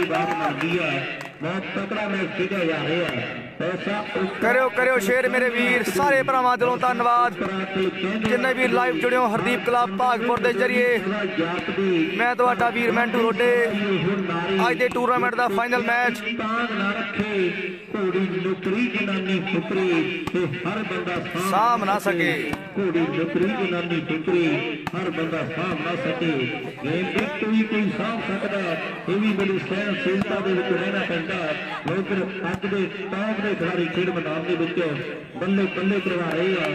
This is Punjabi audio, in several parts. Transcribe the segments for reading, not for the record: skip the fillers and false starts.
की बात बनती है। बहुत तकड़ा मैच खेलिया जा रहा है। करो करो शेयर मेरे वीर सारे भरावां दिलों धन्नवाद जिन्ने भी लाइव जुड़े हो हरदीप क्लब भागपुर के जरिए। मैं तुहाडा वीर मैंटू रोडे अज के टूरनामेंट का फाइनल मैच साम ना सके घोड़ी नुकरी जनानी टुकरी हर बंदा साम ना सके। गेम एक कोई साम सकता है ये भी बड़ी सहनशीलता के रहना पैंदा। लेकिन अज के टॉप के खिलाड़ी खेड मैदान के बल्ले बल्ले करवा रहे हैं।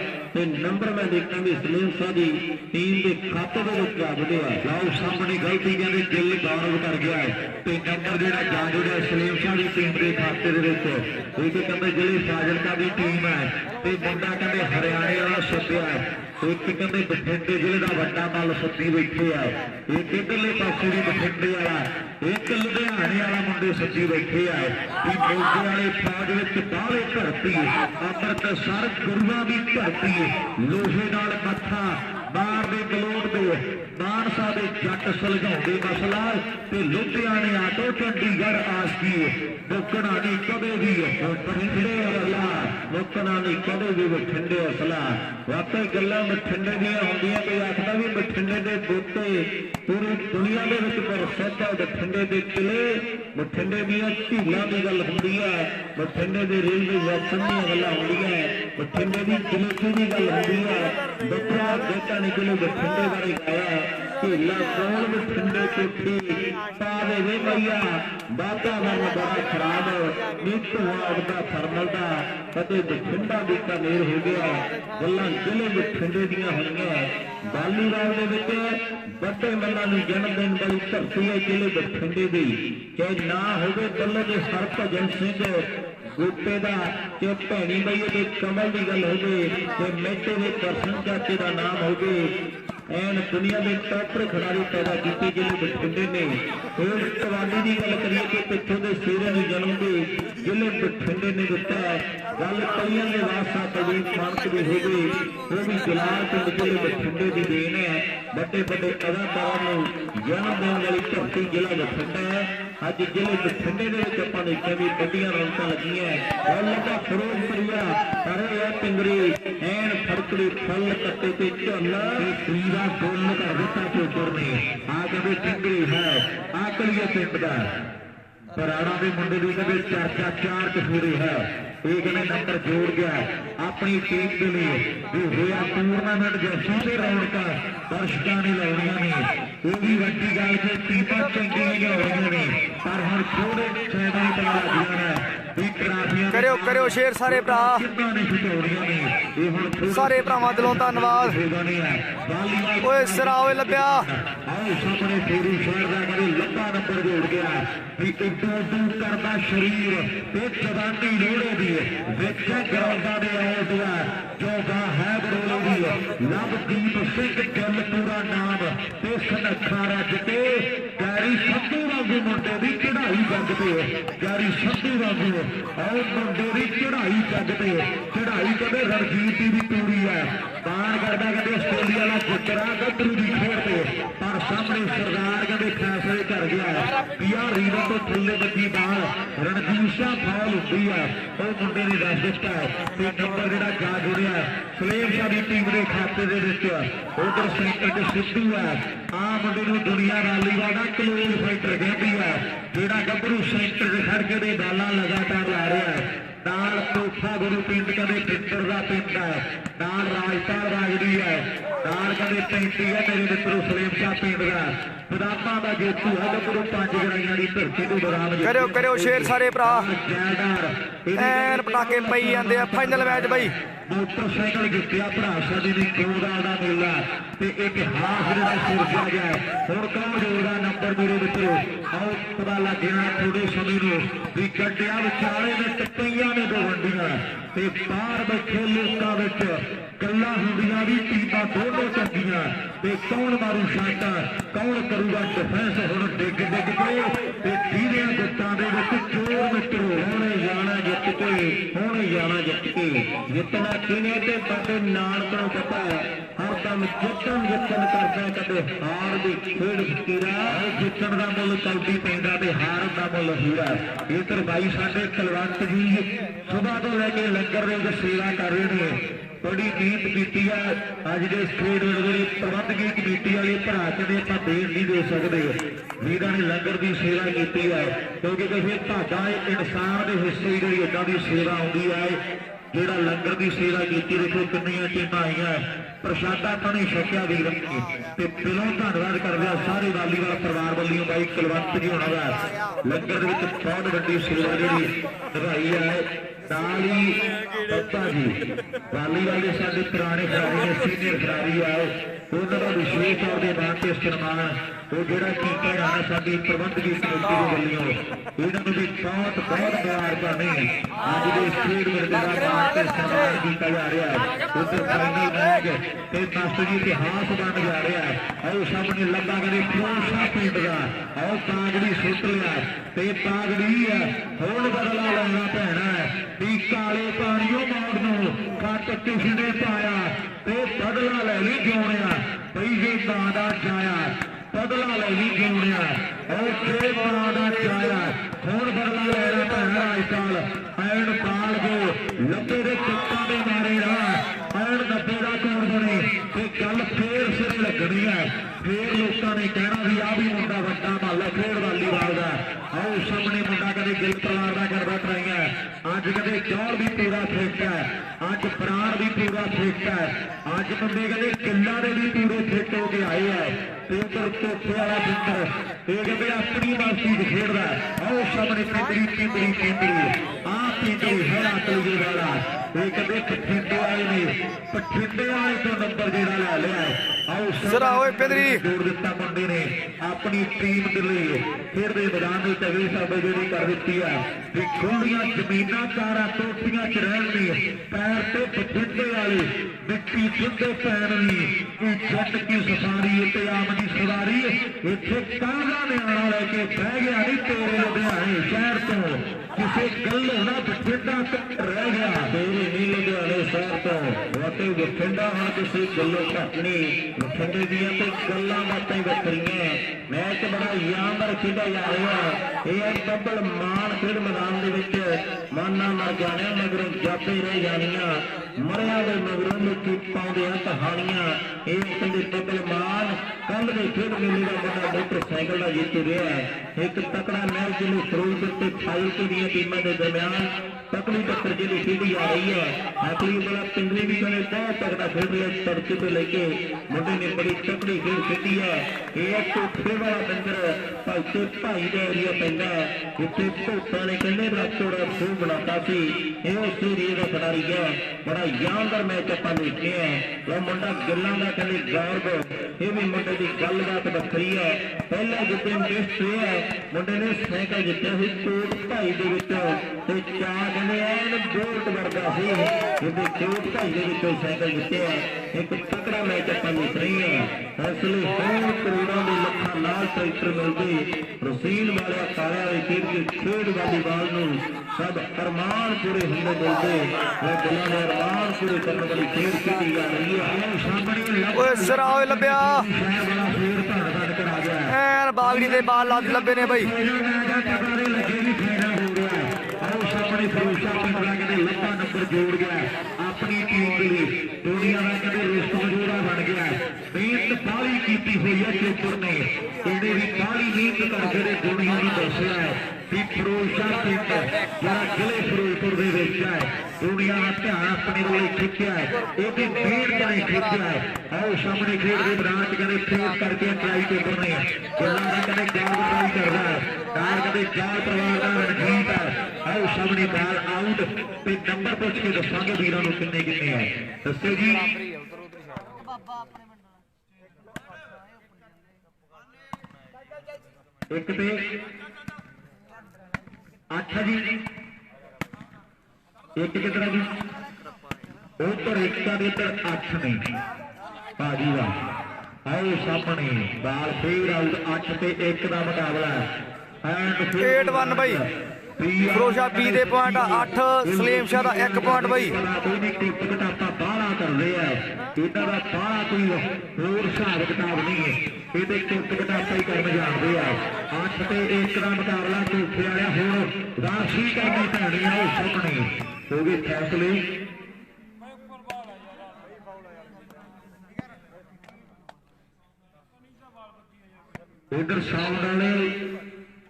नंबर मैं देखना भी सलीम शाह की टीम के खाते के आ जुड़े हैं। लाओ सामने गलती कहते दिल गौरव कर गया है तो नंबर जो जा जुड़े सलीम शाह की टीम के खाते कहते जिले फाजिलका की टीम है तो मुंडा कहते हरियाणे वाला सद्या है। एक कहते बठिंडे जिले का वड्डा मल सद्दी बैठे है। एक इधरले पासे भी बठिंडे वाला एक लुधियाने वाला मुंडे सद्दी बैठे है। मोगे वाले फौज में बाहले धरती अमृतसर गुरुआ की धरती लोहे नाल मत्था बाहर के गलोट दे मानसा के जट सुलझाते मसला ते लुधियाने आटो चंडीगढ़ आसकी मुकना नहीं कदे भी बठिंडे वाला मुकना नहीं कदे भी बठिंडे असला। वाकई गल्लां बठिंडे दियां होंदियां कोई आखदा भी बठिंडे दे बूटे पूरी दुनिया दे विच प्रसिद्ध है। बठिंडे दे किले बठिंडे दियां झीलां दी गल हुंदी है। बठिंडे दे रेलवे जंक्शन दी गल्लां हुंदियां बठिंडे दी जलेबी दी गल हुंदी है। बकरा बेटा निकले बठिंडे बारे गाया झीला कौन बठिंडे कोठी पावे वे भैया वातावरण बड़ा खराब नित आपदा थर्मल का कदे बठिंडा बीकानेर हो गया। गल्लां जिले बठिंडे दियां होईयां। बालीवाल दे विच बड़े मल्लां नूं जन्मदिन वाली धरती है जिले बठिंडे दी चाहे ना होवे बल्ले दे हरभजन सिंह गोटे का चाहे भैनी बई कमल की गल हो मेटे के करसन चाचे का नाम हो एन दुनिया के टॉपर खिलाड़ी पैदा किए जिले बठिंडे ने। और कबड्डी की गल करिए कि पिछों के शेरे ने जन्म के जिले बठिंडे ने दिता है। गल कई के वास्ता तवीर मानक भी हो गई वो भी जलाल पिंड जिले बठिंडे की देन है। बड़े बड़े अदाकारों जन्म देने वाली धरती जिला बठिंडा है। अज जिले बठिंडे अपा देखिए भी बड़िया रौनक लगियां लगा फिरोजपुरिया अरे पिंगरी एन फड़कड़ी फल कट्टे ते झोला पीरा गोल कर दिता चोपर ने आ कभी पिंगरी है आ कलिए पिंड का पराड़ा के मुंडे की कभी चर्चा चार कसूरी है। एक ने नंबर जोड़ गया अपनी टीम के लिए जो होया टूरनामेंट जैसी से रौनक दर्शकों ने लाउनिया ने वो भी वड्डी गल से टीमां चंगियां हो रही ने पर हुण थोड़े फायदा ही पता लग जाना है। करो करो शेर सारे भरा सारे भरावां दिलों धन्नवाद। ओए सिरा ओए लभ्या सामने फेरू शहर का कभी लंबा नंबर जोड़ गया करता शरीर जवानी लोड़े दी ग्राउंडा दे आउट जो है बरोले दी लवदीप सिंह गिल पूरा नाम ते सनखा रज के गैरी संधू वांगू मुंडे की चढ़ाई जग पे गैरी संधू वांगू और मुंडे की चढ़ाई जग पे चढ़ाई कदे रणजीत की भी पूरी है। बाहर करता कदे आस्ट्रेलिया का पुत्रा गतरू की खेड़ पे पर सामने सरदार कदे फैसले कर गया पिया रीवा तो थल्ले बची बाल रणजीत शाह फॉल होती है वो मुंडे ने दस दिता है तो नंबर जो जा जुड़िया सलीम शाह की टीम के खाते उधर सेंटर के सिद्धू है आ मुंडे दुनिया रैली वाला क्लोज फाइटर कहती है जोड़ा गभरू सेंटर से खड़ के बाला लगातार ला रहा है। नाल तोखा गुरु पिंड कदे पिंडर का पिंड है नाल राजपाल राजड़ी है नाल कदे पैंती है मेरे मित्रों सलीम शाह पिंड का बदामा का जेतू है गभरू पांच गराइयां की धरती को बराम करो करो शेर सारे भरा एन पटाके पई जांदे आ फाइनल मैच बई मोटरसाइकिल जितया भरा साडी दी गोदाल दा मेला ते इतिहास जिहड़ा सिरजा गया हुण कौन जोड़दा नंबर मेरे मित्रों आओ पता लग गया थोड़े समय नूं भी गड्डियां विचाले ने टप्पियां ने दो वंडियां ते बाहर बैठे लोकां विच गल्लां हुंदियां भी टीमां दोनों चंगियां ते कौन मारू शाटा कौन करूगा डिफेंस हुण डिग डिग पे ते धीरे गुट्टां दे विच जोर मित्रों हुणे जाना जित के हुणे जाना जित के जितना किने ते बड़े नाल तो पता है हर ਕਦਮ ਜਿੱਤਣ ਕਰਦਾ, ਕਦੇ ਹਾਰ ਦੀ ਖੇਡ ਫਕੀਰਾ। ਜਿੱਤਣ ਦਾ ਮੁੱਲ ਕੌਡੀ ਪੈਂਦਾ ਤੇ ਹਾਰ ਦਾ ਮੁੱਲ ਹੀਰਾ। ਇੱਧਰ ਬਾਈ ਸਾਡੇ ਕੁਲਵੰਤ ਜੀ ਸੁਬਾਹ ਤੋਂ ਲੈ ਕੇ ਲੰਗਰ ਦੇ ਵਿੱਚ ਸੇਵਾ ਕਰ ਰਹੇ ਨੇ, ਬੜੀ ਮਿਹਨਤ ਕੀਤੀ ਹੈ। ਅੱਜ ਦੇ ਸਟੇਟ ਦੇ ਪ੍ਰਬੰਧਕੀ ਕਮੇਟੀ ਵਾਲੇ ਭਰਾ ਕਹਿੰਦੇ ਆਪਾਂ ਦੇਣ ਨਹੀਂ ਦੇ ਸਕਦੇ, ਵੀਰਾਂ ਨੇ ਲੰਗਰ ਦੀ ਸੇਵਾ ਕੀਤੀ ਹੈ, ਕਿਉਂਕਿ ਕਿਸੇ ਤੁਹਾਡਾ ਇਨਸਾਨ ਦੇ ਹਿੱਸੇ ਜਿਹੜੀ ਏਦਾਂ ਦੀ ਸੇਵਾ ਆਉਂਦੀ ਹੈ। ਜਿਹੜਾ ਲੰਗਰ ਦੀ ਸੇਵਾ ਕੀਤੀ, ਦੇਖੋ ਕਿੰਨੀਆਂ ਟੀਮਾਂ ਆਈਆਂ, ਪ੍ਰਸ਼ਾਦਾ ਪਾਣੀ ਛਕਿਆ ਵੀਰਾਂ ਨੇ, ਤੇ ਦਿਲੋਂ ਧੰਨਵਾਦ ਕਰਦੇ ਆ ਸਾਰੇ ਵਾਲੀਵਾਲ ਪਰਿਵਾਰ ਵੱਲੋਂ। ਬਾਈ ਕੁਲਵੰਤ ਜੀ ਹੋਣਾ ਦਾ ਲੰਗਰ ਦੇ ਵਿੱਚ ਬਹੁਤ ਵੱਡੀ ਸੇਵਾ ਜਿਹੜੀ ਨਿਭਾਈ ਹੈ। ਨਾਲ ਹੀ ਬੱਬਾ ਜੀ ਵਾਲੀਵਾਲ ਦੇ ਸਾਡੇ ਪੁਰਾਣੇ ਖਿਡਾਰੀ ਨੇ, ਸੀਨੀਅਰ ਖਿਡਾਰੀ ਆ, ਉਹਨਾਂ ਦਾ ਵਿਸ਼ੇਸ਼ ਤੌਰ ਦੇ ਨਾਂ ਤੇ ਸਨਮਾਨ ਉਹ ਜਿਹੜਾ ਕੀਤਾ ਜਾਣਾ ਸਾਡੀ ਪ੍ਰਬੰਧਕੀ ਕਮੇਟੀ ਦੇ ਵੱਲੋਂ, ਇਹਨਾਂ ਨੂੰ ਵੀ ਬਹੁਤ ਮੁਬਾਰਕਾਂ ਨੇ। ਅੱਜ ਦੇ ਸਟੇਟ ਵਰਗੇ ਦਾ ਨਾਂ ਤੇ ਸਨਮਾਨ ਕੀਤਾ ਜਾ ਰਿਹਾ। ਉੱਧਰ ਫਾਈਨਲ ਮੈਚ ਤੇ ਮਾਸਟਰ ਜੀ ਇਤਿਹਾਸ ਬਣ ਜਾ ਰਿਹਾ। ਆਓ ਸਾਹਮਣੇ ਲੱਗਾ ਕਰੇ ਫਰੋਸ਼ਾ ਪਿੰਡ ਦਾ, ਆਓ ਕਾਗੜੀ ਸੁੱਟ ਲਿਆ ਤੇ ਕਾਗੜੀ ਆ ਹੁਣ ਬਦਲਾ ਲੈਣਾ ਪੈਣਾ ਹੈ। ਵੀ ਕਾਲੇ ਪਾਣੀਓ ਮੋੜ ਨੂੰ ਕੱਟ ਕਿਸ ਨੇ ਪਾਇਆ ਤੇ ਬਦਲਾ ਲੈ ਲਈ ਜਿਉਣਿਆ, ਬਈ ਜੇ ਮਾਂ ਦਾ ਜਾਇਆ ਬਦਲਾ ਲੈ ਲਈ ਜਿਉਣਿਆ, ਉਹ ਜੇ ਮਾਂ ਦਾ ਜਾਇਆ ਹੁਣ ਬਦਲਾ ਲੈਣਾ ਪੈਣਾ। ਰਾਜਪਾਲ ਐਨ ਪਾਲ ਜੋ ਲੱਭੇ ਦੇ ਕੁੱਤਾਂ ਦੇ ਮਾਰੇ ਰਾਹ ਐਨ 90 ਦਾ ਕੌਣ ਬਣੇ ਤੇ ਗੱਲ ਫੇਰ ਸਿਰੇ ਲੱਗਣੀ ਹੈ। ਫੇਰ ਲੋਕਾਂ ਨੇ ਕਹਿਣਾ ਵੀ ਆ ਵੀ ਮੁੰਡਾ ਵੱਡਾ ਮੱਲ ਖੇਡ ਵਾਲੀਵਾਲ ਦਾ। ਆਓ ਸਾਹਮਣੇ ਮੁੰਡਾ ਕਦੇ ਗਿੱਲ ਪਰਿਵਾਰ ਦਾ ਕਰਦਾ ਟਰਾਈਆਂ, ਅੱਜ ਕਦੇ ਚੌੜ ਵੀ ਪੂਰਾ ਫਿੱਟ ਹੈ, ਅੱਜ ਪ੍ਰਾਣ ਵੀ ਪੂਰਾ ਫਿੱਟ ਹੈ, ਅੱਜ ਮੁੰਡੇ ਕਹਿੰਦੇ ਕਿੱਲਾਂ ਦੇ ਵੀ ਪੂਰੇ ਫਿੱਟ ਹੋ ਕੇ ਆਏ ਆ। ਤੇ ਉਧਰ ਕੋਠੇ ਵਾਲਾ ਬਿੰਦਰ ਇਹ ਕਹਿੰਦੇ ਆਪਣੀ ਮਾਸੀ ਚ ਖੇਡਦਾ। ਆਓ ਸਾਹਮਣੇ ਪਿੰਡਰੀ ਪਿੰਡਰੀ ਪਿੰਡਰੀ ਆ ਪਿੰਡਰੀ ਹੈ ਅਤਲਜੇ ਵਾਲਾ, ਇਹ ਕਹਿੰਦੇ ਪਠਿੰਡੇ ਵਾਲੇ ਨੇ, ਪਠਿੰਡੇ ਵਾਲੇ ਤੋਂ ਨੰਬਰ ਜਿਹੜਾ ਲੈ ਲਿਆ। ਆਓ ਜ਼ਰਾ ਓਏ ਪਿੰਡਰੀ ਜੋੜ ਦਿੱਤਾ ਮੁੰਡੇ ਨੇ ਆਪਣੀ ਟੀਮ ਦੇ ਲਈ, ਖੇਡਦੇ ਮੈਦਾਨ ਵਿੱਚ ਅਗਲੀ ਸਾਬੇ ਜਿਹੜੀ ਕਰ ਦਿੱਤੀ ਆ ਵੀ ਖੁੱਲੀਆਂ ਜ਼ਮੀਨਾਂ ਕਾਰਾਂ ਟੋਟੀਆਂ ਚ ਰਹਿਣ ਦੀ ਪੈਰ ਤੇ ਪਠਿੰਡੇ ਵਾਲੇ ਮਿੱਟੀ ਜਿੱਦੇ ਪੈਣ ਦੀ ਇਹ ਜੱਟ ਕੀ ਸਫਾਰੀ ਤੇ ਆਮ ਦੀ ਸਵਾਰੀ। ਇੱਥੇ ਕਾਹਦਾ ਨਿਆਣਾ ਲੈ ਕੇ ਬਹਿ ਗਿਆ ਨਹੀਂ ਤੇਰੇ ਲੁਧਿਆਣੇ ਸ਼ਹਿਰ ਤੋਂ, ਕਿਸੇ ਗੱਲੋਂ ਨਾ ਬਠਿੰਡਾ ਰਹਿ ਗਿਆ, ਤੇਰੇ ਨਹੀਂ ਲੁਧਿਆਣੇ ਸ਼ਹਿਰ ਤੋਂ ਵਾਟੇ ਬਠਿੰਡਾ ਹੁਣ ਕਿਸੇ ਗੱਲੋਂ ਘੱਟ ਨਹੀਂ। ਬਠਿੰਡੇ ਦੀਆਂ ਤੇ ਗੱਲਾਂ ਬਾਤਾਂ ਹੀ ਵੱਖਰੀਆਂ। ਮੈਚ ਬੜਾ ਯਾਦਗਾਰ ਖੇਡਿਆ ਜਾ ਰਿਹਾ। ਇਹ ਬੱਬਲ ਮਾਨ ਖੇਡ ਮੈਦਾਨ ਦੇ ਵਿੱਚ ਮਾਨਾ ਮਰ ਜਾਣਿਆ ਮਗਰੋਂ ਜਾਪੇ ਰਹਿ ਜਾਣੀਆਂ, ਮਰਿਆ ਦੇ ਮਗਰੋਂ ਲੋਕੀ ਪਾਉਂਦੇ ਆ ਕਹਾਣੀਆਂ। ਇਹ ਕਹਿੰਦੇ ਬੱਬਲ ਮਾਨ ਕੱਲ ਦੇ ਖੇਡ ਮੇਲੇ ਦਾ ਵੱਡਾ ਮੋਟਰਸਾਈਕਲ ਦਾ ਜੇਤੂ ਰਿਹਾ। ਇੱਕ ਤਕੜਾ ਮੈਚ ਜਿਹਨੂੰ ਫਿਰੋਜ਼ਪੁਰ ਤੇ ਫਾਜ਼ਿਲਕੇ ਦੀਆਂ ਟੀਮਾਂ ਦੇ ਦਰਮਿਆਨ ਤਕੜੀ ਟੱਕਰ ਜਿਹੜੀ ਖੇਡੀ ਜਾ ਰਹੀ ਹੈ। ਆਖਰੀ ਵਾਲਾ ਪਿੰਗਲੀ ਵੀ ਕਹਿੰਦੇ ਬਹੁਤ ਤਕੜਾ ਖੇਡ ਰਿਹਾ, ਤੜਕੇ ਤੋਂ ਲੈ ਕੇ ਮੁੰਡੇ ਨੇ ਬੜੀ ਤਕੜੀ ਖੇਡ ਖੇਡੀ ਹੈ। ਇਹ ਕੋਠੇ ਵਾਲਾ ਬੰਦਰ ਭਾਈ ਦਾ ਏਰੀਆ ਪੈਂਦਾ, ਇੱਥੇ ਭੋਟਾਂ ਨੇ ਕਹਿੰਦੇ ਰਾਤੋਂ ਰਾਤ ਖੂਹ ਬਣਾਤਾ ਸੀ। ਇਹ ਉਸ ਏਰੀਏ ਦਾ ਖਿਡਾਰੀ ਹੈ, ਬੜਾ ਯਾਦਗਾਰ ਮੈਚ ਆਪਾਂ ਦੇਖਦੇ ਹਾਂ। ਉਹ ਮੁੰਡਾ ਗਿੱਲਾਂ ਦਾ ਕਹਿੰਦੇ ਗੌਰਵ, ਇਹ ਵੀ ਮੁੰਡੇ ਦੀ ਗੱਲਬਾਤ ਵੱਖਰੀ ਹੈ। ਪਹਿਲਾਂ ਜਿੱਤੇ ਮਿਸਟ ਹੈ ਮੁੰਡੇ ਨੇ ਸਾਈਕਲ ਜਿੱਤਿਆ ਸੀ ਕੋਟ ਭਾਈ ਦੇ ਵਿੱਚ, ਤੇ ਚਾਰ ਕਹਿੰਦੇ ਐਨ ਬੋਲਟ ਵਰਗਾ ਸੀ, ਇਹਦੇ ਕੋਟ ਭਾਈ ਦੇ ਵਿੱਚੋਂ ਸਾਈਕਲ ਜਿੱਤਿਆ। ਇੱਕ ਤਕੜਾ ਮੈਚ ਆਪਾਂ ਦੇਖ ਰਹੇ ਹਾਂ। ਇਸ ਲਈ ਹੋਰ ਕਰੋੜਾਂ ਦੇ ਲੱਖਾਂ ਨਾਲ ਟਰੈਕਟਰ ਮਿਲਦੇ ਰਸੀਨ ਵਾਲਿਆ ਸਾਰਿਆਂ ਦੇ ਖੇਡ ਵਾਲੀਬਾਲ ਨੂੰ ਸਭ ਅਰਮਾਨ ਪੂਰੇ ਹੁੰਦੇ ਮਿਲਦੇ। ਉਹ ਦਿਲਾਂ ਦੇ ਅਰਮਾਨ ਪੂਰੇ ਕਰਨ ਵਾਲੀ ਖੇਡ ਖੇਡੀ ਜਾ ਰਹੀ ਹੈ। ਸਾਹਮਣੇ ਓਏ ਸਿਰਾ ਓਏ ਲੱਭਿਆ ਫੇਰ ਧੰਨਵਾਦ ਕਰਾ ਗਿਆ ਐਨ ਬਾਗੜੀ ਦੇ ਬਾਲ ਲੱਭੇ ਨੇ ਬਈ। ਲੱਗੇ ਵੀ ਫੇਰਾ ਹੋ ਗਿਆ। ਆਓ ਸਾਹਮਣੇ ਫਿਰੋਜ਼ਾ ਪਿੰਡ ਦਾ ਕਹਿੰਦੇ ਲੱਭਾ ਨੰਬਰ ਜੋੜ ਗਿਆ ਆਪਣੀ ਟੀਮ ਦੇ ਲਈ, ਦੁਨੀਆ ਦਾ ਕਹਿੰਦੇ ਰਿਸ਼ਤਾ ਜੋੜਾ ਬਣ ਗਿਆ। ਮਿਹਨਤ ਬਾਹਲੀ ਕੀਤੀ ਹੋਈ ਹੈ ਚੋਪਰ ਨੇ, ਇਹਨੇ ਵੀ ਬਾਹਲੀ ਮਿਹਨਤ ਕਰਕੇ ਦੇ ਦੁਨੀਆ ਨੂੰ ਦੱਸਿਆ ਵੀ ਫਿਰੋਜ਼ਾ ਪਿੰਡ ਜਿਹੜਾ ਜ਼ਿਲ੍ਹੇ ਫਿਰੋਜ਼ਪੁਰ ਦੇ ਵਿੱਚ ਹੈ, ਦੁਨੀਆ ਦਾ ਧਿਆਨ ਆਪਣੇ ਵੱਲ ਖਿੱਚਿਆ ਹੈ, ਇਹਦੀ ਮਿਹਨਤ ਨੇ ਖਿੱਚਿਆ ਹੈ। ਆਓ ਸਾਹਮਣੇ ਖੇਡ ਦੇ ਮੈਦਾਨ ਚ ਕਹਿੰਦੇ ਫੇਸ ਕਰਕੇ ਟਰਾਈ ਚੋਪਰ ਨੇ, ਗੱਲਾਂ ਦਾ ਕਹਿੰਦੇ ਜਾਲ ਟਰਾਈ ਕਰਦਾ ਹੈ, ਕਾਰ ਕਹਿੰਦੇ ਜਾਲ ਪਰਿਵਾਰ ਦਾ ਰਣਜੀਤ ਹੈ। ਆਓ ਸਾਹਮਣੇ ਬਾਲ ਆਊਟ ਤੇ ਨੰਬਰ ਪੁੱਛ ਕੇ ਦੱਸਾਂਗੇ ਵੀਰਾਂ ਨੂੰ ਕਿੰਨੇ ਕਿੰਨੇ ਆ, ਦੱਸੋ ਜੀ। ਇੱਕ ਤੇ 8 ਜੀ, ਇੱਕ ਕਿਤਨਾ ਜੀ ਉਧਰ ਇੱਕ ਦੇ ਇੱਧਰ 8 ਨੇ ਭਾਜੀ ਦਾ। ਆਓ ਸਾਹਮਣੇ ਬਾਲ ਫੇਰ ਆਊਟ 8 ਤੇ 1 ਦਾ ਮੁਕਾਬਲਾ। 8-1 ਬਾਈ। ਫਿਰੋਜ਼ਾ ਬੀ ਦੇ ਪੁਆਇੰਟ 8 ਸਲੀਮ ਸ਼ਾਹ ਦਾ 1 ਪੁਆਇੰਟ ਬਈ। ਇਹਨੇ ਟਿਪ ਘਟਾਪਾ ਬਾਹਲਾ ਕਰਦੇ ਆ, ਇਹਨਾਂ ਦਾ ਬਾਹਲਾ ਕੋਈ ਹੋਰ ਹਿਸਾਬ ਕਿਤਾਬ ਨਹੀਂ ਹੈ, ਇਹਦੇ ਟਿਪ ਘਟਾਪਾ ਹੀ ਕਰਨ ਜਾਣਦੇ ਆ। 8 ਤੇ 1 ਦਾ ਮੁਕਾਬਲਾ ਕੋਠੇ ਵਾਲਿਆ, ਹੁਣ ਰਾਸ਼ੀ ਕਰਨੀ ਪੈਣੀ ਆ, ਉਹ ਸੁੱਕਣੀ ਹੋ ਗਏ ਫੈਸਲੇ। ਉਧਰ ਸਾਊਂਡ ਵਾਲੇ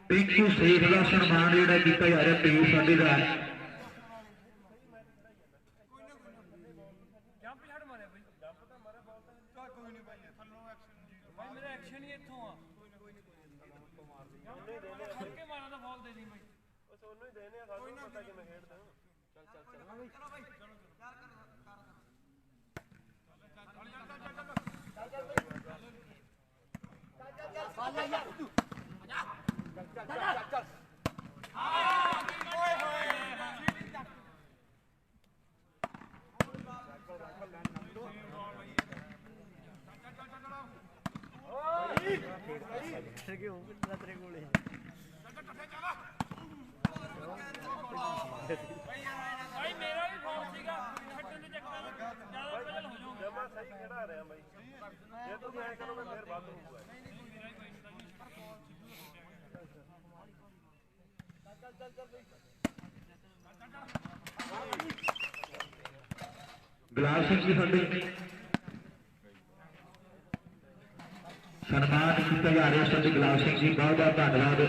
ਪਿੰਕੂ ਸੇਖ ਦਾ ਸਨਮਾਨ ਜਿਹੜਾ ਕੀਤਾ ਜਾ ਰਿਹਾ ਟੀਮ ਸਾਡੇ ਦਾ। ਗੁਲਾਬ ਸਿੰਘ ਜੀ ਸਾਡੇ ਸਨਮਾਨ ਕੀਤਾ ਜਾ ਰਿਹਾ, ਸਾਡੇ ਗੁਲਾਬ ਸਿੰਘ ਜੀ ਬਹੁਤ ਬਹੁਤ ਧੰਨਵਾਦ।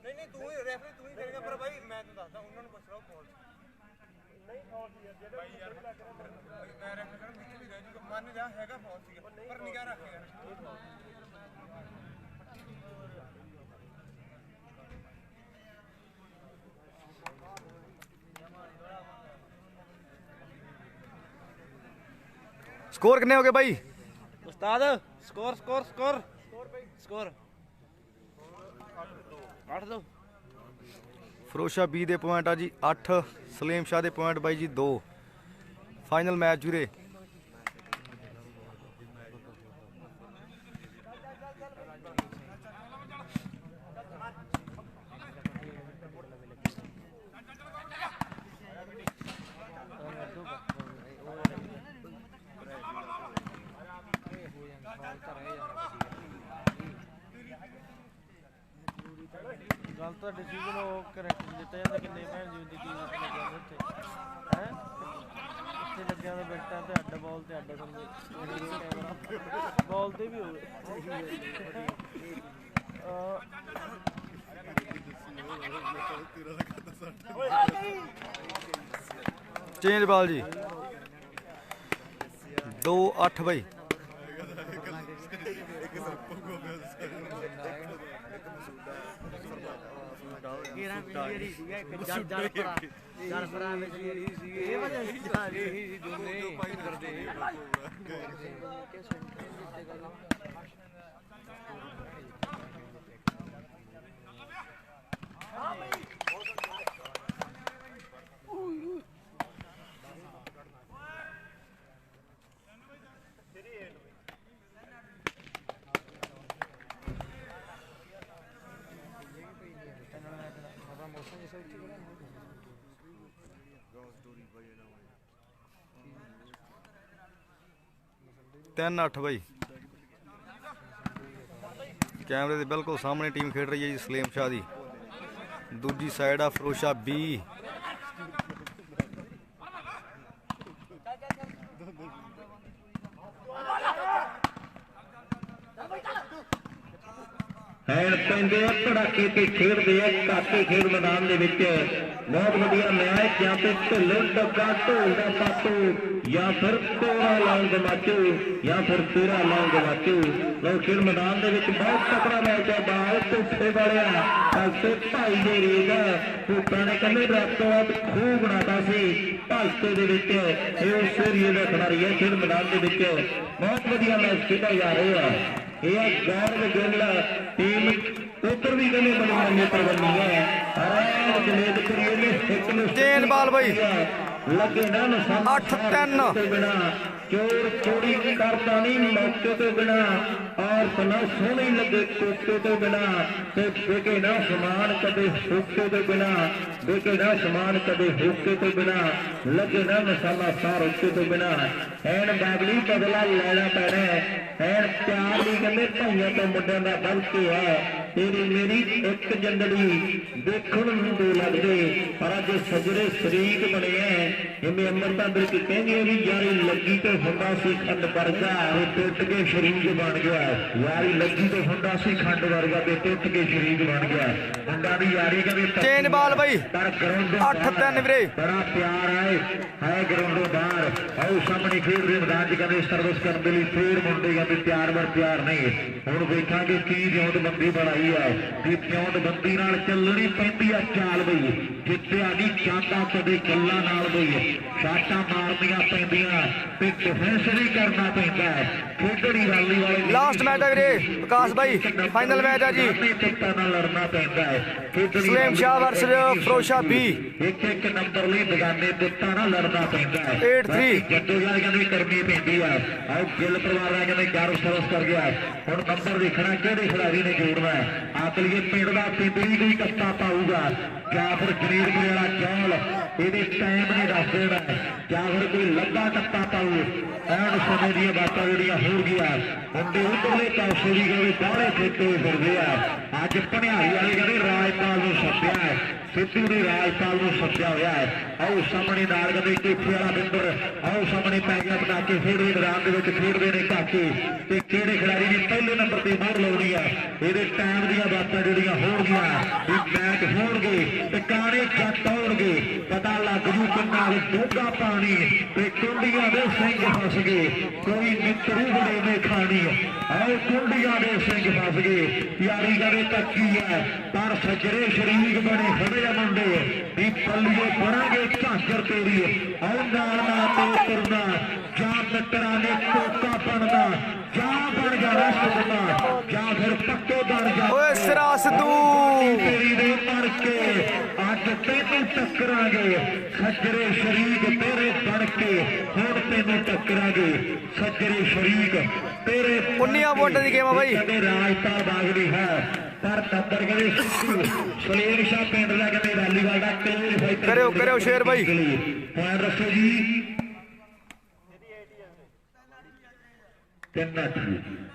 नहीं तू ही रेफरी तू ही करेगा, पर भाई मैं तो दसदा उन्होंने पुछ रहा फॉल्ट नहीं फॉल्ट यार जेड़ा भाई यार मैं रेफरी कर बीच भी रह जूगा, मान जा हैगा फॉल्ट सीगा पर निगाह रख यार। स्कोर कितने हो गए भाई उस्ताद? Score score score score 8-2। Firoza B ਦੇ ਪੁਆਇੰਟ ਆ ਜੀ 8, ਸਲੀਮ ਸ਼ਾਹ ਦੇ ਪੁਆਇੰਟ ਬਾਈ ਜੀ 2। ਫਾਈਨਲ ਮੈਚ ਵੀਰੇ। गल तो डिसीजन वो करैक्ट दिता जाता कि भैन जी की टीम लगे उत्थे है उत्थे लगे बेटा तो अड्ड बॉल तो अड्ड बॉल तो भी हो चेंज बॉल जी 2-8 ਬਾਈ। ਤਿੰਨ 8 ਬਾਈ। ਕੈਮਰੇ ਦੇ ਬਿਲਕੁਲ ਸਾਹਮਣੇ ਟੀਮ ਖੇਡ ਰਹੀ ਹੈ ਜੀ ਸਲੀਮ ਸ਼ਾਹ ਦੀ। ਦੂਜੀ ਸਾਈਡ ਆ ਫਰੋਸ਼ਾ B। हैण पैंदे आ धड़ाके ते खेडदे आ काके खेड मैदान दे विच। बहुत वधिया मैच या फिर ढिल्लो डग्गा ढोल दा पाटू या फिर तोड़ा लाउन गवाचू या फिर तेरा लाउन गवाचू। लोग खेड मैदान दे विच बहुत तकड़ा मैच है। बाहर धुप्पे वाले पासे भाई दे रेग भूतां ने कहंदे रातों रात खूह बनाता सी भाजपे दे विच। इह उस एरिए दा खिडारी है खेड मैदान दे विच। बहुत वधिया मैच खेडा जा रहा है। यह गौरव गिल टीम उधर भी कहने बड़ी लंबी प्रबंधी है। जनेद करिए ने हिट में तीन बाल भाई लगे ना 8-3 बिना चोर चोरी करता नहीं मौके तो बिना और सना सोहनी लगे कोके तो बिना बेके ना समान कदे होके तो बिना बेके ना समान कदे होके तो बिना लगे ना मसाला सार होके तो बिना एन बागली बदला लेना पैना एन प्यार भी कहते भाइयों तो मुंडिया का बल्कि है। तेरी मेरी एक जंगली देखण नूं दो लगदे पर अज सजरे शरीक बने हैं। जिवें अमृता बिरक कहंदी भी यारी लगी तो हुंदा सी खंड वर्गा ते टुट के शरीक बन गया। यारी लगी तो हुंदा सी खंड वर्गा ते टुट के शरीक बन गया। मुंडा दी यारी कभी चेन बाल भाई पर ग्राउंड 8-3 वीरे बड़ा प्यार है ग्राउंडों बाहर आओ सामने खेल रहे मैदान च कहते सर्विस करने लिए फिर मुंडे कहते प्यार वर प्यार नहीं। हुण वेखांगे की ब्योंतबंदी बनाई है कि ब्योंतबंदी नाल चलनी पैंदी है चाल बई जित्ते आदि चांदा कदे गल्लां नाल बई शाटां मारनियां पैंदियां ते डिफेंस भी करना पैंदा है। खेडड़ी वाली वाले लास्ट मैच है वीरे विकास भाई फाइनल मैच है जी पित्तां नाल लड़ना पैंदा है। Salim Shah versus Farosha B। एक नंबर लिए बेगाने पित्तां नाल लड़ना पैंदा है। 8-3 जद्दोजहद कहते करनी पैंदी है। आओ गिल परिवार का कहते ग्यारह सर्विस कर गया हुण नंबर देखना किहड़े खिडारी ने जोड़ना है। आकलिए पिंड का पिंडी कोई कत्ता पाऊगा क्या फिर जरीरपुर वाला चौल ये टाइम नहीं दस देना क्या फिर कोई लंबा कत्ता पाऊ एन समय दी बातां जिहड़ियां हो गया मुंडे उधरले पासे भी कहते बाहरे खेते फिरदे आ। अज भनिहारी वाले कहते राजपाल नूं सद्दिआ है सिद्धू ने राजपाल नूं सद्दिआ होया है। आओ सामने नाल कहते कोठे वाला बिंदर आओ सामने पै गया बना के खेडदे मैदान दे विच खेडदे ने काके ते किहड़े खिडारी ने पहले नंबर ते मोहर लाउणी है। इहदे टाइम दीयां बातां जिहड़ियां होणगीਆਂ भी मैच होणगे ते काणे जट आउणगे पता लग जू किन्ना डूंगा पानी ते कुंडियां दे सिंह फस गए कोई मित्रू बड़े ने खानी। आओ कुंडियां दे सिंह फस गए यारी कहते तक्की है पर सजरे शरीक बने खड़े मुंडे भी पल्लिए पड़ांगे झांकर तेरी आओ नाल ना तो तुरना जा मित्रा ने कोका बनना जा बन जाना सुनना या फिर पक्के बन जा ओए सिरा सिद्धू तेरी दे मर के अज तेनू टकरांगे सजरे शरीक तेरे बन के हुण तेनू टकरांगे सजरे शरीक तेरे 19 वोट की गेम है भाई। राजपाल बागड़ी है पर नंबर कहते सलीम शाह पिंड का कहते वैलीबॉल का क्लीन फाइटर करो शेर भाई पॉइंट रखो जी 3-8 1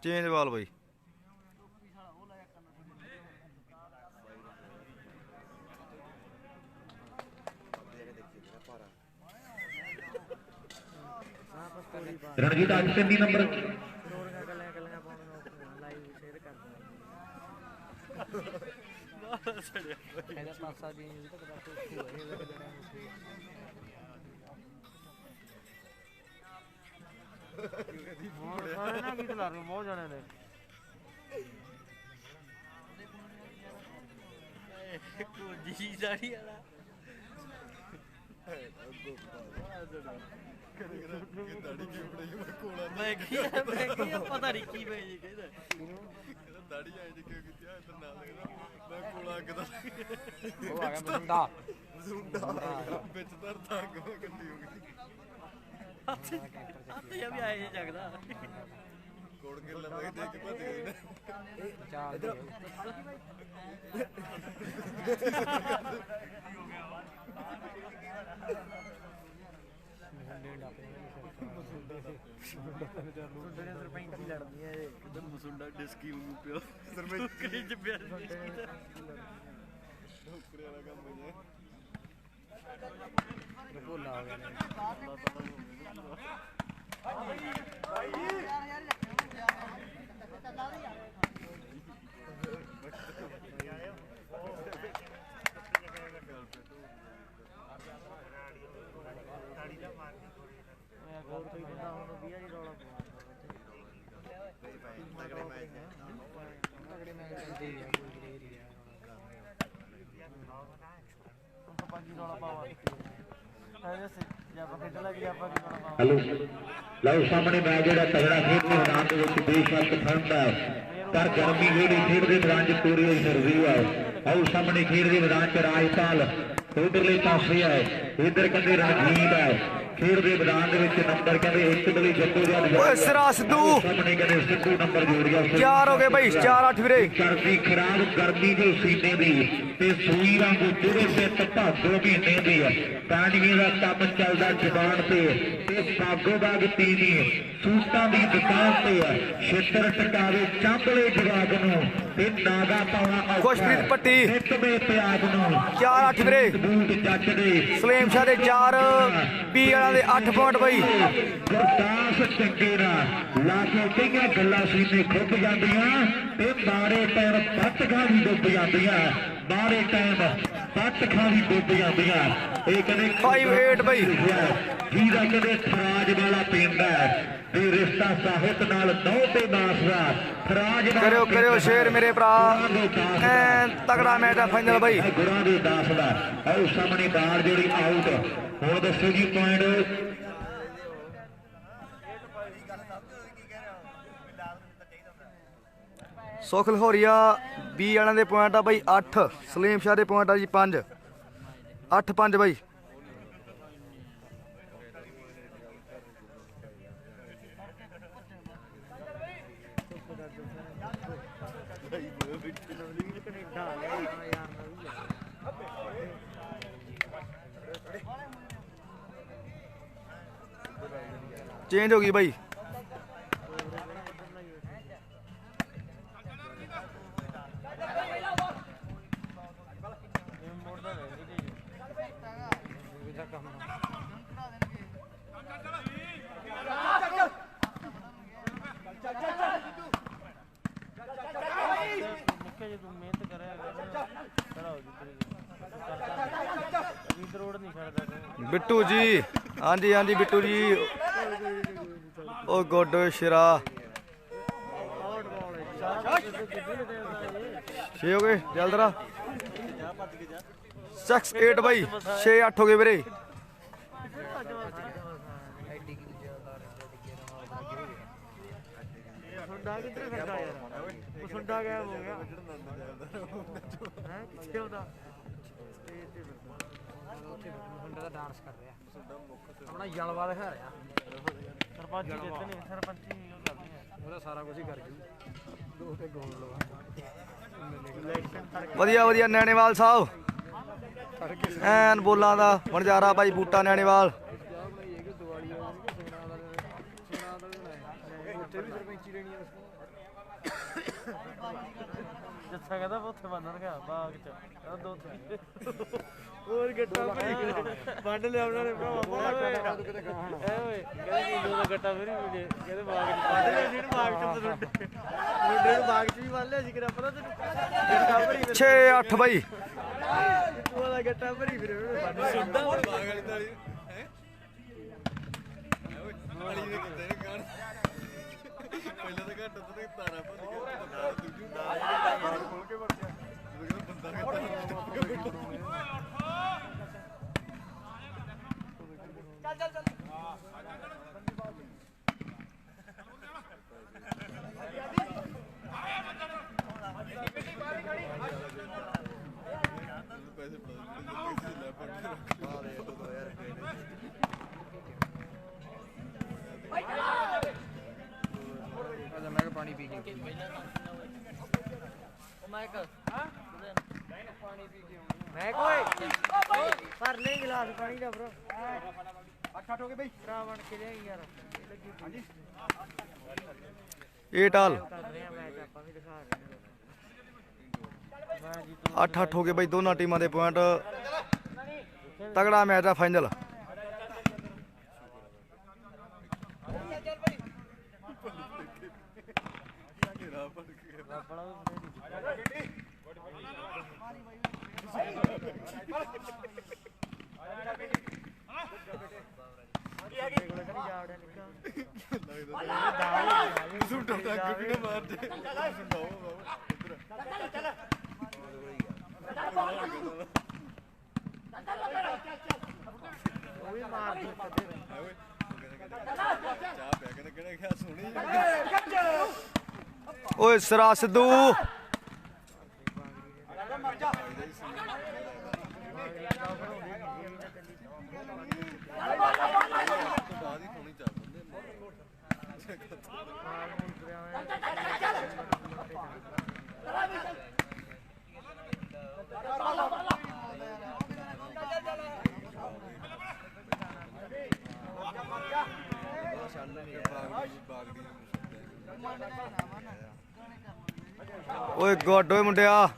ਚੇਂਜ ਵਾਲ ਬਈ ਰਣਜੀਤ ਅੱਜ 3 ਨੰਬਰ ਬਹੁਤ ਜਾਣੇ ਨੇ ਜੀ ਸਾਰੀ ਵਾਲਾ ਮੈਂ ਕੀ ਪਤਾ ਨਹੀਂ ਕੀ ਮੈਂ ਜੀ ਕਹਿੰਦਾ ਦਾੜੀ ਆਏ ਜੀ ਕਿਉਂ ਕੀਤੀ ਇਧਰ ਨਾਲ ਲੱਗਦਾ ਮੈਂ ਕੋਲਾ ਅੱਗਦਾ ਉਹ ਆ ਗਿਆ ਮਜ਼ੁੰਡਾ ਵਿੱਚ ਧਰ ਤੱਕ ਗੱਡੀ ਹੋ ਗਈ ਹੱਥ ਵੀ ਆਏ ਜੀ ਜਗਦਾ ਕੋੜ ਕੇ ਲਵਾਈ ਦੇ ਕੇ ਭੱਜ ਗਏ ਨੇ ਚਾਲ ਸਰਪੰਚੀ ਲੜਦੀ ਹੈ ਇਹ ਮਸੁੰਡਾ ਡਿਸਕੀ ਵਾਂਗੂ ਪਿਆ ਸਰਪੰਚੀ ਚ ਪਿਆ ਨੌਕਰੀ ਵਾਲਾ ਕੰਮ ਹੋ ਜਾਏ ਭੋਲਾ ਹੋ ਗਿਆ ਨੇ ਹੋਰ ਕੋਈ ਬੰਦਾ ਹੁਣ 20 ਦੀ ਰੌਲਾ ਤਗੜੇ ਮੈਚ ਚੱਲਦੇ ਹੀ ਆ ਕੋਈ ਏਰੀਆ ਆਪਾਂ ਕੀ ਰੌਲਾ ਪਾਵਾਂਗੇ ਜੇ ਆਪਾਂ ਖੇਡ ਲੱਗੇ ਆਪਾਂ ਕੀ ਰੌਲਾ ਪਾਵਾਂਗੇ ਲਓ ਸਾਹਮਣੇ ਮੈਚ ਜਿਹੜਾ ਤਗੜਾ ਖੇਡ ਦੇ ਮੈਦਾਨ ਦੇ ਵਿੱਚ ਬੇਸ਼ੱਕ ਠੰਡ ਹੈ ਪਰ ਗਰਮੀ ਜਿਹੜੀ ਖੇਡ ਦੇ ਮੈਦਾਨ 'ਚ ਪੂਰੀ ਹੋਈ ਸਰਦੀ ਹੈ ਆਓ ਸਾਹਮਣੇ ਖੇਡ ਦੇ ਮੈਦਾਨ 'ਚ ਰਾਜਪਾਲ ਉਧਰਲੇ ਪਾਸੇ ਹੈ ਇਧਰ ਕਹਿੰਦੇ ਰਣਜੀਤ ਹੈ ਖੇਡ ਦੇ ਮੈਦਾਨ ਦੇ ਵਿੱਚ ਨੰਬਰ ਕਹਿੰਦੇ ਇੱਕ ਦਲੀ ਜੱਟੂ ਦੇ ਓਏ ਸਿਰਾ ਸਿੱਧੂ ਸਾਹਮਣੇ ਕਹਿੰਦੇ ਸਿੱਧੂ ਨੰਬਰ ਜੋੜ ਗਿਆ 4 ਹੋ ਗਏ ਬਈ 4-8 ਵੀਰੇ ਕਰਦੀ ਖਰਾਬ ਗਰਮੀ ਦੇ ਸੀਨੇ ਦੀ ਤੇ ਸੂਈ ਵਾਂਗੂ ਜਿਹੜੇ ਸਿੱਤ ਭਾਗੋ ਮਹੀਨੇ ਦੀ ਪਾਣੀਆਂ ਦਾ ਕੰਮ ਚੱਲਦਾ ਜ਼ਬਾਨ ਤੇ ਭਾਗੋ ਬਾਗ ਤੀਵੀ ਸੂਟਾਂ ਦੀ ਦੁਕਾਨ ਤੇ ਛੇਤਰ ਟਕਾਵੇ ਚਾਂਬਲੇ ਜਵਾਗ ਨੂੰ ਤੇ ਨਾਗਾ ਪਾਉਣਾ ਖੁਸ਼ਪ੍ਰੀਤ ਪੱਟੀ ਨਿੱਤਵੇਂ ਪਿਆਜ ਨੂੰ 4-8 ਵੀਰੇ ਬੂਟ ਜੱਟ ਦੇ ਸਲੇਮ ਸ਼ਾਹ ਦੇ 4 ਪੀ ਵਾਲਾਂ ਦੇ 8 ਪੁਆਇੰਟ ਬਈ ਗੁਰਦਾਸ ਚੰਗੇ ਨਾਲ ਲਾ ਕੇ ਕਈਆਂ ਗੱਲਾਂ ਸੀਨੇ ਖੁੱਭ ਜਾਂਦੀਆਂ ਤੇ ਮਾਰੇ ਪੈਰ ਪੱਟਖਾਂ ਵੀ ਡੁੱਬ ਜਾਂਦੀਆਂ ਮਾਰੇ ਟਾਈਮ ਪੱਟਖਾਂ ਵੀ ਡੁੱਬ ਜਾਂਦੀਆਂ ਇਹ ਕਹਿੰਦੇ 5-8 ਬਈ ਜਿਹਦਾ ਕਹਿੰਦੇ ਫਰਾਜ ਵਾਲਾ ਪਿੰਡ ਹੈ ਤੇ ਰਿਸ਼ਤਾ ਸਾਹਿਤ ਨਾਲ ਨੌ ਤੇ ਨਾਸ ਦਾ ਫਰਾਜ ਕਰਿਓ ਸ਼ੇਰ ਮੇਰੇ ਭਰਾ ਐ ਤਗੜਾ ਮੈਚ ਆ ਫਾਈਨਲ ਬਈ ਗੁਰਾਂ ਦੇ ਦਾਸ ਦਾ ਆਓ ਸਾਹਮਣੇ ਬਾਲ ਜਿਹੜੀ ਆਊਟ ਹੁਣ ਦੱਸੋ ਜੀ ਪੁਆਇੰਟ ਸੁਖ ਲਹੋਰੀਆ ਬੀ ਵਾਲਿਆਂ ਦੇ ਪੁਆਇੰਟ ਆ ਬਈ 8 ਸਲੀਮ ਸ਼ਾਹ ਦੇ ਪੁਆਇੰਟ ਆ ਜੀ 5 8-5 ਬਈ चेंज होगी भाई बिट्टू जी हाँ जी बिट्टू जी ओ गुड शेरा 6 हो गए जल्द रहा 6-8 भाई 6-8 हो गए मेरे डांस कर रहा अपना जलवा दिखा रहा सरपंच सरपंची सारा कुछ ही कर ਵਧੀਆ ਵਧੀਆ ਨੈਣੇਵਾਲ ਸਾਹਿਬ ਐਨ ਬੋਲਾਂ ਦਾ ਵਣਜਾਰਾ ਭਾਈ ਬੂਟਾ ਨੈਣੇਵਾਲ ਜੱਸਾ ਕਹਿੰਦਾ ਉੱਥੇ ਬੰਨਣ ਗਿਆ ਬਾਗ ਚ ਦੋ ਹੋਰ ਗੱਟਾ ਵੰਡ ਲਿਆ ਉਹਨਾਂ ਨੇ ਭਰਾਵਾ ਐ ਓਏ ਕਹਿੰਦੇ ਦੋ ਦਾ ਗੱਟਾ ਫੇਰੀ ਮਿਲੇ ਕਹਿੰਦੇ ਬਾਗ ਚ ਵੰਡ ਲਿਆ ਜਿਹਨੂੰ ਬਾਗ ਚ ਮੁੰਡੇ ਨੂੰ ਬਾਗ ਚ ਵੀ ਵੰਡ ਲਿਆ ਸੀ ਕਿਰਾ ਪਤਾ ਤੈਨੂੰ ਗੱਟਾ ਭਰੀ 6-8 ਬਾਈ ਤੂੰ ਦਾ ਗੱਟਾ ਭਰੀ ਫਿਰ ਉਹਨੇ ਸੁੱਧਾ ਬਾਗ ਵਾਲੀ ਤਾਲੀ ਹੈ ਓਏ ਵਾਲੀ ਦੇ ਕਿਤੇ ਗਾਣ ਪਹਿਲਾਂ ਤਾਂ ਘੱਟ ਤੇ ਤਾਰਾ ਭੱਜ ਗਿਆ ਨਾਲ ਦੂਜੂ ਨਾਲ ਖੋਲ ਕੇ ਵੜ ਗਿਆ ਜਦੋਂ ਬੰਦਾ ਚੱਲ मैं पानी पी के मैं कोई भर ले गिलास पानी का ब्रो 8 हो गए भाई रावण के लिए यार हां जी 8 आल कर रहे हैं मैच ਆਪਾਂ ਵੀ ਦਿਖਾ ਰਹੇ ਹਾਂ 8-8 ਹੋ ਗਏ ਬਾਈ ਦੋਨਾਂ ਟੀਮਾਂ ਦੇ ਪੁਆਇੰਟ ਤਗੜਾ ਮੈਚ ਆ ਫਾਈਨਲ ਓਏ ਸਰਾ ਸਿੱਧੂ ਓਏ ਗੋਡ ਓਏ ਮੁੰਡਿਆ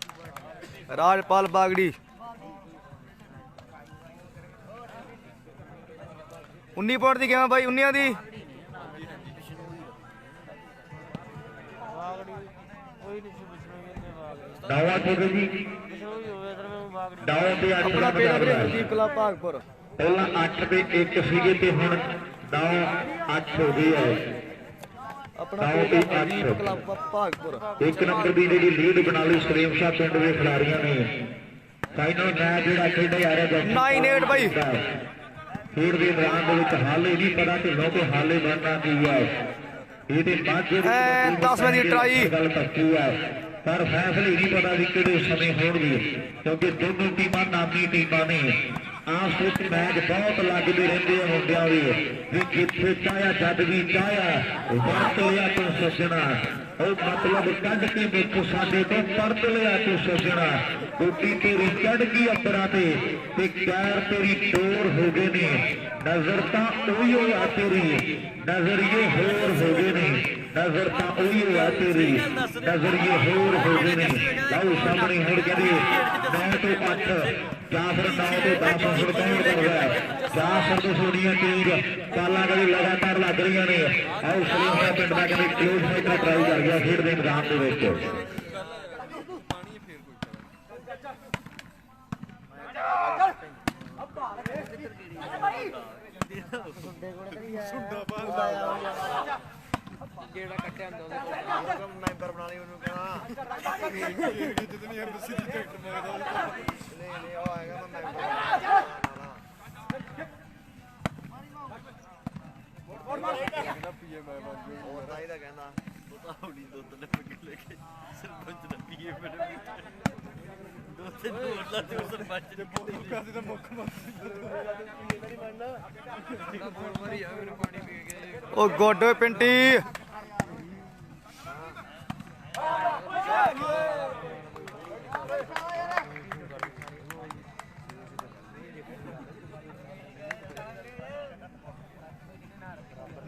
ਰਾਜਪਾਲ ਬਾਗੜੀ 19 ਪੁਆਇੰਟ ਦੀ ਗੇਮ ਬਾਈ 19 ਦੀ दावा ठोके जी दावा पे ਆਪਣਾ ਪਿੰਡ ਵੀਰੇ ਹਰਦੀਪ ਕਲੱਬ ਭਾਗਪੁਰ ਪਹਿਲਾਂ 8 ਤੇ 1 ਸੀਗੇ ਤੇ ਹੁਣ दावा 8 ਹੋ ਗਈ ਹੈ ਆਪਣਾ ਪਿੰਡ ਹਰਦੀਪ ਕਲੱਬ ਭਾਗਪੁਰ 1 ਨੰਬਰ ਦੀ ਜਿਹੜੀ ਲੀਡ ਬਣਾ ਲਈ ਸਟ੍ਰੀਮ ਸ਼ਾਹ ਪਿੰਡ ਦੇ ਖਿਡਾਰੀਆਂ ਨੇ ਫਾਈਨਲ ਮੈਚ ਜਿਹੜਾ ਖੇਡਿਆ ਜਾ ਰਿਹਾ 9-8 ਬਾਈ ਖੇਡ ਦੇ ਮੈਦਾਨ ਦੇ ਵਿੱਚ ਹਾਲੇ ਨਹੀਂ ਪਤਾ ਕਿ ਲੋਕ ਹਾਲੇ ਬਣਨਾ ਕੀ ਹੈ ਇਹਦੇ ਬਾਅਦ 10ਵੇਂ ਦੀ ਟਰਾਈ ਗੱਲ ਪੱਕੀ ਹੈ ਪਰ ਫੈਸਲੇ ਨਹੀਂ ਪਤਾ ਵੀ ਕਿਹੜੇ ਸਮੇਂ ਹੋਣਗੇ ਕਿਉਂਕਿ ਦੋਨੋਂ ਟੀਮਾਂ ਨਾਮੀ ਟੀਮਾਂ ਨੇ ਆਪਸ ਵਿੱਚ ਮੈਚ ਬਹੁਤ ਲੱਗਦੇ ਰਹਿੰਦੇ ਆ ਮੁੰਡਿਆਂ ਦੇ ਵੀ ਜਿੱਥੇ ਚਾਹਿਆ ਜਦ ਵੀ ਚਾਹਿਆ ਵਰਤ ਲਿਆ ਤੂੰ ਸੱਜਣਾ ਉਹ ਮਤਲਬ ਕੱਢ ਕੇ ਦੇਖੋ ਸਾਡੇ ਤੋਂ ਪਰਤ ਲਿਆ ਤੂੰ ਸੱਜਣਾ ਕੋਟੀ ਤੇਰੀ ਚੜ ਗਈ ਅੰਬਰਾਂ ਤੇ ਕੈਰ ਤੇਰੀ ਟੋਰ ਹੋ ਗਏ ਨੇ ਨਜ਼ਰ ਤਾਂ ਉਹੀ ਹੋਇਆ ਤੇਰੀ ਨਜ਼ਰੀਏ ਹੋਰ ਹੋ ਗਏ ਨੇ ਨਜ਼ਰ ਤਾਂ ਉਹੀ ਹੋਇਆ ਤੇਰੀ ਨਜ਼ਰੀਏ ਹੋਰ ਹੋ ਗਏ ਨੇ ਲਓ ਸਾਹਮਣੇ ਹੁਣ ਕਹਿੰਦੇ 9 ਤੋਂ 8 ਜਾਂ ਫਿਰ 9 ਤੋਂ 10 ਹੁਣ ਕੌਣ ਕਰਦਾ ਜਾਂ ਫਿਰ ਸੋੜੀਆਂ ਤੀਰ ਕਾਲਾਂ ਕਦੇ ਲਗਾਤਾਰ ਲੱਗ ਰਹੀਆਂ ਨੇ ਆਓ ਸਲੀਮਾ ਪਿੰਡ ਦਾ ਕਹਿੰਦੇ ਕਲੋਜ਼ ਫਾਈਟਰ ਟਰਾਈ ਕਰ ਗਿਆ ਖੇਡ ਦੇ ਮੈਦਾਨ ਦੇ ਵਿੱਚ ਜਿਹੜਾ ਕੱਟਿਆ ਹੁੰਦਾ ਉਹਦੇ ਮੈਂਬਰ ਬਣਾ ਲਈ ਉਹਨੂੰ ਕਹਾਂ ਜਿੱਤਨੀ ਐਮਬੈਸੀ ਦੀ ਟਿਕਟ ਮੰਗਦਾ ਨਹੀਂ ਉਹ ਆਏਗਾ ਮੈਂ ਮੈਂਬਰ ਕਹਿੰਦਾ ਪੀਏ ਮੈਂ ਮੰਗ ਉਹ ਤਾਂ ਹੀ ਤਾਂ ਕਹਿੰਦਾ ਪਤਾ ਹੋਣੀ ਦੁੱਧ ਨੇ ਪੱਕੇ ਲੈ ਕੇ ਸਰਪੰਚ ਦਾ ਪੀਏ ਮੇਰੇ ਦੁੱਧ ਨੂੰ ਲਾ ਤੇ ਸਰਪੰਚ ਨੇ ਕਾਦੀ ਦਾ ਮੁੱਖ ਮੰਤਰੀ ਬਹੁਤ ਵਾਰੀ ਆ ਮੈਨੂੰ ਪਾਣੀ ਪੀ ਕੇ ਉਹ ਗੁੱਡ ਓਏ ਪਿੰਟੀ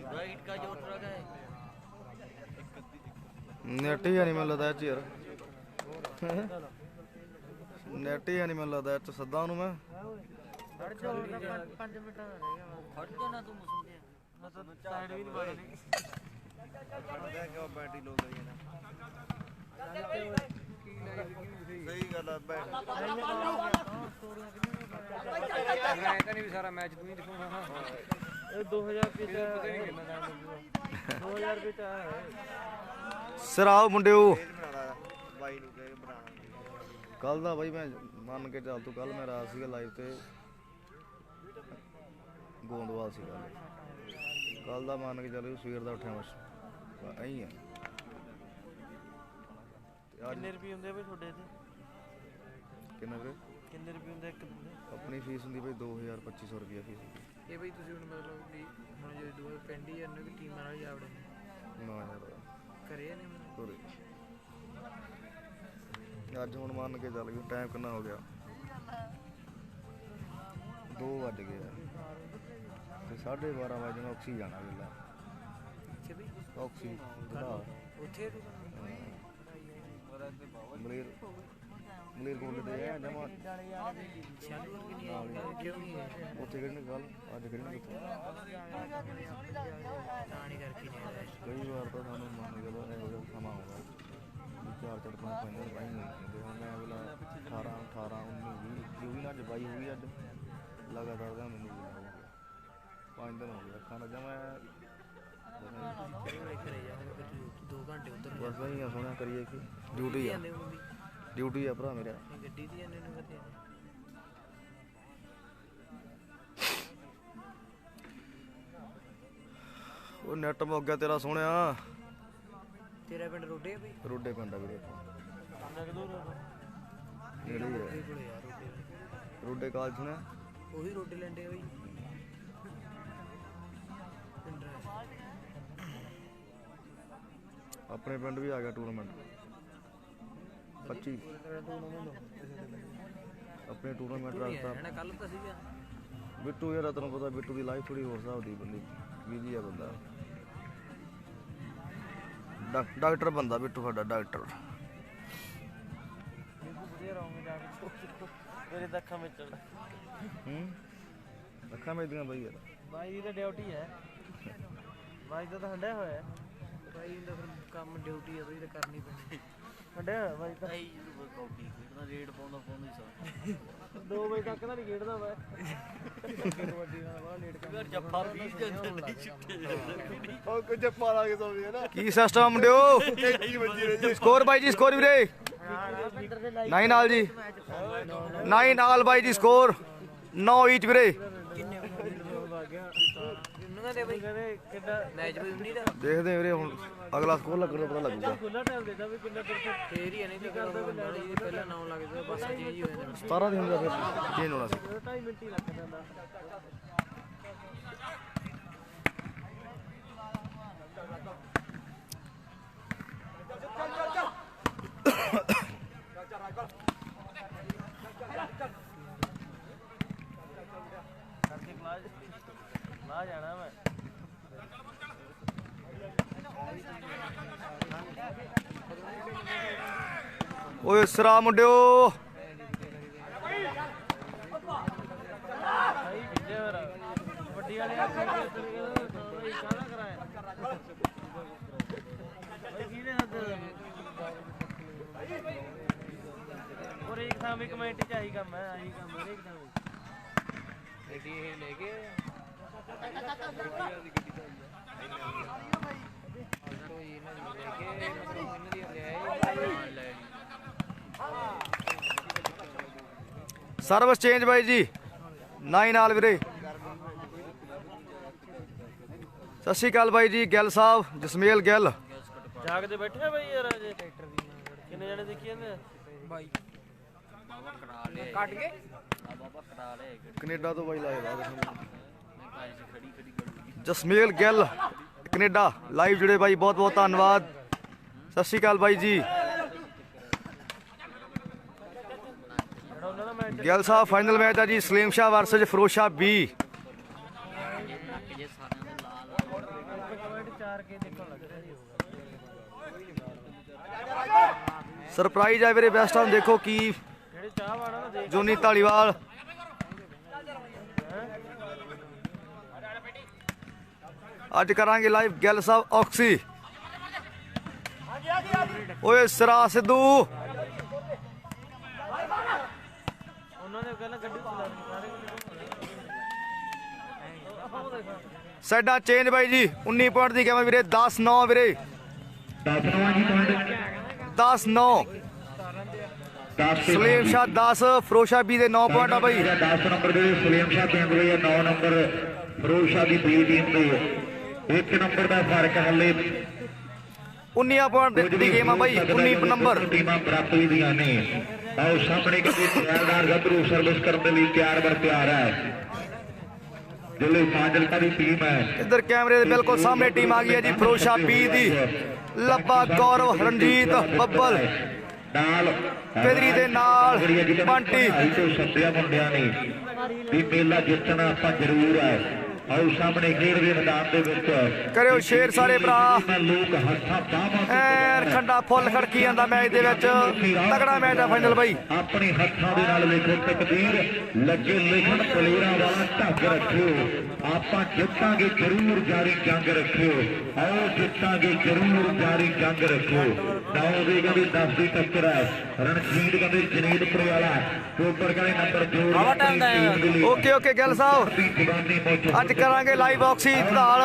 राइट का जो ट्रक है ਨੈਟ ਹੀ ਨਹੀਂ ਮੈਨੂੰ ਲੱਗਦਾ ਇਹ 'ਚ ਯਾਰ ਨੈਟ ਹੀ ਨਹੀਂ ਮੈਨੂੰ ਲੱਗਦਾ ਇਹ 'ਚ ਸੱਦਾ ਉਹਨੂੰ ਮੈਂ ਖੜ ਜਾ 5 ਮਿੰਟ ਦਾ ਰਹੇਗਾ हट जाना तुम उसमें ਮਤਲਬ ਸਾਈਡ ਵੀ ਨਹੀਂ ਮਾਰਨੀ ਖੜਦਾ ਕਿਉਂ ਬੈਟਰੀ ਲੋ ਗਈ ਨਾ ਸਹੀ ਗੱਲ ਆ ਮੈਂ ਤਾਂ ਨਹੀਂ ਵੀ ਸਾਰਾ ਮੈਚ ਤੂੰ ਹੀ ਦਿਖਾਉਣਾ ਇਹ 2000 ਰੁਪਏ ਦਾ ਪਤਾ ਨਹੀਂ ਕਿੰਨਾ ਟਾਈਮ ਲੱਗੂਗਾ 2000 ਰੁਪਏ ਦਾ ਹੈ ਸਰਾਓ ਮੁੰਡਿਓ ਬਾਈ ਨੂੰ ਕਹੇ ਬਣਾਉਣਾ ਕੱਲ ਦਾ ਬਾਈ ਮੈਂ ਮੰਨ ਕੇ ਚੱਲ ਤੂੰ ਕੱਲ ਮੈਂ ਰਾਤ ਸੀਗਾ ਲਾਈਵ ਤੇ ਗੋਂਦਵਾਲ ਸੀਗਾ ਕੱਲ ਦਾ ਮੰਨ ਕੇ ਚੱਲ ਸਵੇਰ ਦਾ ਉੱਠਿਆ ਬਸ ਐਂ ਆ ਤੇ ਅੱਜ ਕਿੰਨੇ ਰੁਪਏ ਹੁੰਦੇ ਬਈ ਤੁਹਾਡੇ ਤੇ ਕਿੰਨਾ ਵੀਰੇ ਕਿੰਨੇ ਰੁਪਏ ਹੁੰਦੇ ਇੱਕ ਦਿਨ ਆਪਣੀ ਫੀਸ ਹੁੰਦੀ ਬਈ 2250 ਰੁਪਏ ਫੀਸ ਇਹ ਬਈ ਤੁਸੀਂ ਹੁਣ ਮਤਲਬ ਵੀ ਹੁਣ ਜੇ ਦੋ ਪਿੰਡ ਹੀ ਇਹਨਾਂ ਦੀ ਟੀਮਾਂ ਨਾਲ ਹੀ ਆਵੜੇ ਨਾ ਯਾਰ ਕਰੇ ਨੇ ਤੋਰੇ ਅੱਜ ਹੁਣ ਮੰਨ ਕੇ ਚੱਲ ਗਈ ਟਾਈਮ ਕਿੰਨਾ ਹੋ ਗਿਆ 2 ਵੱਜ ਗਏ ਆ ਤੇ 12:30 ਵਜੇ ਨੂੰ ਆਕਸੀ ਜਾਣਾ ਵੇਲਾ ਅੱਛਾ ਬਈ ਆਕਸੀ ਦਾ ਉੱਥੇ ਮਲੇਰ ਕੋਲ ਦੇ ਆ ਜਮਾ ਸ਼ਾਲੂ ਕਿ ਨਹੀਂ ਕਿਉਂ ਨਹੀਂ ਹੈ ਉੱਥੇ ਕਿਹੜੀ ਗੱਲ ਅੱਜ ਕਿਹੜੀ ਨਹੀਂ ਤਾਣੀ ਕਰਕੇ ਨਹੀਂ ਆਇਆ ਕਈ ਵਾਰ ਤਾਂ ਸਾਨੂੰ ਮੰਨ ਕੇ ਇਹੋ ਜਿਹਾ ਸਮਾਂ ਆਉਂਦਾ 4-4 5 ਬਾਈ ਨਹੀਂ ਹੁੰਦੇ ਹੁਣ ਮੈਂ ਵੇਲਾ 18 19 20 ਜੋ ਵੀ ਨਾ ਜਵਾਈ ਹੋਈ ਅੱਜ ਲਗਾਤਾਰ ਦਾ ਮੈਨੂੰ ਵੀ ਹੋ ਗਿਆ 5 ਦਿਨ ਹੋ ਗਏ ਅੱਖਾਂ ਦਾ ਜਮਾ ਘਰੇ ਜਾਵਾਂਗੇ ਫਿਰ 2 ਘੰਟੇ ਉੱਧਰ ਬਸ ਨਹੀਂ ਆ ਸੋਹਣਾ ਕਰੀਏ ਕਿ ਡਿਊਟੀ ਆ ਡਿਊਟੀ ਆ ਭਰਾ ਮੇਰਾ ਗੱਡੀ ਦੀ ਜਾਂਦੇ ਨੂੰ ਕਰਦੇ ਉਹ ਨੈਟ ਮੁੱਕ ਗਿਆ ਤੇਰਾ ਸੋਹਣਿਆ ਤੇਰਾ ਪਿੰਡ ਰੋਡੇ ਆ ਬਈ ਰੋਡੇ ਪਿੰਡ ਆ ਵੀਰੇ ਕਿੰਨਾ ਕਿ ਦੂਰ ਨੇੜੇ ਹੀ ਆ ਕੋਲੇ ਯਾਰ ਰੋਡੇ ਰੋਡੇ ਕਾਲਜ ਸੁਣਿਆ ਉਹੀ ਰੋਡੇ ਲੈਂਦੇ ਆ ਬਈ ਪਿੰਡ ਆਪਣੇ ਪਿੰਡ ਵੀ ਆ ਗਿਆ ਟੂਰਨਾਮੈਂਟ 25 ਆਪਣੇ ਟੂਰਨਾਮੈਂਟ ਰੱਖਤਾ ਨਾ ਕੱਲ ਤਾਂ ਸੀਗਾ ਬਿੱਟੂ ਯਾਰ ਤੈਨੂੰ ਪਤਾ ਬਿੱਟੂ ਦੀ ਲਾਈਫ ਥੋੜੀ ਹੋਰ ਹਿਸਾਬ ਦੀ ਬੰਦੀ ਬਿਜੀ ਆ ਬੰਦਾ ਡਾਕਟਰ ਬੰਦਾ ਬਿੱਟੂ ਸਾਡਾ ਡਾਕਟਰ ਵਧੀਆ ਰਹੋਗੇ ਜਾ ਕੇ ਮੇਰੇ ਤਾਂ ਅੱਖਾਂ ਵਿੱਚ ਚੜਦਾ ਅੱਖਾਂ ਮੇਦੀਆਂ ਬਾਈ ਯਾਰ ਬਾਈ ਦੀ ਤਾਂ ਡਿਊਟੀ ਹੈ ਬਾਈ ਦਾ ਤਾਂ ਹੰਡਿਆ ਹੋਇਆ ਹੈ ਬਾਈ ਦਾ ਫਿਰ ਕੰਮ ਡਿਊਟੀ ਹੈ ਬਈ ਤਾਂ ਕਰਨੀ ਪੈਂਦੀ ਹੰਡਿਆ ਹੋਇਆ ਬਾਈ ਤਾਂ आई कॉपी कितना रेट पाਉਂਦਾ ਪਾਉਂਦਾ ਹੀ 2 ਵਜੇ ਤੱਕ ਤਾਂ ਨਹੀਂ ਖੇਡਦਾ ਮੈਂ ਕਬੱਡੀ ਨਾਲ ਬੜਾ ਲੇਟ ਕਰ ਯਾਰ ਜੱਫਾ 20 ਦੇ ਅੰਦਰ ਨਹੀਂ ਛੁੱਟੇ ਉਹ ਕੁਝ ਜੱਪਾ ਲਾ ਕੇ ਸੌਂਦੇ ਨਾ ਕੀ ਸਿਸਟਮ ਮੁੰਡਿਓ ਇੱਕ ਵੱਜੀ ਰਹੇ ਸਕੋਰ ਬਾਈ ਜੀ ਸਕੋਰ ਵੀਰੇ 9 ਨਾਲ ਜੀ 9 ਨਾਲ ਬਾਈ ਜੀ ਸਕੋਰ 9 ਈਚ ਵੀਰੇ ਕਿੰਨਾ ਦੇ ਬਈ ਕਿੰਨਾ ਮੈਚ ਵੀ 19 ਦਾ ਦੇਖਦੇ ਹਾਂ ਵੀਰੇ ਹੁਣ ਅਗਲਾ ਸਕੋਰ ਲੱਗਣ ਦਾ ਪਤਾ ਲੱਗੂਗਾ ਖੁੱਲਾ ਟਾਈਮ ਦੇਦਾ ਵੀ ਕਿੰਨਾ ਚਿਰ ਫੇਰ ਹੀ ਨਹੀਂ ਤੇ ਕਰਦਾ ਵੀ ਲੜੀ ਪਹਿਲਾਂ 9 ਲੱਗਦਾ ਬਸ ਚੇਂਜ ਹੀ ਹੋ ਜਾਂਦਾ 17 ਦੀ ਹੁੰਦਾ ਫਿਰ ਚੇਂਜ ਹੋਣਾ ਸੀ 2.5 ਮਿੰਟ ਹੀ ਲੱਗ ਜਾਂਦਾ ਕਰਕੇ ਲਾ ਜਾਣਾ ਮੈਂ ਓਏ ਸਰਾ ਮੁੰਡਿਓ ਭਾਈ ਕਿੱਥੇ ਹੋ ਰਹਾ ਵੱਡੀ ਵਾਲੇ ਆ ਕਾਹਦਾ ਕਰਾਇਆ ਭਾਈ ਕਿਹਨੇ ਹੱਥ और एक था भी कमेटी चाहिए काम है यही काम है एक था भी ले के ਸਰਵਿਸ ਚੇਂਜ ਬਾਈ ਜੀ 9 ਨਾਲ ਵੀਰੇ। ਸਤਿ ਸ਼੍ਰੀ ਅਕਾਲ ਬਾਈ ਜੀ ਗਿੱਲ ਸਾਹਿਬ, ਜਸਮੇਲ ਗਿੱਲ। ਜਾਗਦੇ ਬੈਠੇ ਆ ਬਾਈ ਯਾਰ ਅਜੇ ਟਰੈਕਟਰ ਦੀ ਕਿੰਨੇ ਜਣੇ ਦੇਖੀ ਜਾਂਦੇ ਆ ਬਾਈ ਕੱਟ ਕੇ ਬਾਬਾ ਕਰਾ ਲੈ ਕੈਨੇਡਾ ਤੋਂ ਬਾਈ ਲਾਇਆ ਮੈਂ ਖੜੀ ਖੜੀ ਗੱਲ ਜਸਮੇਲ ਗਿੱਲ ਕੈਨੇਡਾ ਲਾਈਵ ਜੁੜੇ ਬਾਈ, ਬਹੁਤ ਬਹੁਤ ਧੰਨਵਾਦ। ਸਤਿ ਸ਼੍ਰੀ ਅਕਾਲ ਬਾਈ ਜੀ। ਗਿੱਲ ਸਾਹਿਬ ਫਾਈਨਲ ਮੈਚ ਆ ਜੀ ਸਲੀਮ ਸ਼ਾਹ ਵਰਸਜ ਫਿਰੋਜ਼ ਸ਼ਾਹ ਬੀ। ਸਰਪ੍ਰਾਈਜ਼ ਆ ਵੀਰੇ ਬੈਸਟ ਆਨ ਦੇਖੋ ਕੀ ਜਿਹੜੇ ਚਾਹ ਵਾਲਾ ਨਾ ਦੇਖ ਜੋਨੀ ਢਾਲੀਵਾਲ। ਅੱਜ ਕਰਾਂਗੇ ਲਾਈਵ ਗਿੱਲ ਸਾਹਿਬ ਆਕਸੀ। ਓਏ ਸਰਾ ਸਿੱਧੂ ਉਹਨਾਂ ਨੇ ਕਹਿੰਦਾ ਗੱਡੀ ਚਲਾ ਸਾਰੇ ਸਾਡਾ ਚੇਂਜ ਬਾਈ ਜੀ 19 ਪੁਆਇੰਟ ਦੀ ਗੇਮ ਵੀਰੇ 10-9 ਵੀਰੇ 10 ਜੀ ਪੁਆਇੰਟ 10-9 ਸਲੀਮ ਸ਼ਾਹ 10 ਫਿਰੋਜ਼ ਸ਼ਾਹ ਬੀ ਦੇ 9 ਪੁਆਇੰਟ ਆ ਬਾਈ। 10 ਨੰਬਰ ਦੇ ਸਲੀਮ ਸ਼ਾਹ ਕੇਂਦਰੀ ਹੈ, 9 ਨੰਬਰ ਫਿਰੋਜ਼ ਸ਼ਾਹ ਦੀ ਬੀ ਟੀਮ ਦੇ 1 ਨੰਬਰ ਦਾ ਫਰਕ ਹੱਲੇ 19 ਪੁਆਇੰਟ ਦੀ ਗੇਮ ਆ ਬਾਈ 19 ਨੰਬਰ। ਟੀਮਾਂ ਬਰਾਬਰੀ ਦੀਆਂ ਨੇ। ਆਓ ਸਾਹਮਣੇ ਕਿਤੇ ਤਿਆਰਦਾਰ ਗੱਭਰੂ ਸਰਵਿਸ ਕਰਨ ਦੇ ਲਈ ਤਿਆਰ ਬਰ ਤਿਆਰ ਹੈ। ਜਿਹੜੇ ਫਾਜ਼ਿਲਕਾ ਦੀ ਟੀਮ ਹੈ, ਇੱਧਰ ਕੈਮਰੇ ਦੇ ਬਿਲਕੁਲ ਸਾਹਮਣੇ ਟੀਮ ਆ ਗਈ ਹੈ ਜੀ ਫਿਰੋਜ਼ ਸ਼ਾਹ ਬੀ ਦੀ। ਲੱਭਾ ਗੌਰਵ ਰਣਜੀਤ ਬੱਬਲ ਨਾਲ ਪੇਦਰੀ ਦੇ ਨਾਲ ਬੰਟੀ। ਤੋਂ ਸੱਦਿਆ ਮੁੰਡਿਆਂ ਨੇ ਵੀ ਮੇਲਾ ਜਿੱਤਣਾ ਆਪਾਂ ਜ਼ਰੂਰ ਹੈ। ਆਓ ਸਾਹਮਣੇ ਖੇਡ ਦੇ ਮੈਦਾਨ ਦੇ ਵਿੱਚ ਕਰਿਓ ਸ਼ੇਰ ਸਾਰੇ ਭਰਾ। ਲੋਕ ਹੱਥਾਂ ਬਾਹਾਂ ਐਨ ਖੰਡਾ ਫੁੱਲ ਖੜਕੀ ਜਾਂਦਾ ਮੈਚ ਦੇ ਵਿੱਚ। ਤਗੜਾ ਮੈਚ ਆ ਫਾਈਨਲ ਬਾਈ। ਆਪਣੇ ਹੱਥਾਂ ਦੇ ਨਾਲ ਵੇਖੋ ਤਕਦੀਰ ਲੱਗੇ ਲਿਖਣ ਪਲੇਰਾਂ ਵਾਲਾ ਢੰਗ ਰੱਖਿਓ। ਆਪਾਂ ਜਿੱਤਾਂਗੇ ਜ਼ਰੂਰ ਜਾਰੀ ਜੰਗ ਰੱਖਿਓ। ਆਓ ਜਿੱਤਾਂਗੇ ਜ਼ਰੂਰ ਜਾਰੀ ਜੰਗ ਰੱਖਿਓ। ਨਾਉ ਦੇ ਕਹਿੰਦੇ 10 ਦੀ ਟੱਕਰ ਹੈ। ਰਣਜੀਤ ਕਹਿੰਦੇ ਜਨੀਦਪੁਰ ਵਾਲਾ ਕੋਪਰ ਕਹਿੰਦੇ ਨੰਬਰ ਜੋੜ ਓਕੇ ਓਕੇ ਗਿੱਲ ਸਾਹਿਬ ਅੱਜ ਕਰਾਂਗੇ ਲਾਈਵ ਆਕਸੀ ਨਾਲ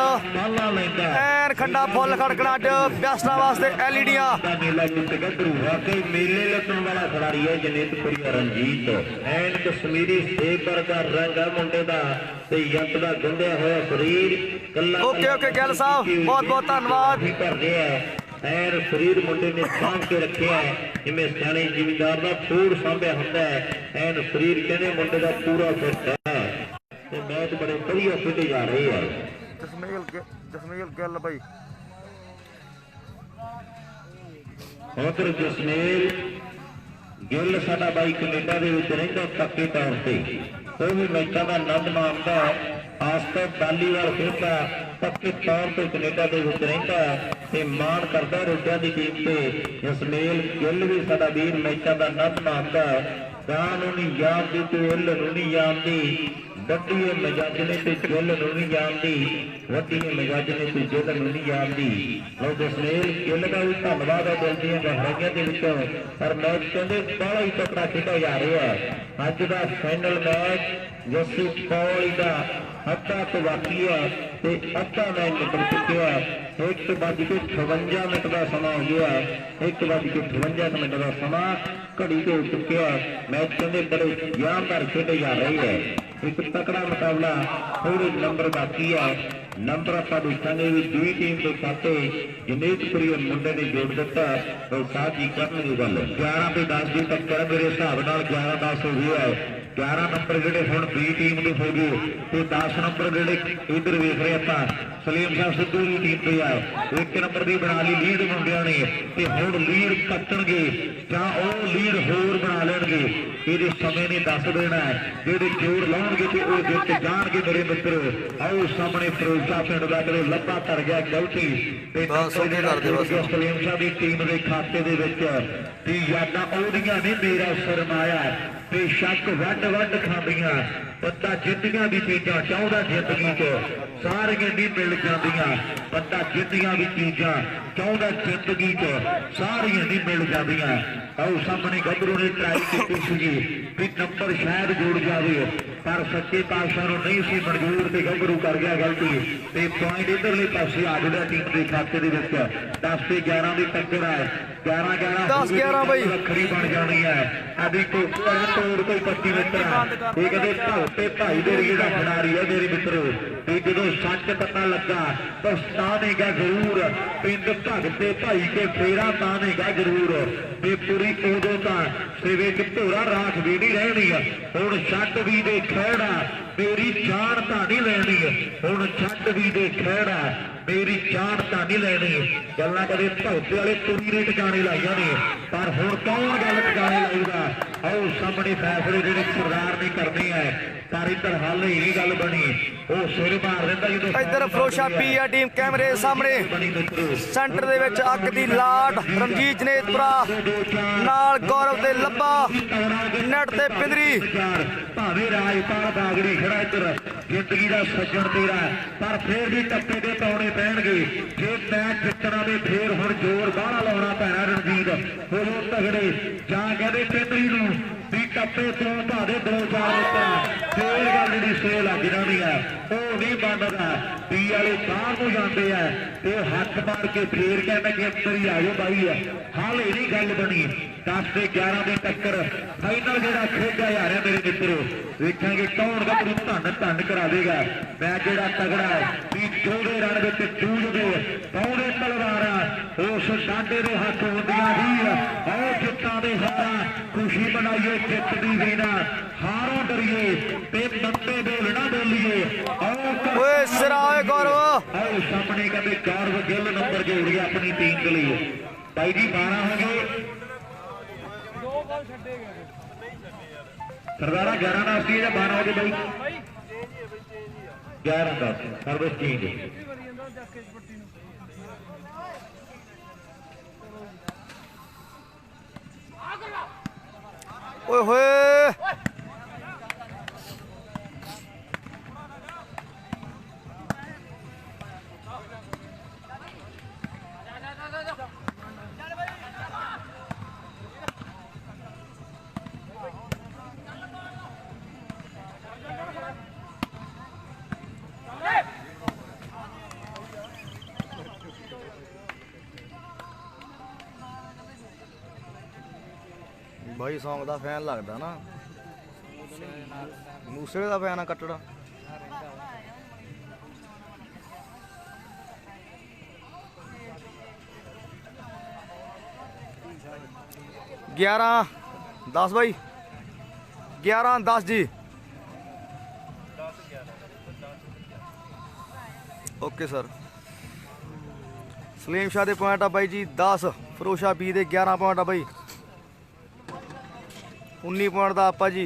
ਐਨ ਖੰਡਾ ਫੁੱਲ ਖੜਕਣਾ ਅੱਜ ਵਿਅਸਤਾਂ ਵਾਸਤੇ ਐਲਈਡੀਆਂ। ਮੇਲਾ ਜਿੱਤ ਗੱਭਰੂ ਵਾਕਈ ਮੇਲੇ ਲੱਗਣ ਵਾਲਾ ਖਿਡਾਰੀ ਹੈ ਜਨੀਦਪੁਰੀ ਰਣਜੀਤ। ਐਨ ਕਸ਼ਮੀਰੀ ਸੇਬ ਵਰਗਾ ਰੰਗ ਆ ਮੁੰਡੇ ਦਾ ਤੇ ਯੱਤ ਦਾ ਗੁੰਦਿਆ ਹੋਇਆ ਸਰੀਰ ਕੱਲਾ ਓਕੇ ਓਕੇ ਗਿੱਲ ਸਾਹਿਬ ਬਹੁਤ ਬਹੁਤ ਧੰਨਵਾਦ। ਕਰਦੇ ਆ ਐਨ ਸਰੀਰ ਮੁੰਡੇ ਨੇ ਸਾਂਭ ਕੇ ਰੱਖਿਆ ਜਿਵੇਂ ਸਿਆਣੇ ਜ਼ਿਮੀਂਦਾਰ ਦਾ ਫੂਡ ਸਾਂਭਿਆ ਹੁੰਦਾ ਹੈ। ਐਨ ਸਰੀਰ ਕਹਿੰਦੇ ਮੁੰਡੇ ਦਾ ਪੂਰਾ ਫਿੱਟ ਹੈ ਤੇ ਮੈਚ ਬੜੇ ਵਧੀਆ ਖੇਡੇ ਜਾ ਰਹੇ ਆ। ਜਸਮੇਲ ਗਿੱਲ ਬਾਈ ਉਧਰ ਜਸਮੇਲ ਗਿੱਲ ਸਾਡਾ ਬਾਈ ਕੈਨੇਡਾ ਦੇ ਵਿੱਚ ਰਹਿੰਦਾ ਪੱਕੇ ਤੌਰ ਤੇ। ਉਹ ਵੀ ਮੈਚਾਂ ਦਾ ਆਨੰਦ ਮਾਣਦਾ ਹੈ। ਖਾਸ ਤੌਰ ਵਾਲੀਬਾਲ ਖੇਡਦਾ ਪੱਕੇ ਤੌਰ ਤੇ ਕੈਨੇਡਾ ਦੇ ਵਿੱਚ ਰਹਿੰਦਾ ਤੇ ਮਾਣ ਕਰਦਾ ਰੋਟਿਆਂ ਦੀ ਟੀਮ ਤੇ। ਜਸਮੇਲ ਗਿੱਲ ਵੀ ਸਾਡਾ ਵੀਰ ਮੈਚਾਂ ਦਾ ਆਨੰਦ ਮਾਣਦਾ ਹੈ। ਗਾਂ ਨੂੰ ਨਹੀਂ ਜਾਣਦੀ ਤੇ ਇੱਲ ਨੂੰ ਨਹੀਂ ਜਾਣਦੀ। ਵੱਡੀ ਮਜਾਜਨੇ ਤੇ ਜੁੱਲ ਨੂੰ ਨਹੀਂ ਜਾਣਦੀ। ਵੱਡੀ ਮਜਾਜਨੇ ਤੇ ਜੁੱਲ ਨੂੰ ਨਹੀਂ ਜਾਣਦੀ। ਲੋ ਜਸਮੇਲ ਗਿੱਲ ਦਾ ਵੀ ਧੰਨਵਾਦ ਹੈ ਦਿਲ ਦੀਆਂ ਗਹਿਰਾਈਆਂ ਦੇ ਵਿੱਚੋਂ। ਪਰ ਮੈਚ ਕਹਿੰਦੇ ਬੜਾ ਹੀ ਤਕੜਾ ਖੇਡਿਆ ਜਾ ਰਿਹਾ। ਅੱਜ ਦਾ ਫਾਈਨਲ ਮੈਚ ਜੱਸੀ ਪੌਲੀ ਦਾ ਅੱਧਾ ਤੋਂ ਬਾਕੀ ਹੈ ਤੇ ਅੱਧਾ ਮੈਚ ਨਿਕਲ ਚੁੱਕਿਆ। 1:58 ਮਿੰਟ ਦਾ ਸਮਾਂ ਹੋ ਗਿਆ। 1:58 ਮਿੰਟ ਦਾ ਸਮਾਂ ਘੜੀ ਤੇ ਹੋ ਚੁੱਕਿਆ। ਮੈਚ ਕਹਿੰਦੇ ਬੜੇ ਜਾਨਦਾਰ ਖੇਡੇ ਜਾ ਰਹੇ ਹੈ। ਇੱਕ ਤਕੜਾ ਮੁਕਾਬਲਾ ਥੋੜੇ ਨੰਬਰ ਬਾਕੀ ਹੈ। ਨੰਬਰ ਆਪਾਂ ਦੇਖਾਂਗੇ ਵੀ ਦੂਜੀ ਟੀਮ ਦੇ ਖਾਤੇ ਜਨੀਦਪੁਰੀ ਮੁੰਡੇ ਨੇ ਜੋੜ ਦਿੱਤਾ। ਉਹ ਸਾਥ ਹੀ ਕਰਨਗੇ ਗੱਲ 11 ਤੇ 10 ਦੀ ਟੱਕਰ ਮੇਰੇ ਹਿਸਾਬ ਨਾਲ 11-10 ਹੋ ਗਿਆ ਹੈ। 11 ਨੰਬਰ ਜਿਹੜੇ ਹੁਣ ਬੀ ਟੀਮ ਦੇ ਹੋ ਗਏ ਤੇ 10 ਨੰਬਰ ਜਿਹੜੇ ਇਧਰ ਵੇਖ ਰਹੇ ਆਪਾਂ ਸਲੀਮ ਸ਼ਾਹ ਸਿੱਧੂ ਦੀ ਟੀਮ ਤੇ ਆ। 1 ਨੰਬਰ ਦੀ ਬਣਾ ਲਈ ਲੀਡ ਮੁੰਡਿਆਂ ਨੇ ਤੇ ਹੁਣ ਲੀਡ ਕੱਟਣਗੇ ਜਾਂ ਉਹ ਲੀਡ ਹੋਰ ਬਣਾ ਲੈਣਗੇ। ਇਹਦੇ ਸਮੇਂ ਨੇ ਦੱਸ ਦੇਣਾ ਹੈ। ਜਿਹੜੇ ਜੋੜ ਲਾਉਣਗੇ ਤੇ ਉਹ ਜਿੱਤ ਜਾਣਗੇ ਮੇਰੇ ਮਿੱਤਰੋ। ਆਓ ਸਾਹਮਣੇ ਫਿਰੋਜ਼ਾ ਪਿੰਡ ਦਾ ਕਿਤੇ ਲੱਭਾ ਧਰ ਗਿਆ ਗਲਤੀ ਤੇ ਸਲੀਮ ਸ਼ਾਹ ਦੀ ਟੀਮ ਦੇ ਖਾਤੇ ਦੇ ਵਿੱਚ ਤੇ ਯਾਦਾਂ ਉਹਦੀਆਂ ਨਹੀਂ ਮੇਰਾ ਸਰਮਾਇਆ ਤੇ ਸ਼ੱਕ ਵੱਡ ਖਾਂਦੀਆਂ। ਬੰਦਾ ਜਿੱਤੀਆਂ ਵੀ ਚੀਜ਼ਾਂ ਚਾਹੁੰਦਾ ਜ਼ਿੰਦਗੀ 'ਚ ਸਾਰੀਆਂ ਨਹੀਂ ਮਿਲ ਜਾਂਦੀਆਂ। ਬੰਦਾ ਜਿੱਤੀਆਂ ਵੀ ਚੀਜ਼ਾਂ ਚਾਹੁੰਦਾ ਜ਼ਿੰਦਗੀ 'ਚ ਸਾਰੀਆਂ ਨਹੀਂ ਮਿਲ ਜਾਂਦੀਆਂ। ਆਓ ਸਾਹਮਣੇ ਗੱਭਰੂ ਨੇ ਟਰਾਈ ਕੀਤੀ ਸੀਗੀ ਵੀ ਨੰਬਰ ਸ਼ਾਇਦ ਜੁੜ ਜਾਵੇ पर सच्चे पातशाह नूं नहीं सी मंजूर ते गंभरू कर गया गलती ते पॉइंट इधरले पासे आ जुड़िया टीम के खाते दे विच 10 ते 11 की टक्कर है 11-11 बई रखड़ी बन जानी है अभी को तोड़ कोई 25 मित्र है ये कहते धोते भाई दे लिए खिडारी है मेरे मित्रों ते जो सच पता लगा तो तानेगा जरूर पिंड भगते भाई के फेरा तानेगा जरूर ते पूरी उदों का सेवे च धोरा राख भी नहीं रहनी है हुण छट भी दे खैड़ा मेरी जान तो नहीं लेनी हुण छट भी दे खैड़ा मेरी जान तो नहीं लेनी गल्लां कदे भौते वाले पूरी ने टकाने लाइया ने पर हुण कौन गल टकाने लाऊगा आओ सामने फैसले जिहड़े सरदार ने करने है पर इधर हाल ही नहीं गल बनी वो सिर मार दिंदा जो इधर फरोशा पीआ टीम कैमरे सामने सेंटर दे विच अक दी लाट रमजीत जनेतपुरा नाल गौरव ते लब्बा नेट ते पिंदरी भावे राजपाल बागड़ी खड़ा इधर जिंदगी का सज्जन तेरा पर फिर भी टप्पे के पाने पैणगे जे मैच जितना भी फिर हुण जोर बाहला लाउणा पैना रणजीत होवो तगड़े जां कहदे पिंदरी नूं भी टप्पे तो भावे 2-4 मित्र फिर गल जी से लग जानी है वो नहीं बनता पी वाले बाहर को जाते हैं तो हथ मार के फिर कहना कि अंदर ही आयो भाई है हाल ही नहीं गल बनी 10 से 11 की टक्कर फाइनल जो खेजा जा रहा मेरे मित्रों वेखेंगे कौन गबरू धन करा देगा मैच जो तगड़ा है भी चौदह रन में जूझते पौने तलवारा उस साडे के हथ होंदियां ही और जित्तां दे हारा खुशी मनाइए जित दी बिना हारों डरिए ते बंदे बोल ना बोलिए ओए सिरा ओए गौरव आओ सामने कभी गौरव गिल नंबर जोड़ गया अपनी टीम के लिए भाई जी 12 हो गए सरदारा 11 ना आती है 12 हो गए भाई 11-10 सर्विस चेंज ओए होए भाई सॉन्ग का फैन लगता ना मूसे का फैन आ कट्टड़ा ग्यारह 10 भाई 11-10 जी ओके सर सलीम शाह के पॉइंट आ भाई जी 10 फरोशा पी दे 11 पॉइंट आ भाई 19 पॉइंट का आपा जी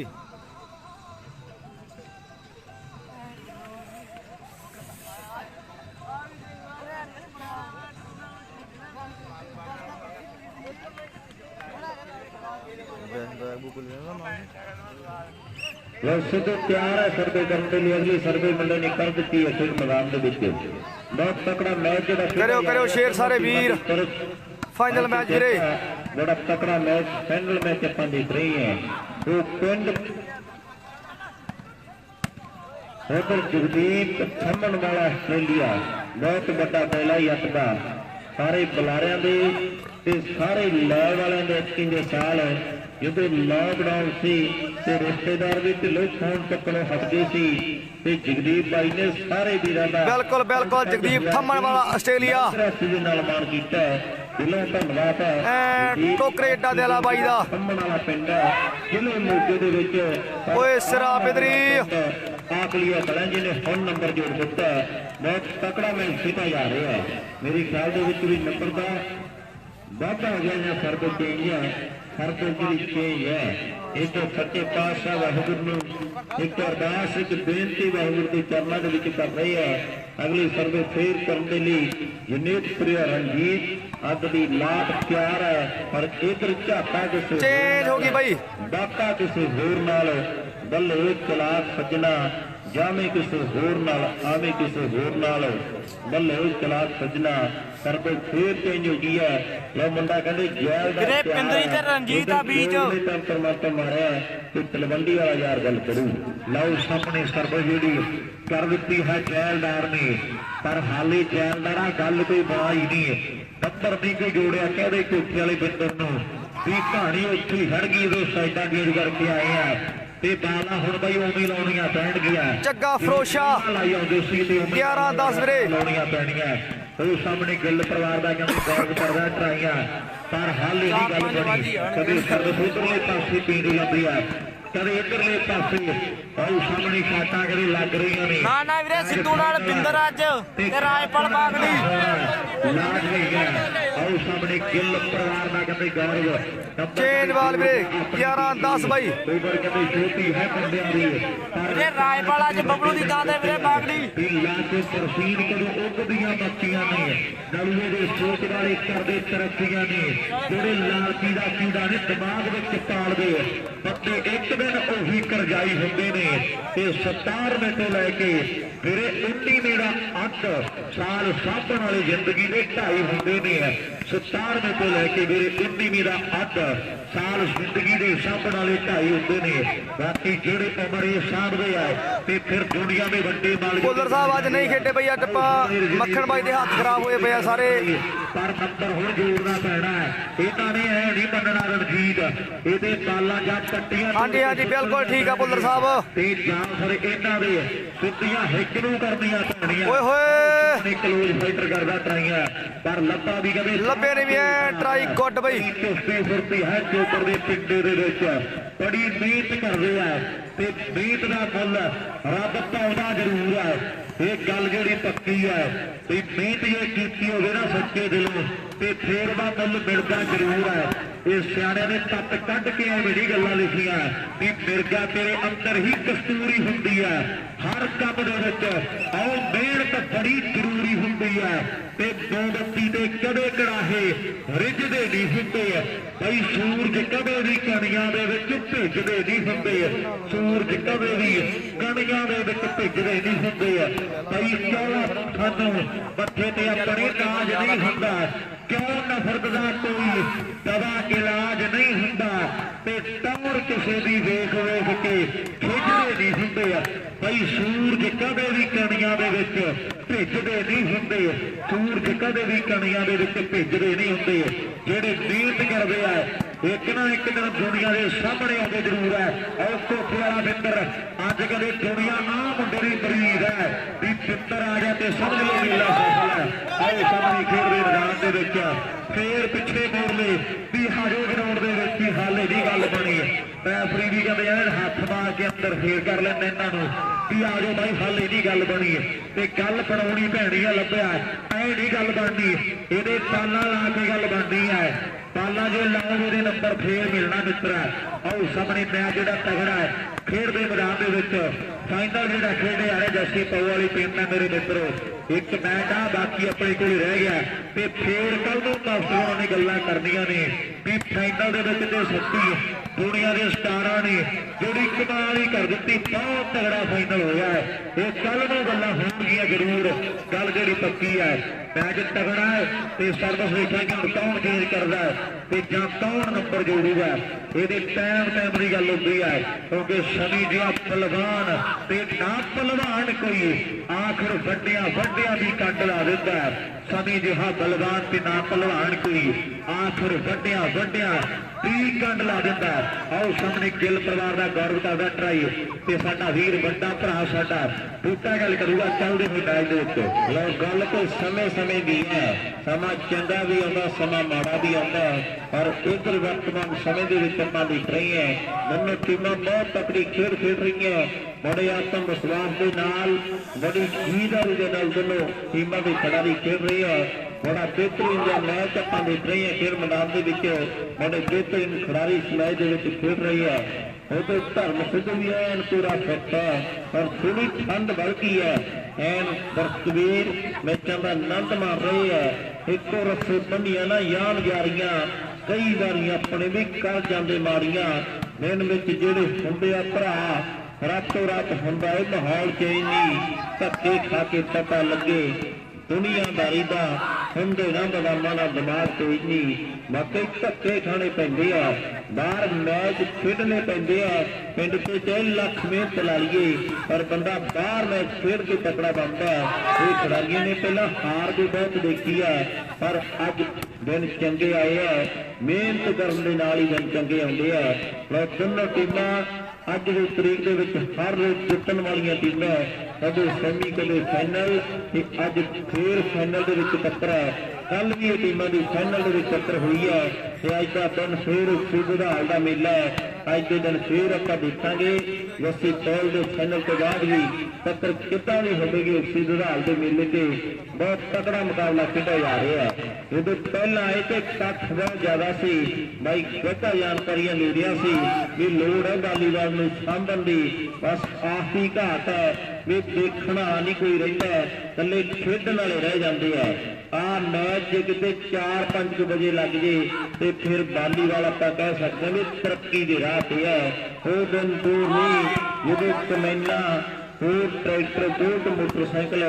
वैसे तो तैयार है सर्वे करने के लिए अगली सर्वे मंडल ने कर दी है खेल मैदान के विच बहुत तकड़ा मैच करो शेर सारे वीर फाइनल मैच वीरे बड़ा तकड़ा मैच फाइनल मैच अपन देख रहे हैं वो पिंड उधर जगदीप थमन वाला आस्ट्रेलिया बहुत बड़ा पहला ही अटका सारे बुलारिया के सारे लॉ वाले के साल जो लॉकडाउन से रिश्तेदार भी ढिलो फोन चक्करों हटते थे जगदीप भाई ने सारे वीरों का बिल्कुल बिल्कुल जगदीप थमन वाला आस्ट्रेलिया मान किया दिलों धन्यवाद है टोकरे एडा देला बाई दा थमन वाला पिंड जिले मोगे दे विच ओए सिरा बिदरी आखलिया बड़ा जी ने फोन नंबर जोड़ दिता बहुत तकड़ा मैच खेला जा रहा है मेरे ख्याल के भी नंबर का वाधा हो गया या सर्वे चेंज है सर्वे जी चेंज है एक तो सच्चे पातशाह वाहिगुरू एक अरदास एक बेनती वाहिगुरू के चरणों के विच कर रहे हैं अगली सर्वे फेर करने के लिए यूनिट प्रिय रंजीत अग की लाट तैयार है पर इधर झाका किसी चेंज होगी भाई डाका किसी होर नाल बल्ले चलाक सज्जना ਜਾਵੇਂ ਕਿਸੇ ਹੋਰ ਨਾਲ ਆਵੇਂ ਕਿਸੇ ਹੋਰ ਨਾਲ ਬੱਲੇ ਚਲਾਕ ਸੱਜਣਾ ਕਰਦੇ ਫੇਰ ਚੇਂਜ ਹੋ ਗਈ ਹੈ। ਲੋ ਮੁੰਡਾ ਕਹਿੰਦੇ ਜੈਲ ਦਾ ਵੀਰੇ ਪਿੰਦਰੀ ਤੇ ਰਣਜੀਤ ਦਾ ਬੀਚ ਟੈਂਪਰਮੈਂਟ ਮਾਰਿਆ ਤੇ ਤਲਵੰਡੀ ਵਾਲਾ ਯਾਰ ਗੱਲ ਕਰੂ। ਲਓ ਸਾਹਮਣੇ ਸਰਬ ਜਿਹੜੀ ਕਰ ਦਿੱਤੀ ਹੈ ਜੈਲਦਾਰ ਨੇ, ਪਰ ਹਾਲੇ ਜੈਲਦਾਰਾ ਗੱਲ ਕੋਈ ਬਣਾ ਹੀ ਨਹੀਂ। ਨੰਬਰ ਨਹੀਂ ਕੋਈ ਜੋੜਿਆ ਕਹਿੰਦੇ ਕੋਠੇ ਵਾਲੇ ਬਿੰਦਰ ਨੂੰ ਵੀ ਕਹਾਣੀ ਉੱਥੇ ਹੀ ਖੜ ਗਈ। ਉਹ ਸਾਈਡਾਂ ਗੇਜ ਕਰਕੇ ਆਏ ਆ ਤੇ ਬਾਲਾਂ ਹੁਣ ਬਈ ਉਵੇਂ ਲਾਉਣੀਆਂ ਪੈਣਗੀਆਂ। ਚੱਗਾ ਫਰੋਸ਼ਾ ਲਾਈ ਆਉਂਦੇ ਸੀ ਤੇ 11-10 ਵੀਰੇ ਲਾਉਣੀਆਂ ਪੈਣੀਆਂ। ਉਹ ਸਾਹਮਣੇ ਗਿੱਲ ਪਰਿਵਾਰ ਦਾ ਕਹਿੰਦੇ ਗੌਰਵ ਕਰਦਾ ਟਰਾਈਆਂ, ਪਰ ਹਾਲੇ ਨਹੀਂ ਗੱਲ ਬਣੀ। ਕਦੇ ਸਰਵਿਸ ਉਧਰਲੇ ਪਾਸੇ ਪੀਂਦੀ ਜਾਂਦੀ ਆ, ਕਦੇ ਇੱਧਰਲੇ ਪਾਸੇ। ਉਹ ਸਾਹਮਣੇ ਸ਼ਾਟਾਂ ਕਦੇ ਲੱਗ ਰਹੀਆਂ ਨੇ। ਨਾ ਵੀਰੇ ਸਿੱਧੂ ਨਾਲ ਬਿੰਦਰ ਅੱਜ ਤੇ ਰਾਜਪਾਲ ਬਾਗੜੀ ਲਾਗ ਗਈ ਹੈ। ਉਹ ਸਾਹਮਣੇ ਗਿੱਲ ਪਰਿਵਾਰ ਦਾ ਕਹਿੰਦੇ ਗੌਰਵ ਚੇਨ ਵਾਲ ਵੀਰੇ 11-10 ਬਾਈ ਉਮਰ ਕਹਿੰਦੇ ਛੋਟੀ ਹੈ ਬੰਦਿਆਂ ਦੀ, ਵੀਰੇ ਰਾਜਪਾਲ ਅੱਜ ਬਬਲੂ ਦੀ ਦਾਦੇ ਵੀਰੇ ਬਾਗੜੀ ਲਾ ਕੇ ਪ੍ਰਸੀਦ ਕਦੋਂ ਉੱਗਦੀਆਂ ਬੱਚੀਆਂ ਨੇ। ਨਲੂਏ ਦੇ ਸੋਚ ਵਾਲੇ ਕਰਦੇ ਤਰੱਕੀਆਂ ਨੇ, ਜਿਹੜੇ ਲਾਲਚੀ ਦਾ ਕੀੜਾ ਨੇ ਦਿਮਾਗ ਵਿੱਚ ਪਾਲਦੇ ਬੰਦੇ ਇੱਕ ਦਿਨ ਉਹੀ ਕਰਜਾਈ ਹੁੰਦੇ ਨੇ। ਤੇ 17ਵੇਂ ਤੋਂ ਲੈ ਕੇ ਵੀਰੇ 19ਵੇਂ ਦਾ ਅੱਧ ਸਾਲ ਸਾਂਭਣ ਵਾਲੀ ਜ਼ਿੰਦਗੀ ਦੇ 2.5 ਹੁੰਦੇ ਨੇ। 17ਵੇਂ ਤੋਂ ਲੈ ਕੇ ਵੀਰੇ 19ਵੇਂ ਦਾ ਅੱਧ ਸਾਲ ਜ਼ਿੰਦਗੀ ਦੇ ਸਾਂਭਣ ਵਾਲੇ 2.5 ਹੁੰਦੇ ਨੇ। ਬਾਕੀ ਜਿਹੜੇ ਉਮਰ ਇਹ ਸਾਂਭਦੇ ਆ ਤੇ ਫਿਰ ਦੁਨੀਆ ਦੇ ਵੱਡੇ ਮਾਲਕ। ਬੋਲਰ ਸਾਹਿਬ ਅੱਜ ਨਹੀਂ ਖੇਡੇ ਬਈ, ਅੱਜ ਮੱਖਣ ਬਾਈ ਦੇ ਹੱਥ ਖਰਾਬ ਹੋਏ ਪਏ ਆ ਸਾਰੇ। ਪਰ ਨੰਬਰ ਹੁਣ ਜੋੜਨਾ ਪੈਣਾ ਹੈ। ਇਹਨਾਂ ਨੇ ਐ ਨਹੀਂ ਮੰਨਣਾ ਰਣਜੀਤ, ਇਹਦੇ ਬਾਲਾਂ ਜਾਂ ਕੱਟੀਆਂ। ਹਾਂਜੀ ਬਿਲਕੁਲ ਠੀਕ ਆ ਬੋਲਰ ਸਾਹਿਬ। ਤੇ ਜਾਂ ਫਿਰ ਇਹਨਾਂ ਦੇ ਸਿੱਧੀਆਂ ਹਿੱਕ ਨੂੰ ਕਰਨੀਆਂ ਪੈਣੀਆਂ। ਓਏ ਹੋਏ ਕਲੋਜ਼ ਫਾਈਟਰ ਕਰਦਾ ਟਰਾਈਆਂ, ਪਰ ਲੱਭਾ ਵੀ ਕਹਿੰਦੇ ਲੱਭੇ ਨੇ ਵੀ ਐ ਟਰਾਈ ਗੁੱਡ ਬਈ। ਚੁਸਤੀ ਫੁਰਤੀ ਹੈ ਚੋਪਰ ਦੇ ਪਿੰਡੇ ਦੇ ਵਿੱਚ, ਬੜੀ ਮਿਹਨਤ ਕਰਦੇ ਆ ਤੇ ਮਿਹਨਤ ਦਾ ਮੁੱਲ ਰੱਬ ਪਾਉਂਦਾ ਜ਼ਰੂਰ ਹੈ। ਇਹ ਗੱਲ ਜਿਹੜੀ ਪੱਕੀ ਹੈ ਤੇ ਮਿਹਨਤ ਜੇ ਕੀਤੀ ਹੋਵੇ ਨਾ ਸੱਚੇ ਦਿਲੋਂ ਤੇ ਫੇਰ ਦਾ ਮੁੱਲ ਮਿਲਦਾ ਜ਼ਰੂਰ ਹੈ। ਇਹ ਸਿਆਣਿਆਂ ਨੇ ਤੱਤ ਕੱਢ ਕੇ ਇਹ ਮੇਰੀ ਗੱਲਾਂ ਲਿਖੀਆਂ ਵੀ ਮਿਰਗਾ ਤੇਰੇ ਅੰਦਰ ਹੀ ਕਸਤੂਰੀ ਹੁੰਦੀ ਹੈ। ਹਰ ਕੰਮ ਦੇ ਵਿੱਚ ਆਓ ਮਿਹਨਤ ਬੜੀ ਜ਼ਰੂਰੀ ਹੁੰਦੀ ਹੈ ਤੇ ਮੋਮਬੱਤੀ ਤੇ ਕਦੇ ਕੜਾਹੇ ਰਿੱਝਦੇ ਨਹੀਂ ਹੁੰਦੇ। ਬਈ ਸੂਰਜ ਕਦੇ ਵੀ ਕਣੀਆਂ ਦੇ ਵਿੱਚ ਭਿੱਜਦੇ ਨਹੀਂ ਹੁੰਦੇ। ਸੂਰਜ ਕਦੇ ਵੀ ਕਣੀਆਂ ਦੇ ਵਿੱਚ ਭਿੱਜਦੇ ਨਹੀਂ ਹੁੰਦੇ। ਬਈ ਕਿਉਂ ਸਾਨੂੰ ਮੱਥੇ ਤੇ ਆਪਣੇ ਤਾਜ ਨਹੀਂ ਹੁੰਦਾ, ਕਿਉਂ ਨਫ਼ਰਤ ਦਾ ਕੋਈ ਦਵਾ ਇਲਾਜ ਨਹੀਂ ਹੁੰਦਾ ਤੇ ਟੌਰ ਕਿਸੇ ਦੀ ਵੇਖ ਵੇਖ ਕੇ ਖਿੱਚਦੇ ਨਹੀਂ ਹੁੰਦੇ। ਬਈ ਸੂਰਜ ਕਦੇ ਵੀ ਕਣੀਆਂ ਦੇ ਵਿੱਚ ਭਿੱਜਦੇ ਨਹੀਂ ਹੁੰਦੇ। ਸੂਰਜ ਕਦੇ ਵੀ ਕਣੀਆਂ ਦੇ ਵਿੱਚ ਭਿੱਜਦੇ ਨਹੀਂ ਹੁੰਦੇ। ਜਿਹੜੇ ਮਿਹਨਤ ਕਰਦੇ ਆ ਇੱਕ ਨਾ ਇੱਕ ਦਿਨ ਦੁਨੀਆ ਦੇ ਸਾਹਮਣੇ ਆਉਂਦੇ ਜ਼ਰੂਰ ਹੈ। ਉਹ ਕੋਠੇ ਵਾਲਾ ਬਿੰਦਰ ਅੱਜ ਕਦੇ ਦੁਨੀਆ ਆ ਮੁੰਡੇ ਦੀ ਮਰੀਜ਼ ਹੈ ਵੀ ਬਿੰਦਰ ਆ ਗਿਆ ਤੇ ਸਮਝ ਲਓ ਮੇਲਾ ਸਫਲ ਹੈ। ਆਏ ਸਾਹਮਣੇ ਖੇਡਦੇ ਮੈਦਾਨ ਦੇ ਵਿੱਚ ਫੇਰ ਪਿੱਛੇ ਮੋੜ ਲਏ ਵੀ ਹਾਜੋ ਗਰਾਊਂਡ ਦੇ ਵਿੱਚ ਹੀ ਹਾਲੇ ਨਹੀਂ ਗੱਲ ਬਣੀ। ਰੈਫਰੀ ਵੀ ਕਹਿੰਦੇ ਯਾਰ ਹੱਥ ਮਾਰ ਕੇ ਅੰਦਰ ਫੇਰ ਕਰ ਲੈਂਦੇ ਇਹਨਾਂ ਨੂੰ ਵੀ ਆ ਜਾਓ ਬਾਈ ਹਾਲੇ ਨਹੀਂ ਗੱਲ ਬਣੀ ਤੇ ਗੱਲ ਬਣਾਉਣੀ ਭੈਣੀ ਆ। ਲੱਭਿਆ ਐ ਨਹੀਂ ਗੱਲ ਬਣਨੀ, ਇਹਦੇ ਤਾਲਾਂ ਲਾ ਕੇ ਗੱਲ ਬਣਨੀ ਹੈ। ਤਾਲਾਂ ਜੇ ਲਾਓ ਉਹਦੇ ਨੰਬਰ ਫੇਰ ਮਿਲਣਾ ਮਿੱਤਰਾ। ਆਓ ਸਾਹਮਣੇ ਮੈਚ ਜਿਹੜਾ ਤਗੜਾ ਹੈ ਖੇਡ ਦੇ ਮੈਦਾਨ ਦੇ ਵਿੱਚ ਫਾਈਨਲ ਜਿਹੜਾ ਖੇਡੇ ਆ ਰਹੇ ਜੱਸੀ ਪਾਉ ਵਾਲੀ ਟੀਮ ਨਾਲ ਮੇਰੇ ਮਿੱਤਰੋ। ਇੱਕ ਮੈਚ ਆ ਬਾਕੀ ਆਪਣੇ ਕੋਲ ਰਹਿ ਗਿਆ ਤੇ ਫੇਰ ਕੱਲ ਨੂੰ ਮਾਸਟਰਾਂ ਨੇ ਗੱਲਾਂ ਕਰਨੀਆਂ ਨੇ ਵੀ ਫਾਈਨਲ ਦੇ ਵਿੱਚ ਤੇ ਸੱਤੀ ਦੁਨੀਆ ਦੇ ਸਟਾਰਾਂ ਨੇ ਜਿਹੜੀ ਕਮਾਲ ਹੀ ਕਰ ਦਿੱਤੀ। ਬਹੁਤ ਤਗੜਾ ਫਾਈਨਲ ਹੋਇਆ ਹੈ। ਇਹ ਕੱਲ ਨੂੰ ਗੱਲਾਂ ਹੋਣਗੀਆਂ ਜ਼ਰੂਰ, ਗੱਲ ਜਿਹੜੀ ਪੱਕੀ ਹੈ। ਮੈਚ ਤਗੜਾ ਹੈ ਤੇ ਸਰਵਿਸ ਵੇਖਾਂਗੇ ਕੌਣ ਚੇਂਜ ਕਰਦਾ ਤੇ ਜਾਂ ਕੌਣ ਨੰਬਰ ਜੋੜੂਗਾ। ਇਹਦੇ ਟਾਈਮ ਦੀ ਗੱਲ ਹੁੰਦੀ ਹੈ ਕਿਉਂਕਿ ਸ਼ਨੀ ਜਿਹਾ ਪਹਿਲਵਾਨ ਤੇ ਨਾ ਪਹਿਲਵਾਨ ਕੋਈ ਆਖਰ ਵੱਡਿਆਂ ਦੀ ਕੱਟ ਲਾ ਦਿੰਦਾ। ਸ਼ਨੀ ਜਿਹਾ ਬਲਵਾਨ ਤੇ ਨਾ ਪਹਿਲਵਾਨ ਕੋਈ ਆਖਰ ਵੱਡਿਆਂ ਦੀ ਕੰਡ ਲਾ ਦਿੰਦਾ। ਆਓ ਸਾਹਮਣੇ ਗਿੱਲ ਪਰਿਵਾਰ ਦਾ ਗੌਰਵ ਕਰਦਾ ਟਰਾਈ ਤੇ ਸਾਡਾ ਵੀਰ ਵੱਡਾ ਭਰਾ ਸਾਡਾ ਬੂਟਾ ਗੱਲ ਕਰੂਗਾ ਚੱਲਦੇ ਹੋਏ ਮੈਚ ਦੇ ਉੱਤੇ। ਲਓ ਗੱਲ ਕੋਈ ਸਮੇਂ ਦੀ ਹੈ, ਸਮਾਂ ਚੰਗਾ ਵੀ ਆਉਂਦਾ ਸਮਾਂ ਮਾੜਾ ਵੀ ਆਉਂਦਾ, ਪਰ ਇਧਰ ਵਰਤਮਾਨ ਸਮੇਂ ਦੇ ਵਿੱਚ ਆਪਾਂ ਦੇਖ ਰਹੇ ਹਾਂ ਦੋਨੋਂ ਟੀਮਾਂ ਬਹੁਤ ਤਕੜੀ ਖੇਡ ਰਹੀਆਂ। ਬੜੇ ਆਤਮ ਵਿਸ਼ਵਾਸ ਦੇ ਨਾਲ ਬੜੀ ਜੀਦਾਰੀ ਦੇ ਨਾਲ ਦੋਨੋਂ ਟੀਮਾਂ ਦੇ ਖਿਡਾਰੀ ਖੇਡ ਰਹੇ ਆ। ਬੜਾ ਬਿਹਤਰੀਨ ਜਿਹਾ ਮੈਚ ਆਪਾਂ ਦੇਖ ਰਹੇ ਹਾਂ ਖੇਡ ਮੈਦਾਨ ਦੇ ਵਿੱਚ। ਬੜੇ ਬਿਹਤਰੀਨ ਖਿਡਾਰੀ ਇਸ ਮੈਚ ਦੇ ਵਿੱਚ ਖੇਡ ਰਹੇ ਆ। ਉਹਦੇ ਧਰਮ ਸਿੱਧ ਵੀ ਐਨ ਪੂਰਾ ਫਿੱਟ ਹੈ ਪਰ ਥੋੜੀ ਠੰਡ ਵੱਧ ਗਈ ਹੈ। ਐਨ ਬਰਕਵੀਰ ਮੈਚਾਂ ਦਾ ਆਨੰਦ ਮਾਰ ਰਹੇ ਆ। ਇੱਕੋ ਰੱਸੇ ਬੰਨੀਆਂ ਨਾ ਯਾਦਗਾਰੀਆਂ ਕਈ ਵਾਰੀ ਆਪਣੇ ਵੀ ਕਰ ਜਾਂਦੇ ਮਾਰੀਆਂ। ਦਿਨ ਵਿੱਚ ਜਿਹੜੇ ਹੁੰਦੇ ਆ ਭਰਾ ਰਾਤੋਂ ਰਾਤ ਹੁੰਦਾ ਇਹ ਮਾਹੌਲ ਚੇਂਜ ਨਹੀਂ, ਧੱਕੇ ਖਾ ਕੇ ਪਤਾ ਲੱਗੇ ਦੁਨੀਆਦਾਰੀ ਦਾ, ਹੁੰਦੇ ਨਾ ਬਦਾਮਾਂ ਦਾ ਦਿਮਾਗ ਤੇਜ਼ ਨਹੀਂ, ਬਾਕੀ ਧੱਕੇ ਖਾਣੇ ਪੈਂਦੇ ਆ, ਬਾਹਰ ਮੈਚ ਖੇਡਣੇ ਪੈਂਦੇ ਆ, ਪਿੰਡ ਤੇ 3 ਲੱਖ ਮਿਹਨਤ ਲਾ ਲਈਏ ਪਰ ਬੰਦਾ ਬਾਹਰ ਮੈਚ ਖੇਡ ਕੇ ਤਕੜਾ ਬਣਦਾ। ਇਹ ਖਿਡਾਰੀਆਂ ਨੇ ਪਹਿਲਾਂ ਹਾਰ ਵੀ ਬਹੁਤ ਦੇਖੀ ਆ ਪਰ ਅੱਜ ਦਿਨ ਚੰਗੇ ਆਏ ਆ, ਮਿਹਨਤ ਕਰਨ ਦੇ ਨਾਲ ਹੀ ਦਿਨ ਚੰਗੇ ਆਉਂਦੇ ਆ। ਪਰ ਦੋਨੋਂ ਟੀਮਾਂ ਅੱਜ ਦੀ ਤਰੀਕ ਦੇ ਵਿੱਚ ਹਰ ਰੋਜ਼ ਜਿੱਤਣ ਵਾਲੀਆਂ ਟੀਮਾਂ, ਕਦੇ ਸੈਮੀ ਕਦੇ ਫਾਈਨਲ, ਤੇ ਅੱਜ ਫੇਰ ਫਾਈਨਲ ਦੇ ਵਿੱਚ ਟੱਕਰ ਹੈ। ਕੱਲ ਵੀ ਇਹ ਟੀਮਾਂ ਦੀ ਫਾਈਨਲ ਦੇ ਵਿੱਚ ਟੱਕਰ ਹੋਈ ਹੈ ਤੇ ਅੱਜ ਦਾ ਦਿਨ ਫੇਰ ਸੁਧਾਰ ਦਾ ਮੇਲਾ ਹੈ। ਅੱਜ ਦੇ ਦਿਨ ਫੇਰ ਆਪਾਂ ਦੇਖਾਂਗੇ ਵਸੀ ਪੌਲ ਦੇ ਫਾਈਨਲ ਤੋਂ ਬਾਅਦ ਵੀ ਟੱਕਰ ਕਿੱਦਾਂ ਵੀ ਹੋਵੇਗੀ। ਉਸੇ ਸੁਧਾਰ ਦੇ ਮੇਲੇ ਤੇ ਬਹੁਤ ਤਕੜਾ ਮੁਕਾਬਲਾ ਖੇਡਿਆ ਜਾ ਰਿਹਾ ਹੈ। ਇਹਦੇ ਪਹਿਲਾਂ ਇਹ ਤੇ ਇਕੱਠ ਬਹੁਤ ਜ਼ਿਆਦਾ ਸੀ, ਬਾਈ ਗਲਤ ਜਾਣਕਾਰੀਆਂ ਲੈ ਰਿਹਾ ਸੀ ਵੀ ਲੋੜ ਹੈ ਵਾਲੀਬਾਲ ਨੂੰ ਸਾਂਭਣ ਦੀ, ਬਸ ਆਖਰੀ ਘਾਟ ਹੈ ਵੀ ਦੇਖਣਾ ਨਹੀਂ ਕੋਈ ਰਹਿੰਦਾ, ਇਕੱਲੇ ਖੇਡਣ ਵਾਲੇ ਰਹਿ ਜਾਂਦੇ ਆ। ਆਹ ਮੈਚ ਜੇ ਕਿਤੇ 4-5 ਵਜੇ ਲੱਗ ਜੇ ਤੇ ਫਿਰ ਵਾਲੀਬਾਲ ਆਪਾਂ ਕਹਿ ਸਕਦੇ ਵੀ ਤਰੱਕੀ ਦੇ ਰਾਹ ਤੇ ਹੈ। ਉਹ ਦਿਨ ਦੂਰ ਨਹੀਂ ਜਦੋਂ ਕਮੈਨਾ ਹੋਰ ਟਰੈਕਟਰ ਬੋਟ ਮੋਟਰਸਾਈਕਲ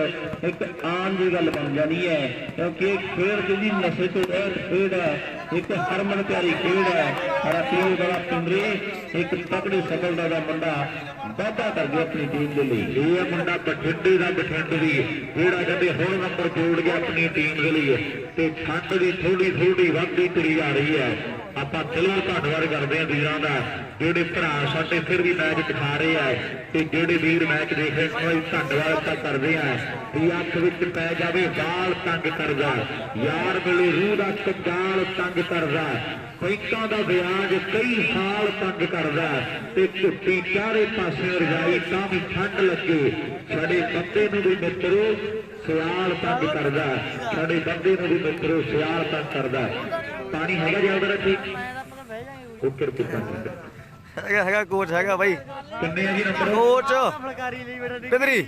ਇੱਕ ਆਮ ਜੀ ਗੱਲ ਬਣ ਜਾਣੀ ਹੈ, ਕਿਉਂਕਿ ਇਹ ਖੇਡ ਜਿਹੜੀ ਨਸ਼ੇ ਤੋਂ ਰਹਿਤ ਖੇਡ ਹੈ, ਇੱਕ ਹਰਮਨ ਪਿਆਰੀ ਖੇਡ ਹੈ। ਰਾਤੀਓ ਬੜਾ ਪਿੰਡਰੇ ਇੱਕ ਤਕੜੀ ਸਫਲਤਾ ਦਾ ਮੁੰਡਾ ਵਾਧਾ ਕਰ ਗਿਆ ਆਪਣੀ ਟੀਮ ਦੇ ਲਈ। ਇਹ ਮੁੰਡਾ ਬਠਿੰਡੇ ਦਾ ਬਠਿੰਡਵੀ ਜਿਹੜਾ ਕਹਿੰਦੇ ਹੁਣ ਨੰਬਰ ਜੋੜ ਗਿਆ ਆਪਣੀ ਟੀਮ ਦੇ ਲਈ ਤੇ ਠੰਡ ਦੀ ਥੋੜੀ ਥੋੜੀ ਵੱਧਦੀ ਤੁਰੀ ਜਾ ਰਹੀ ਹੈ। ਆਪਾਂ ਦਿਲੋਂ ਧੰਨਵਾਦ ਕਰਦੇ ਹਾਂ ਵੀਰਾਂ ਦਾ, ਜਿਹੜੇ ਭਰਾ ਸਾਡੇ ਫਿਰ ਵੀ ਮੈਚ ਦਿਖਾ ਰਹੇ ਆ ਤੇ ਜਿਹੜੇ ਵੀਰ ਮੈਚ ਦੇਖ ਰਹੇ ਕੋਈ ਧੰਨਵਾਦ ਤਾਂ ਕਰਦੇ ਆ। ਵੀ ਅੱਖ ਵਿੱਚ ਪੈ ਜਾਵੇ ਗਾਲ ਤੰਗ ਕਰਦਾ, ਯਾਰ ਮਿਲੇ ਰੂਹ ਦਾ ਕੰਗਾਲ ਤੰਗ ਕਰਦਾ, ਬੈਂਕਾਂ ਦਾ ਵਿਆਜ ਕਈ ਸਾਲ ਤੰਗ ਕਰਦਾ ਤੇ ਝੁੱਟੀ ਚਾਰੇ ਪਾਸੇ ਰਜਾਈ ਤਾਂ ਵੀ ਠੰਡ ਲੱਗੇ। ਸਾਡੇ ਬੰਦੇ ਨੂੰ ਵੀ ਮਿੱਤਰੋ ਸਿਆਲ ਤੰਗ ਕਰਦਾ, ਸਾਡੇ ਬੰਦੇ ਨੂੰ ਵੀ ਮਿੱਤਰੋ ਸਿਆਲ ਤੰਗ ਕਰਦਾ। ਪਾਣੀ ਹੈਗਾ ਜੀ ਉਧਰ ਠੀਕ ਉੱਕਰ ਕਿੱਦਾਂ ਹੈਗਾ ਕੋਚ ਹੈਗਾ ਬਾਈ, ਕਿੰਨੇ ਆ ਜੀ ਨੰਬਰ ਕੋਚ ਫਲਕਾਰੀ ਲਈ ਬੈਠਾ ਪਿੰਦਰੀ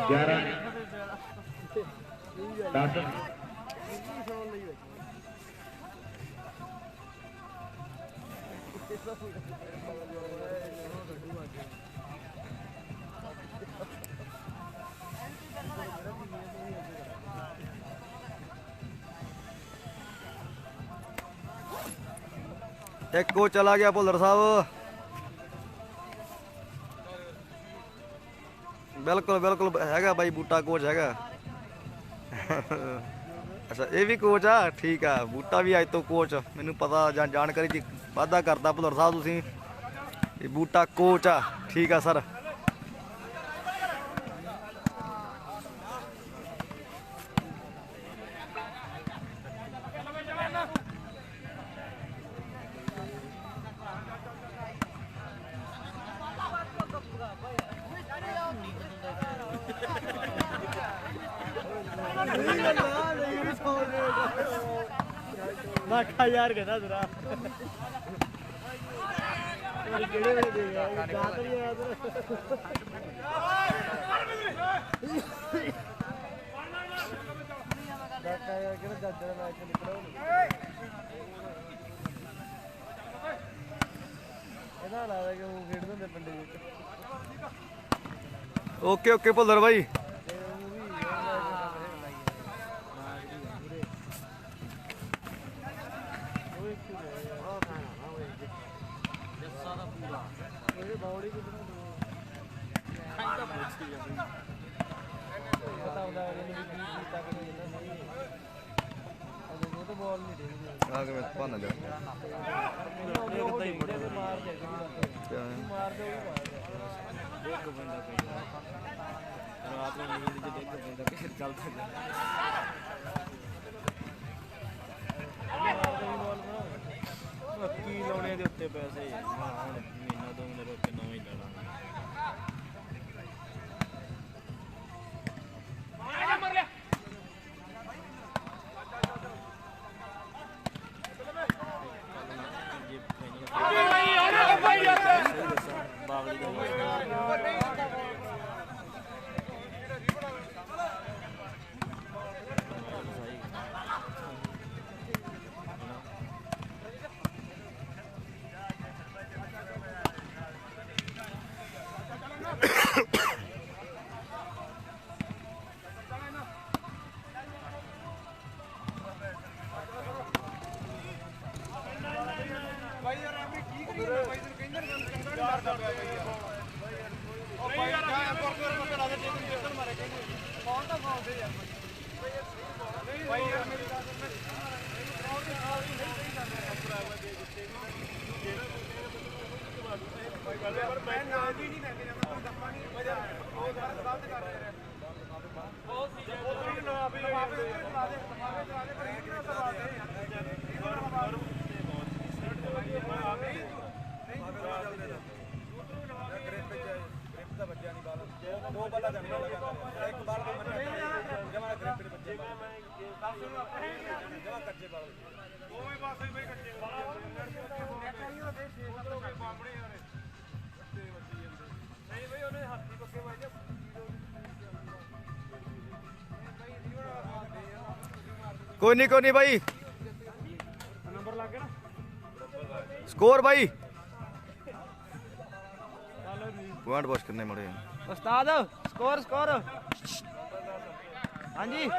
11 10 ਇੱਕ ਕੋਚ ਚਲਾ ਗਿਆ ਭੁੱਲਰ ਸਾਹਿਬ। ਬਿਲਕੁਲ ਬਿਲਕੁਲ ਹੈਗਾ ਬਾਈ ਬੂਟਾ ਕੋਚ ਹੈਗਾ। ਅੱਛਾ ਇਹ ਵੀ ਕੋਚ ਆ, ਠੀਕ ਆ। ਬੂਟਾ ਵੀ ਅੱਜ ਤੋਂ ਕੋਚ, ਮੈਨੂੰ ਪਤਾ ਜਾਣਕਾਰੀ ਚ ਵਾਧਾ ਕਰਦਾ ਭੁੱਲਰ ਸਾਹਿਬ ਤੁਸੀਂ, ਇਹ ਬੂਟਾ ਕੋਚ ਆ, ਠੀਕ ਆ ਸਰ। ਲੱਖਾ ਯਾਰ ਕਹਿੰਦਾ ਤੇਰਾ ਕਿਹੜੇ ਵੇਲੇ ਦੇ ਯਾਰ ਯਾਦ ਨਹੀਂ ਆਇਆ ਲੱਖਾ ਯਾਰ ਕਿਹੜਾ ਜੱਜ ਦਾ ਮੈਚ ਨਿਕਲਿਆ ਇਹਦਾ ਲੱਗਦਾ ਕਿ ਉਹ ਖੇਡਦੇ ਹੁੰਦੇ ਪਿੰਡ ਵਿੱਚ। ਓਕੇ ਓਕੇ ਭੁੱਲਰ ਬਾਈ। ਆ ਕੇ ਮੈਂ ਭੰਨ ਲਿਆ ਇੱਕ ਬੰਦਾ ਪੈਂਦਾ ਰਾਤ ਨੂੰ ਨੀਂਦ ਚ ਇੱਕ ਬੰਦਾ ਫਿਰ ਚੱਲਦਾ ਕੀ ਲਾਉਣੇ ਦੇ ਉੱਤੇ ਪੈਸੇ ਹੁਣ ਮਹੀਨਾ 2 ਮਹੀਨੇ ਰੋਕ ਕੇ ਨਵਾਂ ਹੀ ਲੈਣਾ। कोई नहीं भाई स्कोर भाई पॉइंट वॉश करने मड़े उस्ताद स्कोर स्कोर हाँ जी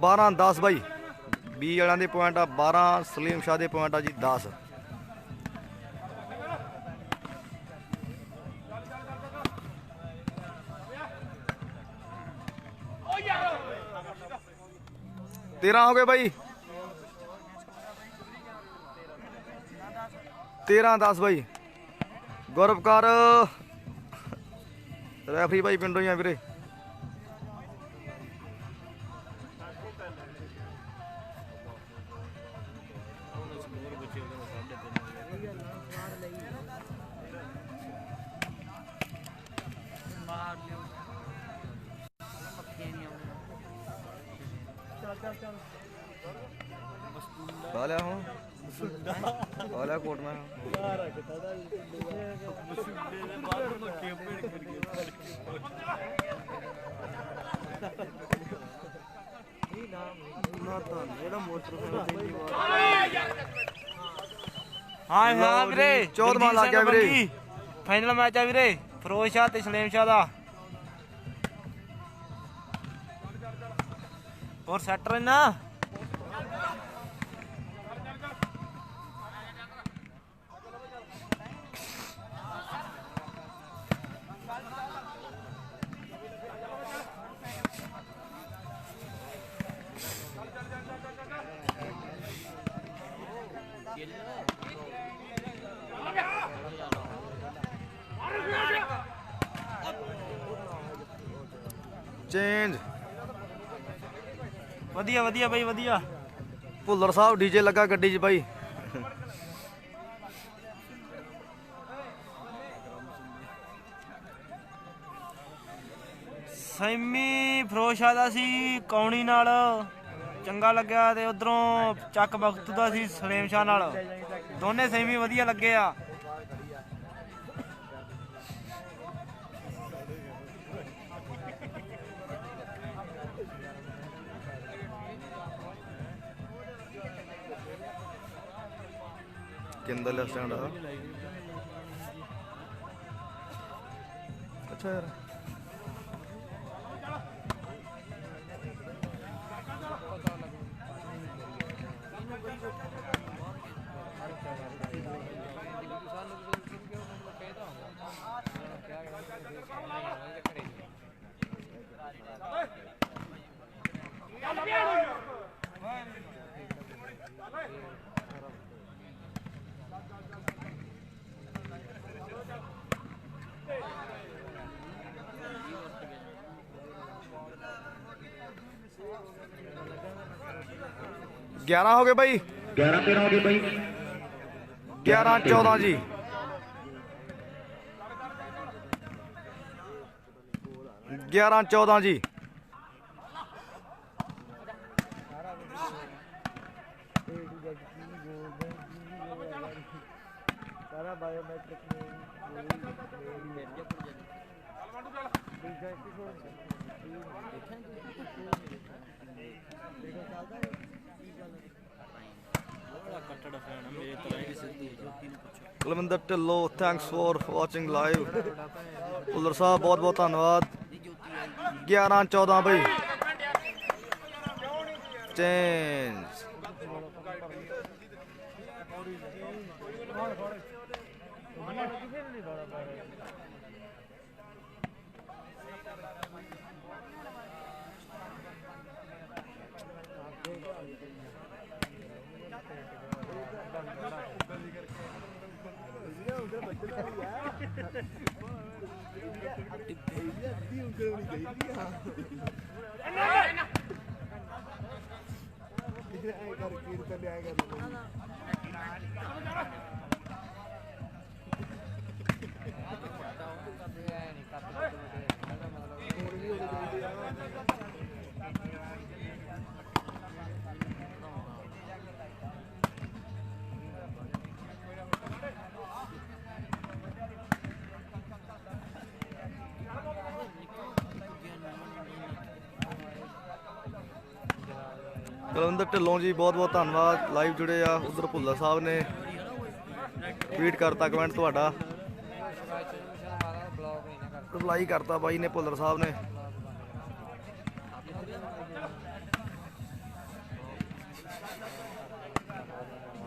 बारह 10 भाई 20 वालों के पॉइंट आ 12 सलीम शाह के पॉइंट आ जी 10 13 हो गए भाई 13-10 भाई गौरवकार रेफरी भाई पिंडों ही आ वीरे लिया हूँ कोट में हाँ हाँ वीरे 14वां लग गया वीरे फाइनल मैच है वीरे फिरोज शाह ते सलीम शाह दा और सैट रहना चेंज वधिया वधिया भाई वधिया भुल्लर साहब डीजे लगा गड्डी च भाई सैमी फिरोज शाह दा सी कौनी नाल चंगा लग्या ते उधरों ਚੱਕ बख्तू दा सी सलीम शाह नाल दोने सैमी वधिया लगे आ किंदा लिया स्टैंड अच्छा यार ग्यारह हो गए भाई 11-13 हो गए भाई 11-14 जी 11-14 जी सारा बायोमेट्रिक कट्टड़ फैन मेरे तरह ही सिद्धू जोगी ने पूछो Kulwinder Dhillon thanks for watching live. Bhullar ਸਾਹਿਬ ਬਹੁਤ ਬਹੁਤ ਧੰਨਵਾਦ। 11-14 ਬਈ ਚੇਂਜ। ਕੁਲਵਿੰਦਰ ਢਿੱਲੋਂ ਜੀ ਬਹੁਤ ਬਹੁਤ ਧੰਨਵਾਦ, ਲਾਈਵ ਜੁੜੇ ਆ। ਉਧਰ ਭੁੱਲਰ ਸਾਹਿਬ ਨੇ ਟਵੀਟ ਕਰਤਾ ਕਮੈਂਟ ਤੁਹਾਡਾ, ਰਿਪਲਾਈ ਕਰਤਾ ਬਾਈ ਨੇ ਭੁੱਲਰ ਸਾਹਿਬ ਨੇ।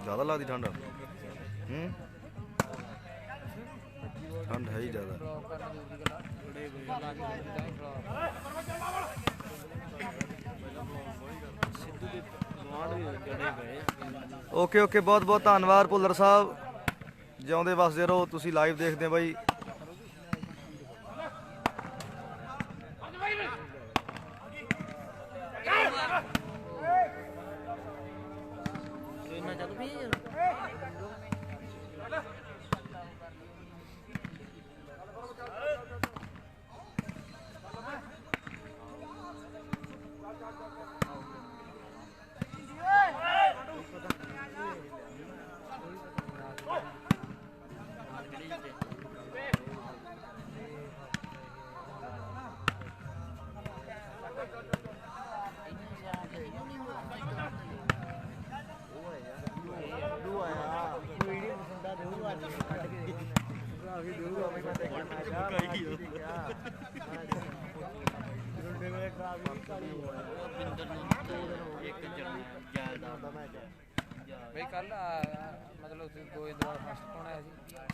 ਜ਼ਿਆਦਾ ਲੱਗਦੀ ਠੰਡ? ਠੰਡ ਹੈ ਹੀ ਜ਼ਿਆਦਾ। ਓਕੇ ਓਕੇ, ਬਹੁਤ ਬਹੁਤ ਧੰਨਵਾਦ ਭੁੱਲਰ ਸਾਹਿਬ, ਜਿਉਂਦੇ ਵਸਦੇ ਰਹੋ। ਤੁਸੀਂ ਲਾਈਵ ਦੇਖਦੇ ਬਾਈ।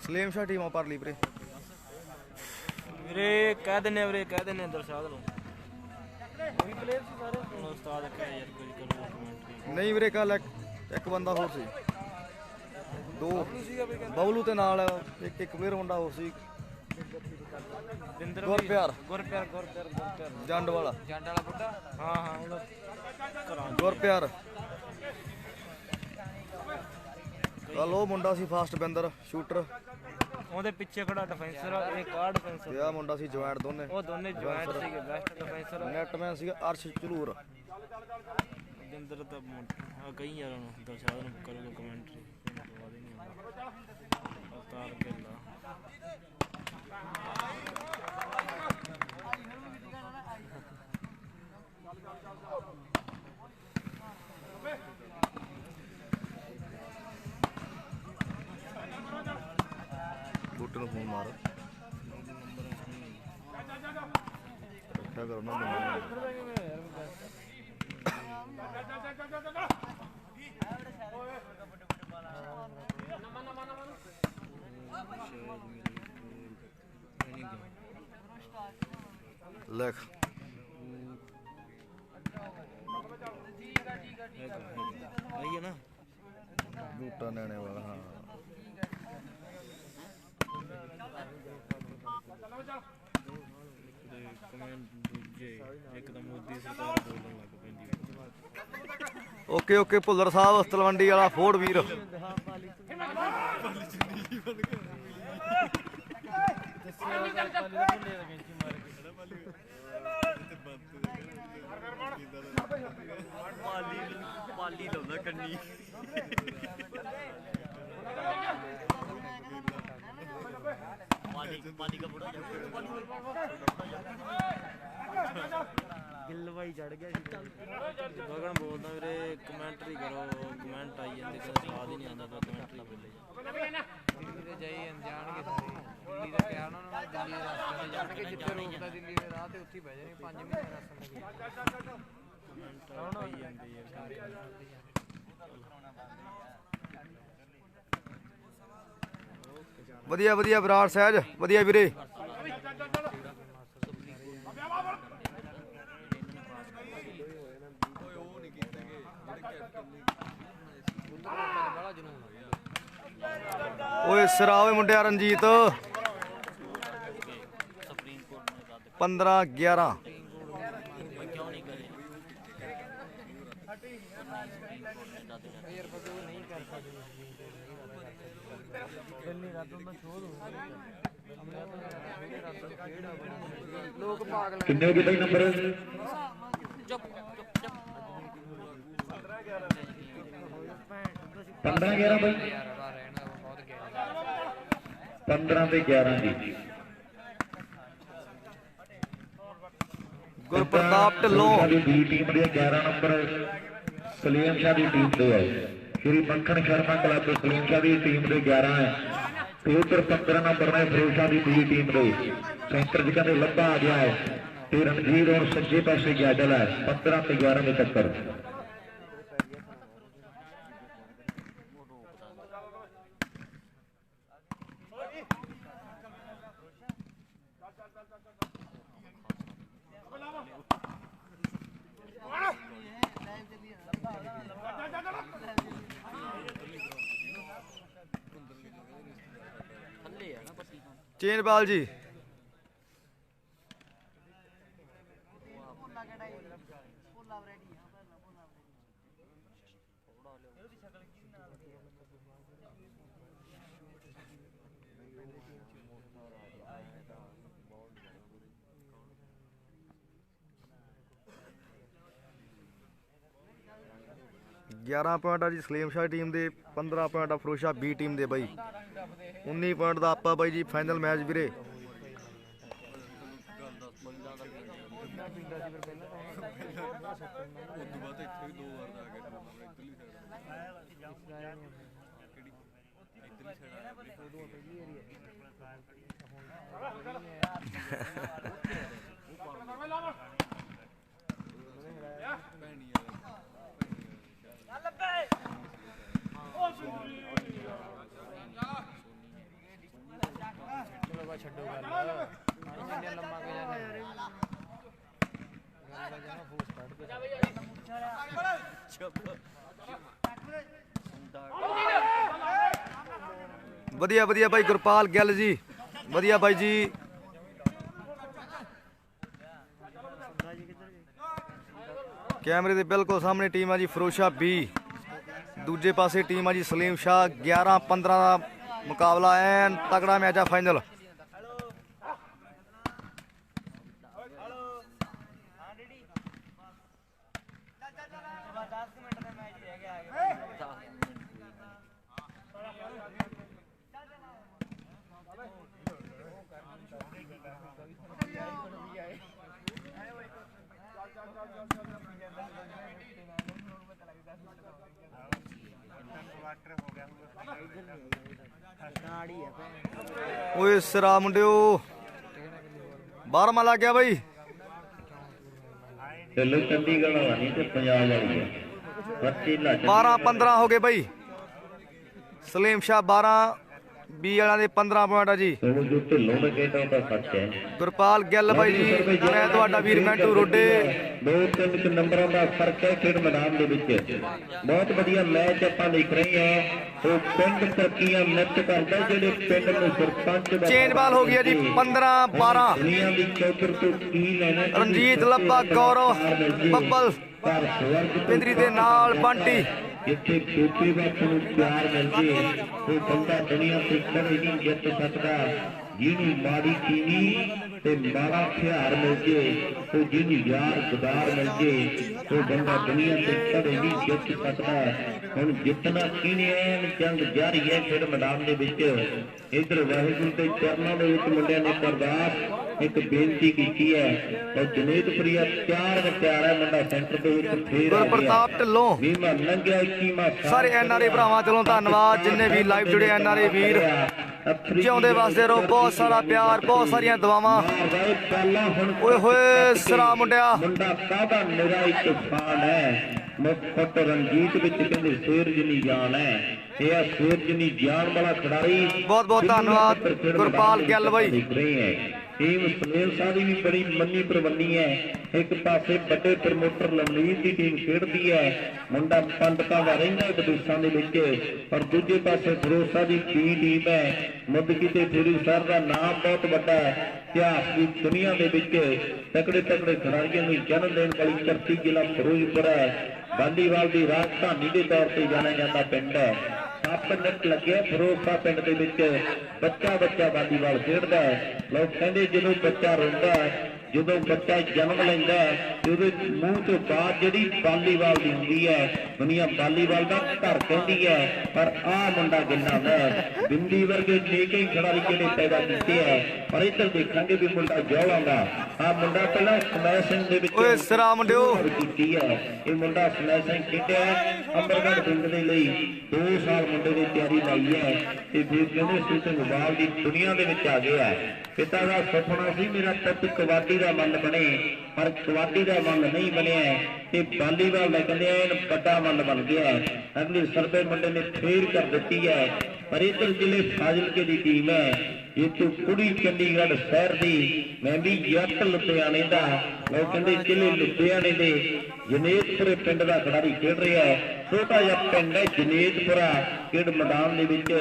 ਸਲੇਮ ਸ਼ਾਹ ਟੀਮਾਂ ਭਰ ਲਈ ਵੀਰੇ। ਵੀਰੇ ਕਹਿ ਦਿੰਨੇ ਵੀਰੇ, ਕਹਿ ਦਿੰਨੇ ਦਰਸ਼ਾਦ ਨੂੰ। ਉਹੀ ਪਲੇਅਰ ਸੀ ਸਾਰੇ ਉਸਤਾਦ ਕਹੇ ਯਾਰ ਕੁਝ ਕਰੋ ਕਮੈਂਟਰੀ। ਨਹੀਂ ਵੀਰੇ, ਕੱਲ ਇੱਕ ਬੰਦਾ ਹੋਰ ਸੀ, ਦੋ ਬਬਲੂ ਤੇ ਨਾਲ ਇੱਕ ਪਲੇਅਰ ਮੁੰਡਾ ਹੋਰ ਸੀ, ਗੁਰਪਿਆਰ ਜੰਡ ਵਾਲਾ ਬੁੱਢਾ। ਹਾਂ ਹਾਂ ਉਹਦਾ ਗੁਰਪਿਆਰ। ਕੱਲ ਉਹ ਮੁੰਡਾ ਸੀ ਫਾਸਟ ਬੈਂਦਰ ਸ਼ੂਟਰ, ਉਹਦੇ ਪਿੱਛੇ ਖੜਾ ਡਿਫੈਂਸਰ, ਇਹ ਕਾਰ ਡਿਫੈਂਸਰ। ਤੇ ਆ ਮੁੰਡਾ ਸੀ ਜੁਆਇੰਟ ਦੋਨੇ, ਉਹ ਦੋਨੇ ਜੁਆਇੰਟ ਸੀਗੇ, ਬੈਸਟ ਡਿਫੈਂਸਰ। ਨੈਟਮੈਨ ਸੀਗਾ ਅਰਸ਼ ਝਲੂਰ। ਜਿੰਦਰ ਤਾਂ ਕਈ ਯਾਰ ਨੂੰ ਦਰਸ਼ਾਦ ਨੂੰ ਕਰੂਗਾ ਕਮੈਂਟਰੀ, ਬਾਅਦ ਹੀ ਨਹੀਂ ਆਉਂਦਾ ਅਵਤਾਰ ਗਿੱਲਾ। ਬੂਟੇ ਨੂੰ ਫੋਨ ਮਾਰ, ਰੱਖਿਆ ਕਰੋ ਨਾ ਨੰਬਰ। ਲਿਖ ਆਈ ਹੈ ਨਾ ਬੂਟਾ ਲੈਣੇ ਵਾਲਾ। ਹਾਂ ਕਮੈਂਟ ਦੂਜੇ ਇੱਕਦਮ ਮੋਦੀ ਸਰਕਾਰ ਬੋਲਣ ਲੱਗ ਪੈਂਦੀ। ਓਕੇ ਓਕੇ, ਭੁੱਲਰ ਸਾਹਿਬ ਤਲਵੰਡੀ ਵਾਲਾ ਫੋੜ ਵੀਰ। ਪਾਲੀ ਲਾਉਂਦਾ ਕੰਨੀ। पानी का बुरा ਗਿੱਲ ਬਾਈ ਚੜ ਗਿਆ ਸੀ। ਗਗਨ ਬੋਲਦਾ ਵੀਰੇ, ਕਮੈਂਟਰੀ ਕਰੋ। ਕਮੈਂਟ ਆਈ ਜਾਂਦੇ, ਸਵਾਦ ਹੀ ਨਹੀਂ ਆਉਂਦਾ ਤਾਂ ਕਮੈਂਟਰੀ ਬੋਲੇ ਜਾਣਗੇ ਜਿੱਥੇ ਰੋਕਦਾ ਦਿੱਲੀ ਦੇ ਰਾਹ ਤੇ ਉੱਥੇ ਬਹਿ ਜਾਣੇ 5 ਮਹੀਨੇ ਰਸਤੇ ਵਧੀਆ ਵਧੀਆ ਵਿਰਾਟ ਸਹਿਜ ਵਧੀਆ ਵੀਰੇ। ਓਏ ਸਿਰਾ ਓਏ ਮੁੰਡਿਆ ਰਣਜੀਤ 15-11 ਲੋਕ ਪਾਗਲ ਕਿੰਨੇ ਹੋ ਗਏ ਬਾਈ ਨੰਬਰ? 15-11 ਬਾਈ। ਯਾਰ ਉਹਦਾ ਰਹਿਣ ਦਾ ਬਹੁਤ ਗਿਆ 15 ਤੇ 11 ਜੀ। ਗੁਰਪ੍ਰਤਾਪ ਢਿੱਲੋਂ ਦੀ ਟੀਮ ਦੇ 11 ਨੰਬਰ ਸਲੀਮ ਸ਼ਾਹ ਦੀ ਟੀਮ ਦੇ ਹੈ। ਸ਼੍ਰੀ ਮੱਖਣ ਸ਼ਰਮਾ ਕਲੱਬ ਸਲੀਮ ਸ਼ਾਹ ਦੀ ਟੀਮ ਦੇ 11 ਹੈ ਤੇ ਉਧਰ 15 ਨੰਬਰ ਨੇ ਫਿਰੋਜ਼ ਸ਼ਾਹ ਦੀ ਟੀਮ ਦੇ ਸੈਂਟਰ ਚ ਕਹਿੰਦੇ ਲੱਭਾ ਆ ਗਿਆ ਹੈ ਤੇ ਰਣਜੀਤ ਔਰ ਸੱਜੇ ਪਾਸੇ ਗੈਡਲ ਹੈ। 15 ਤੇ 11 ਦੇ ਟੱਕਰ। ਚੇਨਪਾਲ ਜੀ $11 ਪੁਆਇੰਟ ਆ ਜੀ ਸਲੀਮ ਸ਼ਾਹ ਟੀਮ ਦੇ, 15 ਪੁਆਇੰਟ ਆ ਫਿਰੋਜ਼ਸ਼ਾਹ ਬੀ ਟੀਮ ਦੇ ਬਾਈ। 19 ਪੁਆਇੰਟ ਦਾ ਆਪਾਂ ਬਾਈ ਜੀ ਫਾਈਨਲ ਮੈਚ ਵੀਰੇ। ਛੱਡੋ ਗੱਲ ਜਿੰਨੇ ਲੰਮਾ ਕੇ ਜਾਂਦੇ ਵਧੀਆ ਵਧੀਆ ਬਾਈ ਗੁਰਪਾਲ ਗਿੱਲ ਜੀ ਵਧੀਆ ਬਾਈ ਜੀ। ਕੈਮਰੇ ਦੇ ਬਿਲਕੁਲ ਸਾਹਮਣੇ ਟੀਮ ਆ ਜੀ ਫਿਰੋਜ਼ਸ਼ਾਹ ਬੀ, ਦੂਜੇ ਪਾਸੇ ਟੀਮ ਆ ਜੀ ਸਲੀਮ ਸ਼ਾਹ। 11-15 ਦਾ ਮੁਕਾਬਲਾ ਐਨ ਤਕੜਾ ਮੈਚ ਆ ਫਾਈਨਲ। ਓਏ ਸਿਰਾ ਮੁੰਡਿਓ 12ਵਾਂ ਲੱਗ ਗਿਆ ਬਾਈ। ਢਿੱਲੋਂ ਚੰਡੀਗੜ੍ਹ ਵਾਲਾ ਨਹੀਂ ਤੇ ਪੰਜਾਬ ਵਾਲੀ ਹੈ। 12-15 ਹੋ ਗਏ ਬਾਈ। ਸਲੀਮ ਸ਼ਾਹ 12 ਬੀ ਵਾਲਿਆਂ ਦੇ 15 ਪੁਆਇੰਟ ਆ ਜੀ। ਜੋ ਢਿੱਲੋਂ ਦਾ ਕਹਿੰਦਾ ਉਹਦਾ ਸੱਚ ਹੈ। ਗੁਰਪਾਲ ਗਿੱਲ ਬਾਈ ਜੀ, ਮੈਂ ਤੁਹਾਡਾ ਵੀਰ ਮੈਂਟੂ ਰੋਡੇ। 2-3 ਨੰਬਰਾਂ ਦਾ ਫਰਕ ਹੈ ਖੇਡ ਮੈਦਾਨ ਦੇ ਵਿੱਚ। ਬਹੁਤ ਵਧੀਆ ਮੈਚ ਆਪਾਂ ਦੇਖ ਰਹੇ ਹਾਂ। ਉਹ ਪਿੰਡ ਤਰੱਕੀਆਂ ਨਿਤ ਕਰਦਾ ਜਿਹੜੇ ਪਿੰਡ ਨੂੰ ਸਰਪੰਚ ਦਾ ਚੇਂਜ ਬਾਲ ਹੋ ਗਈ ਜੀ 15-12। ਦੁਨੀਆ ਦੀ ਚੌਧਰ ਤੋਂ ਕੀ ਲੈਣਾ। ਰਣਜੀਤ ਲੱਭਾ ਗੌਰਵ ਬੱਬਲ ਪਿੰਦਰੀ ਦੇ ਨਾਲ ਬੰਟੀ। ਜਿੱਥੇ ਖੇਤੀ ਬਾਤ ਨੂੰ ਪਿਆਰ ਮਿਲ ਜੇ ਉਹ ਬੰਦਾ ਦੁਨੀਆ ਤੇ ਕਦੇ ਨਹੀਂ ਜਿੱਤ ਸਕਦਾ। ਜਿਹਨੂੰ ਮਾੜੀ ਚੀਨੀ ਤੇ ਮਾੜਾ ਹਥਿਆਰ ਮਿਲ ਜੇ, ਉਹ ਜਿਹਨੂੰ ਯਾਰ ਗਦਾਰ ਮਿਲ ਜੇ, ਉਹ ਬੰਦਾ ਦੁਨੀਆ ਤੇ ਕਦੇ ਨਹੀਂ ਜਿੱਤ ਸਕਦਾ। ਹੁਣ ਜਿੱਤਣਾ ਕਿਹਨੇ ਐਨ ਜੰਗ ਜਾਰੀ ਹੈ ਖੇਡ ਮੈਦਾਨ ਦੇ ਵਿੱਚ। ਇੱਧਰ ਵਾਹਿਗੁਰੂ ਦੇ ਚਰਨਾਂ ਦੇ ਵਿੱਚ ਮੁੰਡਿਆਂ ਨੇ ਅਰਦਾਸ ਇੱਕ ਬੇਨਤੀ ਕੀਤੀ ਹੈ। ਉਹ ਜੁਨੇਦਪੁਰੀਆ 4 ਵਿਚਾਰਾ ਮੁੰਡਾ ਸੈਂਟਰ ਦੇ ਵਿੱਚ ਫੇਰ ਗੁਰਪ੍ਰਤਾਪ ਢਿੱਲੋਂ ਵੀਮਾ ਲੰਘਿਆ 21ਵਾਂ ਸਾਰੇ ਐਨਆਰਏ ਭਰਾਵਾਂ ਚਲੋਂ ਧੰਨਵਾਦ। ਜਿੰਨੇ ਵੀ ਲਾਈਵ ਜੁੜੇ ਐਨਆਰਏ ਵੀਰ ਜਿਉਂਦੇ ਵਸਦੇ ਰਹੋ, ਬਹੁਤ ਸਾਰਾ ਪਿਆਰ, ਬਹੁਤ ਸਾਰੀਆਂ ਦੁਆਵਾਂ। ਪਹਿਲਾਂ ਹੁਣ ਓਏ ਹੋਏ ਸਰਾ ਮੁੰਡਿਆ, ਮੁੰਡਾ ਕਾਹਦਾ ਮੇਰਾ ਇੱਕ ਫਾਨ ਹੈ, ਮੁਖਤ ਰਣਜੀਤ ਵਿੱਚ ਕਹਿੰਦੇ ਸ਼ੇਰ ਜਿੰਨੀ ਜਾਨ ਹੈ। ਇਹ ਆ ਸ਼ੇਰ ਜਿੰਨੀ ਜਾਨ ਵਾਲਾ ਖਿਡਾਰੀ। ਬਹੁਤ ਬਹੁਤ ਧੰਨਵਾਦ ਗੁਰਪਾਲ ਗਿੱਲ ਬਾਈ। ਟੀਮ ਸੁਨੀਲ ਸਾਹਿਬ ਦੀ ਵੀ ਬੜੀ ਮੰਨੀ ਪ੍ਰਬੰਨੀ ਹੈ। ਇੱਕ ਪਾਸੇ ਵੱਡੇ ਪ੍ਰਮੋਟਰ ਲਵਨੀਤ ਦੀ ਟੀਮ ਖੇਡਦੀ ਹੈ, ਮੁੰਡਾ ਪੰਡਤਾਂ ਦਾ ਰਹਿੰਦਾ ਵਿਦੇਸ਼ਾਂ ਦੇ ਵਿੱਚ, ਪਰ ਦੂਜੇ ਪਾਸੇ ਫਿਰੋਜ਼ਾ ਦੀ ਟੀਮ ਹੈ। ਮੁੱਦਕੀ ਤੇ ਫਿਰੂ ਸਾਹਿਬ ਦਾ ਨਾਮ ਬਹੁਤ ਵੱਡਾ ਹੈ ਇਤਿਹਾਸ ਦੀ ਦੁਨੀਆ ਦੇ ਵਿੱਚ। ਤਕੜੇ ਤਕੜੇ ਖਿਡਾਰੀਆਂ ਨੂੰ ਜਨਮ ਦੇਣ ਵਾਲੀ ਧਰਤੀ ਜ਼ਿਲ੍ਹਾ ਫਿਰੋਜ਼ਪੁਰ ਹੈ। ਵਾਲੀਬਾਲ ਦੀ ਰਾਜਧਾਨੀ ਦੇ ਤੌਰ ਤੇ ਜਾਣਿਆ ਜਾਂਦਾ ਪਿੰਡ ਹੈ। 7 ਮਿੰਟ ਲੱਗੇ ਫਿਰੋਜ਼ਪੁਰ ਪਿੰਡ ਦੇ ਵਿੱਚ ਬੱਚਾ ਵਾਲੀਬਾਲ ਖੇਡਦਾ ਹੈ। ਲੋਕ ਕਹਿੰਦੇ ਜਦੋਂ ਬੱਚਾ ਰੋਂਦਾ ਹੈ, ਜਦੋਂ ਬੱਚਾ ਜਨਮ ਲੈਂਦਾ ਹੈ, ਉਹਦੇ ਮੂੰਹ ਤੋਂ ਬਾਅਦ ਜਿਹੜੀ ਵਾਲੀਬਾਲ ਦੀ ਹੁੰਦੀ ਹੈ, ਦੁਨੀਆ ਵਾਲੀਬਾਲ ਦਾ ਘਰ ਕਹਿੰਦੀ ਹੈ। ਪਰ ਆਹ ਮੁੰਡਾ ਗਿੱਲਾ ਹੈ, ਬਿੰਦੀ ਵਰਗੇ ਨੇਕੇ ਖਿਡਾਰੀ ਜਿਹੜੇ ਪੈਦਾ ਕੀਤੇ ਹੈ। ਪਰ ਇੱਧਰ ਦੇਖਾਂਗੇ ਵੀ ਮੁੰਡਾ ਜੌਲਾਂ ਦਾ ਆਹ ਮੁੰਡਾ ਪਹਿਲਾਂ ਸਮੈਸਿੰਗ ਦੇ ਵਿੱਚ ਓਏ ਸਰਾ ਮੁੰਡਿਓ ਕੀਤੀ ਹੈ। ਇਹ ਮੁੰਡਾ ਸਮੈਸਿੰਗ ਖੇਡਿਆ ਅੰਬਰਗੜ੍ਹ ਪਿੰਡ ਦੇ ਲਈ 2 ਸਾਲ ਮੁੰਡੇ ਦੀ ਤਿਆਰੀ ਲਾਈ ਹੈ ਤੇ ਫਿਰ ਕਹਿੰਦੇ ਸ਼ੂਟਿੰਗ ਬਾਲ ਦੀ ਦੁਨੀਆ ਦੇ ਵਿੱਚ ਆ ਗਿਆ ਹੈ। ਪਿਤਾ ਦਾ ਸੁਪਨਾ ਸੀ ਮੇਰਾ ਪੁੱਤ ਕਬੱਡੀ ਦਾ ਮੱਲ ਬਣੇ, ਪਰ ਕਬੱਡੀ ਦਾ ਮੱਲ ਨਹੀਂ ਬਣਿਆ ਤੇ ਵਾਲੀਬਾਲ ਦਾ ਕਹਿੰਦੇ ਐਨ ਵੱਡਾ ਮੱਲ ਬਣ ਗਿਆ। ਅਗਲੀ ਸਰਵੇ ਮੁੰਡੇ ਨੇ ਫੇਰ ਕਰ ਦਿੱਤੀ ਹੈ। ਪਰ ਇੱਧਰ ਜ਼ਿਲ੍ਹੇ ਫਾਜ਼ਿਲਕੇ ਦੀ ਟੀਮ ਹੈ, ਜਿੱਥੋਂ ਕੁੜੀ ਚੰਡੀਗੜ੍ਹ ਸ਼ਹਿਰ ਦੀ, ਮੈਂ ਵੀ ਜੱਟ ਲੁਧਿਆਣੇ ਦਾ। ਲੋਕ ਕਹਿੰਦੇ ਜ਼ਿਲ੍ਹੇ ਲੁਧਿਆਣੇ ਦੇ ਜਨੇਤਪੁਰੇ ਪਿੰਡ ਦਾ ਖਿਡਾਰੀ ਖੇਡ ਰਿਹਾ ਹੈ। ਛੋਟਾ ਜਿਹਾ ਪਿੰਡ ਹੈ ਜਨੇਤਪੁਰਾ ਖੇਡ ਮੈਦਾਨ ਦੇ ਵਿੱਚ,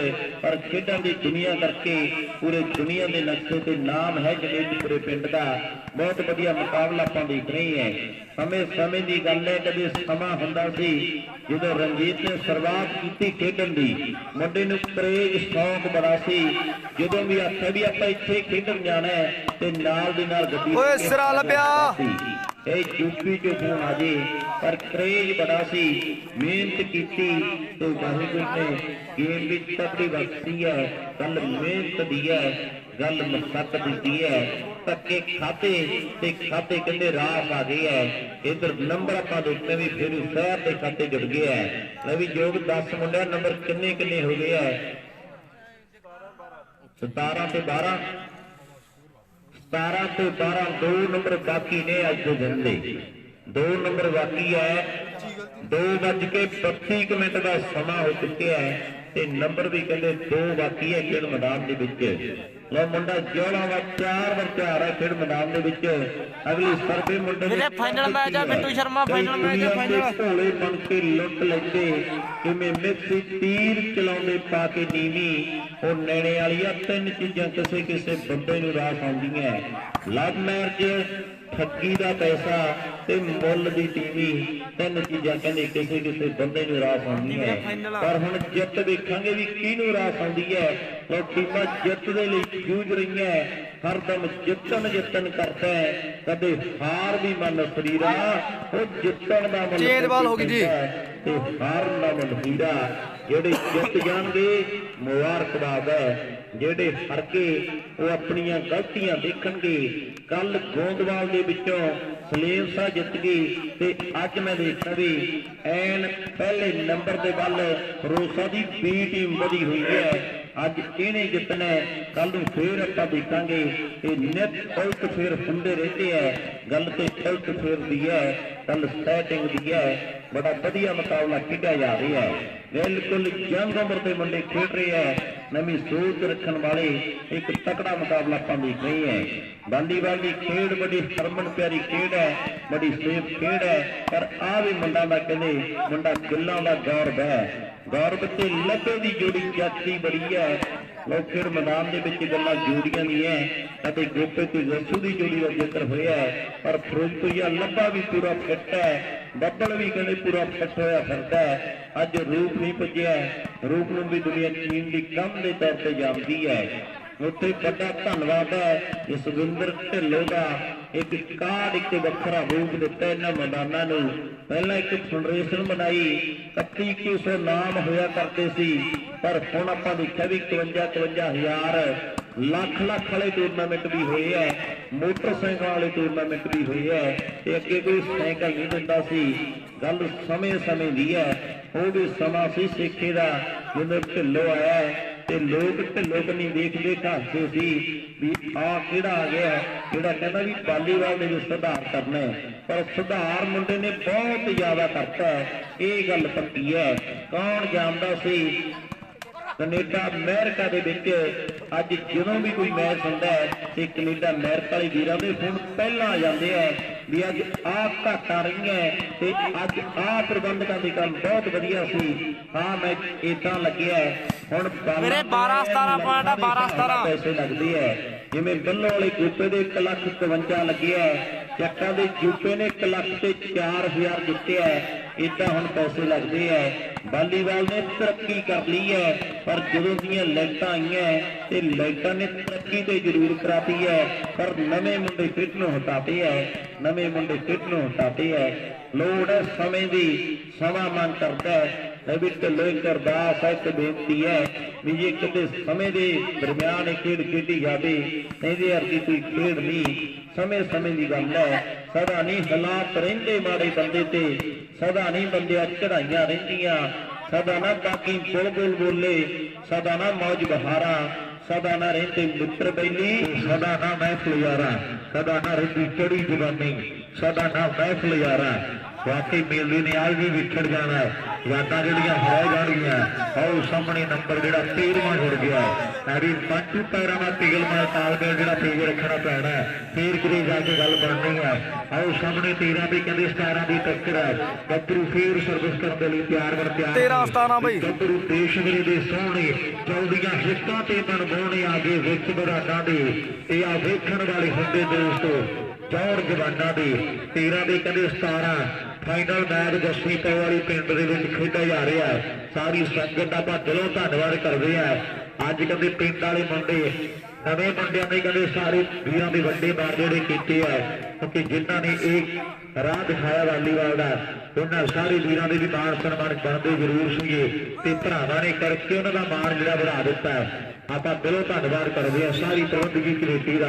ਪਰ ਖੇਡਾਂ ਦੀ ਦੁਨੀਆ ਕਰਕੇ ਪੂਰੇ ਦੁਨੀਆ ਦੇ ਨਕਸ਼ੇ ਤੇ ਨਾਮ ਹੈ ਜਨੇਤਪੁਰੇ ਪਿੰਡ ਦਾ। ਬਹੁਤ ਵਧੀਆ ਮੁਕਾਬਲਾ ਆਪਾਂ ਦੇਖ ਰਹੇ ਹਾਂ। ਸਮੇਂ ਦੀ ਗੱਲ ਹੈ, ਕਦੇ ਸਮਾਂ ਹੁੰਦਾ ਸੀ ਜਦੋਂ ਰਣਜੀਤ ਨੇ ਸ਼ੁਰੂਆਤ ਕੀਤੀ ਖੇਡਣ ਦੀ, ਮੁੰਡੇ ਨੂੰ ਕਰੇਜ ਸ਼ੌਕ ਬੜਾ ਸੀ। ਜਦੋਂ ਵੀ ਆਖਿਆ ਵੀ ਆਪਾਂ ਇੱਥੇ ਖੇਡਣ ਜਾਣਾ ਤੇ ਨਾਲ ਦੀ ਨਾਲ ਗੱਡੀ ਓਏ ਸਿਰਾ ਲੱਭਿਆ। ਇਹ ਯੂਪੀ ਚ ਫੋਨ ਆ ਜੇ, ਪਰ ਕਰੇਜ ਬੜਾ ਸੀ। ਮਿਹਨਤ ਕੀਤੀ ਤੇ ਵਾਹਿਗੁਰੂ ਨੇ ਗੇਮ ਵਿੱਚ ਤਕੜੀ ਬਖਸ਼ੀ ਹੈ। ਗੱਲ ਮਿਹਨਤ ਦੀ ਹੈ, ਗੱਲ ਮਸਕਤ ਦੀ ਹੈ। ਧੱਕੇ ਖਾਤੇ ਤੇ ਖਾਤੇ ਕਹਿੰਦੇ ਰਾਸ ਆ ਗਏ ਹੈ। ਇਧਰ ਨੰਬਰ ਆਪਾਂ ਦੇਖਦੇ ਵੀ ਫਿਰ ਸ਼ਹਿਰ ਦੇ ਖਾਤੇ ਜੁੜ ਗਿਆ ਹੈ। ਲੈ ਵੀ ਜੋਗ 10 ਮੁੰਡਿਆਂ ਨੰਬਰ ਕਿੰਨੇ ਹੋ ਗਏ ਹੈ? 17 ਤੇ 12, 17 ਤੇ 12 2 ਨੰਬਰ ਬਾਕੀ ਨੇ ਅੱਜ ਦੇ ਦਿਨ ਦੇ। 2 ਨੰਬਰ ਬਾਕੀ ਹੈ। 2:32 ਮਿੰਟ ਦਾ ਸਮਾਂ ਹੋ ਚੁੱਕਿਆ ਹੈ ਤੇ ਨੰਬਰ ਵੀ ਕਹਿੰਦੇ 2 ਬਾਕੀ ਹੈ ਖੇਡ ਮੈਦਾਨ ਦੇ ਵਿੱਚ। ਲੋ ਮੁੰਡਾ ਜੋੜਾ ਵਾ 4 ਵਾਰ ਤਿਆਰ ਹੈ ਖੇਡ ਮੈਦਾਨ ਦੇ ਵਿੱਚ। ਅਗਲੀ ਸਰਵੇ ਮੁੰਡੇ ਵੀਰੇ ਫਾਈਨਲ ਮੈਚ ਆ, ਬਿੱਟੂ ਸ਼ਰਮਾ ਫਾਈਨਲ ਮੈਚ ਆ। ਫਾਈਨਲ ਢੋਲੇ ਬਣ ਕੇ ਲੁੱਟ ਲੈਂਦੇ, ਕਿਵੇਂ ਮਿਕਸੀ ਤੀਰ ਚਲਾਉਂਦੇ ਪਾ ਕੇ ਨੀਵੀਂ। ਉਹ ਨੈਣੇ ਵਾਲੀਆਂ 3 ਚੀਜ਼ਾਂ ਕਿਸੇ ਬੰਦੇ ਨੂੰ ਰਾਸ ਆਉਂਦੀਆਂ, ਲਵ ਮੈਰਿਜ, ਠੱਗੀ ਦਾ ਪੈਸਾ ਤੇ ਮੁੱਲ ਦੀ ਟੀਵੀ। 3 ਚੀਜ਼ਾਂ ਕਹਿੰਦੇ ਕਿਸੇ ਬੰਦੇ ਨੂੰ ਰਾਸ ਆਉਂਦੀ ਹੈ। ਪਰ ਹੁਣ ਜਿੱਤ ਵੇਖਾਂਗੇ ਵੀ ਕਿਹਨੂੰ ਰਾਸ ਆਉਂਦੀ ਹੈ। ਉਹ ਟੀਮਾਂ ਜਿੱਤ ਦੇ ਲਈ ਜੂਝ ਰਹੀਆਂ, ਹਰਦਮ ਜਿੱਤਣ ਕਰਦਾ ਹੈ, ਕਦੇ ਹਾਰ ਵੀ ਮਨ ਸਰੀਰਾ। ਉਹ ਜਿੱਤਣ ਦਾ ਮਨ ਚੇਂਜਬਾਲ ਹੋ ਗਈ ਜੀ ਤੇ ਹਾਰਨ ਦਾ ਮਨ ਹੀਰਾ। ਜਿਹੜੇ ਜਿੱਤ ਜਾਣਗੇ ਮੁਬਾਰਕਬਾਦ ਹੈ, ਜਿਹੜੇ ਹਾਰ ਕੇ ਉਹ ਆਪਣੀਆਂ ਗਲਤੀਆਂ ਦੇਖਣਗੇ। ਕੱਲ ਗੋਂਦਵਾਲ ਦੇ ਵਿੱਚੋਂ ਸਲੇਮ ਸ਼ਾਹ ਜਿੱਤ ਗਈ ਤੇ ਅੱਜ ਮੈਂ ਦੇਖਿਆ ਵੀ ਐਨ ਪਹਿਲੇ ਨੰਬਰ ਦੇ ਵੱਲ ਫਿਰੋਜ਼ਾ ਦੀ B ਟੀਮ ਵਧੀ ਹੋਈ ਹੈ। ਅੱਜ ਇਹਨੇ ਜਿੱਤਣਾ, ਕੱਲ ਨੂੰ ਫੇਰ ਆਪਾਂ ਦੇਖਾਂਗੇ। ਇਹ ਨਿਤ ਉਲਟ ਫੇਰ ਹੁੰਦੇ ਰਹਿੰਦੇ ਹੈ, ਗੱਲ ਤੇ ਉਲਟ ਫੇਰਦੀ ਹੈ, ਗੱਲ ਸੈਟਿੰਗ ਦੀ ਹੈ। ਬੜਾ ਵਧੀਆ ਮੁਕਾਬਲਾ ਖੇਡਿਆ ਜਾ ਰਿਹਾ ਹੈ। ਬਿਲਕੁਲ ਯੰਗ ਉਮਰ ਦੇ ਮੁੰਡੇ ਖੇਡ ਰਹੇ ਹੈ, ਨਵੀਂ ਸੋਚ ਰੱਖਣ ਵਾਲੇ। ਇੱਕ ਤਕੜਾ ਮੁਕਾਬਲਾ ਆਪਾਂ ਦੇਖ ਰਹੇ ਹਾਂ। ਵਾਲੀਬਾਲ ਦੀ ਖੇਡ ਬੜੀ ਹਰਮਨ ਪਿਆਰੀ ਖੇਡ ਹੈ, ਬੜੀ ਸੇਫ ਖੇਡ ਹੈ। ਪਰ ਆਹ ਵੀ ਮੁੰਡਾ ਦਾ ਕਹਿੰਦੇ ਮੁੰਡਾ ਗਿੱਲਾਂ ਦਾ ਗੌਰਵ ਹੈ। ਗੌਰਵ ਤੇ ਲੱਭੇ ਦੀ ਜੋੜੀ ਜਾਤੀ ਬੜੀ ਹੈ। ਲੋਕ ਖੇਡ ਮੈਦਾਨ ਦੇ ਵਿੱਚ ਗੱਲਾਂ ਜੋੜੀਆਂ ਦੀਆਂ ਅਤੇ ਗੋਪੇ ਤੇ ਜੱਸੂ ਦੀ ਜੋੜੀ ਦਾ ਜ਼ਿਕਰ ਹੋਇਆ ਹੈ। ਪਰ ਫਿਰੋਜ਼ਪੁਰੀਆ ਲੱਭਾ ਵੀ ਪੂਰਾ ਫਿੱਟ ਹੈ, ਬੱਬਲ ਵੀ ਕਹਿੰਦੇ ਪੂਰਾ ਫਿੱਟ ਹੋਇਆ ਫਿਰਦਾ ਹੈ। ਅੱਜ ਰੂਪ ਨਹੀਂ ਪੁੱਜਿਆ, ਰੂਪ ਨੂੰ ਵੀ ਦੁਨੀਆ ਚੀਨ ਦੀ ਕੰਮ ਦੇ ਤੌਰ ਤੇ ਜਾਣਦੀ ਹੈ। ਉੱਥੇ ਵੱਡਾ ਧੰਨਵਾਦ ਹੈ ਜਸਵਿੰਦਰ ਢਿੱਲੋਂ ਦਾ। ਇੱਕ ਕਾਰਡ ਇੱਕ ਵੱਖਰਾ ਰੂਪ ਦਿੱਤਾ ਇਹਨਾਂ ਮੈਦਾਨਾਂ ਨੂੰ। ਪਹਿਲਾਂ ਇੱਕ ਫੈਡਰੇਸ਼ਨ ਬਣਾਈ, 3100 ਨਾਮ ਹੋਇਆ ਕਰਦੇ ਸੀ, ਪਰ ਹੁਣ ਆਪਾਂ ਦੇਖਿਆ ਵੀ 52,000 ਲੱਖ ਵਾਲੇ ਟੂਰਨਾਮੈਂਟ ਵੀ ਹੋਏ ਹੈ, ਮੋਟਰਸਾਈਕਲ ਵਾਲੇ ਟੂਰਨਾਮੈਂਟ ਵੀ ਹੋਏ ਹੈ। ਤੇ ਅੱਗੇ ਕੋਈ ਸਾਈਕਲ ਨਹੀਂ ਦਿੰਦਾ ਸੀ। ਗੱਲ ਸਮੇਂ ਦੀ ਹੈ। ਉਹ ਵੀ ਸਮਾਂ ਸੀ ਸਿੱਖੇ ਦਾ ਜਦੋਂ ਢਿੱਲੋਂ ਆਇਆ ਤੇ ਲੋਕ ਢਿੱਲੋਂ ਕਨੀ ਦੇਖਦੇ ਢਾਂਦੇ ਸੀ ਵੀ ਆਹ ਕਿਹੜਾ ਆ ਗਿਆ ਜਿਹੜਾ ਕਹਿੰਦਾ ਵੀ ਵਾਲੀਬਾਲ ਦੇ ਵਿੱਚ ਸੁਧਾਰ ਕਰਨਾ ਹੈ। ਪਰ ਸੁਧਾਰ ਮੁੰਡੇ ਨੇ ਬਹੁਤ ਜ਼ਿਆਦਾ ਕਰਤਾ ਹੈ, ਇਹ ਗੱਲ ਪੱਕੀ ਹੈ। ਕੌਣ ਜਾਣਦਾ ਸੀ ਕੈਨੇਡਾ ਅਮਰੀਕਾ ਦੇ ਵਿੱਚ ਅੱਜ ਜਦੋਂ ਵੀ ਕੋਈ ਮੈਚ ਹੁੰਦਾ ਹੈ ਤੇ ਕੈਨੇਡਾ ਅਮਰੀਕਾ ਵਾਲੇ ਵੀਰਾਂ ਦੇ ਫੋਨ ਪਹਿਲਾਂ ਆ ਜਾਂਦੇ ਆ ਵੀ ਅੱਜ ਆਹ ਘਾਟਾਂ ਰਹੀਆਂ ਤੇ ਅੱਜ ਆਹ ਪ੍ਰਬੰਧਕਾਂ ਦੇ ਕੰਮ ਬਹੁਤ ਵਧੀਆ ਸੀ, ਆਹ ਮੈਚ ਏਦਾਂ ਲੱਗਿਆ ਹੁਣ ਮੇਰੇ 12-17 ਪੁਆਇੰਟ ਆ, 12-17 ਪੈਸੇ ਲੱਗਦੇ ਆ। ਜਿਵੇਂ ਬੱਲੋਂ ਵਾਲੇ ਗੂਪੇ ਦੇ 1,52,000 ਲੱਗਿਆ, ਚੱਕਾਂ ਦੇ ਜੂਪੇ ਨੇ 1,04,000 ਜਿੱਤਿਆ, ਏਦਾਂ ਹੁਣ ਪੈਸੇ ਲੱਗਦੇ ਆ। ਵਾਲੀਬਾਲ ਨੇ ਤਰੱਕੀ ਕਰ ਲਈ ਹੈ, ਪਰ ਜਦੋਂ ਦੀਆਂ ਲਾਈਟਾਂ ਆਈਆਂ ਤੇ ਲਾਈਟਾਂ ਨੇ ਤਰੱਕੀ ਤੇ ਜ਼ਰੂਰ ਕਰਾਤੀ ਹੈ, ਪਰ ਨਵੇਂ ਮੁੰਡੇ ਫਿੱਟ ਨੂੰ ਹਟਾਤੇ ਹੈ, ਨਵੇਂ ਮੁੰਡੇ ਫਿੱਟ ਨੂੰ ਹਟਾਤੇ ਹੈ। ਲੋੜ ਹੈ ਸਮੇਂ ਦੀ, ਸਮਾਂ ਮੰਗ ਕਰਦਾ ਹੈ। ਵੀ ਢਿੱਲੋਂ ਇੱਕ ਅਰਦਾਸ ਹੈ, ਇੱਕ ਬੇਨਤੀ ਹੈ ਵੀ ਜੇ ਕਿਤੇ ਸਮੇਂ ਦੇ ਦਰਮਿਆਨ ਇਹ ਖੇਡ ਖੇਡੀ ਜਾਵੇ, ਇਹਦੇ ਅਰਗੀ ਕੋਈ ਖੇਡ ਨਹੀਂ, ਸਮੇਂ ਦੀ ਗੱਲ ਹੈ। ਸਦਾ ਨਹੀਂ ਹਾਲਾਤ ਰਹਿੰਦੇ ਮਾੜੇ ਬੰਦੇ ਤੇ, ਸਦਾ ਨਹੀਂ ਬੰਦਿਆਂ ਚੜਾਈਆਂ ਰਹਿੰਦੀਆਂ, ਸਦਾ ਨਾ ਬਾਕੀ ਬੁਲਬੁਲ ਬੋਲੇ, ਸਦਾ ਨਾ ਮੌਜ ਬਹਾਰਾ, ਸਦਾ ਨਾ ਰਹਿੰਦੇ ਮਿੱਤਰ ਬੈਲੀ, ਸਦਾ ਨਾ ਮਹਿਫਲ ਯਾਰਾ, ਸਦਾ ਨਾ ਰਹਿੰਦੀ ਚੜੀ ਜਵਾਨੀ, ਸਦਾ ਨਾ ਮਹਿਫਲ ਯਾਰਾ। ਵਾਕਈ ਮੇਲੇ ਨੇ ਅੱਜ ਵੀ ਵਿਛੜ ਜਾਣਾ ਹੈ, ਯਾਦਾਂ ਜਿਹੜੀਆਂ ਹੈ ਜਾਣਗੀਆਂ। ਆਓ ਸਾਹਮਣੇ ਨੰਬਰ ਜਿਹੜਾ 13ਵਾਂ ਜੁੜ ਗਿਆ ਹੈ, ਵੀ ਪੰਜੂ ਪੈਰਾਂ ਦਾ ਤੇਲ ਮਾਰ ਤਾਲਮੇਲ ਜਿਹੜਾ ਤੇਜ਼ ਰੱਖਣਾ ਪੈਣਾ, ਫੇਰ ਕਿਤੇ ਜਾ ਕੇ ਗੱਲ ਬਣਨੀ ਹੈ। ਆਓ ਸਾਹਮਣੇ 13 ਵੀ ਕਹਿੰਦੇ 17 ਦੀ ਟੱਕਰ ਹੈ, ਗੱਭਰੂ ਫੇਰ ਸਰਵਿਸ ਕਰਨ ਦੇ ਲਈ ਤਿਆਰ 13-17 ਬਈ ਗੱਭਰੂ ਦੇਸ਼ ਮੇਰੇ ਦੇ ਸੋਹਣੇ ਚੌਦੀਆਂ ਹਿੱਤਾਂ ਤੇ ਮਨਮੋਹਣੇ ਆਗੇ ਵਿੱਚ ਬਰਾਡਾਂ ਦੇ, ਇਹ ਆ ਵੇਖਣ ਵਾਲੇ ਹੁੰਦੇ ਦੋਸਤੋ ਚੌੜ ਜਵਾਨਾਂ ਦੇ। 13 ਦੇ ਕਹਿੰਦੇ 17 ਫਾਈਨਲ ਮੈਚ ਜੱਸੀ ਪੋ ਵਾਲੀ ਪਿੰਡ ਦੇ ਵਿੱਚ ਖੇਡਿਆ ਜਾ ਰਿਹਾ ਹੈ। ਸਾਰੀ ਸੰਗਤ ਦਾ ਆਪਾਂ ਦਿਲੋਂ ਧੰਨਵਾਦ ਕਰਦੇ ਆ। ਅੱਜ ਕਹਿੰਦੇ ਪਿੰਡ ਵਾਲੇ ਮੁੰਡੇ ਨਵੇਂ ਮੁੰਡਿਆਂ ਨੇ ਕਹਿੰਦੇ ਸਾਰੇ ਵੀਰਾਂ ਦੇ ਵੱਡੇ ਨਾਂ ਜਿਹੜੇ ਕੀਤੇ ਆ, ਕਿਉਂਕਿ ਜਿਨ੍ਹਾਂ ਨੇ ਇਹ ਰਾਹ ਦਿਖਾਇਆ ਵਾਲੀਬਾਲ ਦਾ, ਉਹਨਾਂ ਸਾਰੇ ਵੀਰਾਂ ਦੇ ਵੀ ਮਾਣ ਸਨਮਾਨ ਕਰਦੇ ਜ਼ਰੂਰ ਸੀਗੇ ਤੇ ਭਰਾਵਾਂ ਨੇ ਕਰਕੇ ਉਹਨਾਂ ਦਾ ਮਾਣ ਜਿਹੜਾ ਵਧਾ ਦਿੱਤਾ ਹੈ। ਆਪਾਂ ਦਿਲੋਂ ਧੰਨਵਾਦ ਕਰਦੇ ਆ ਸਾਰੀ ਪ੍ਰਬੰਧਕੀ ਕਮੇਟੀ ਦਾ।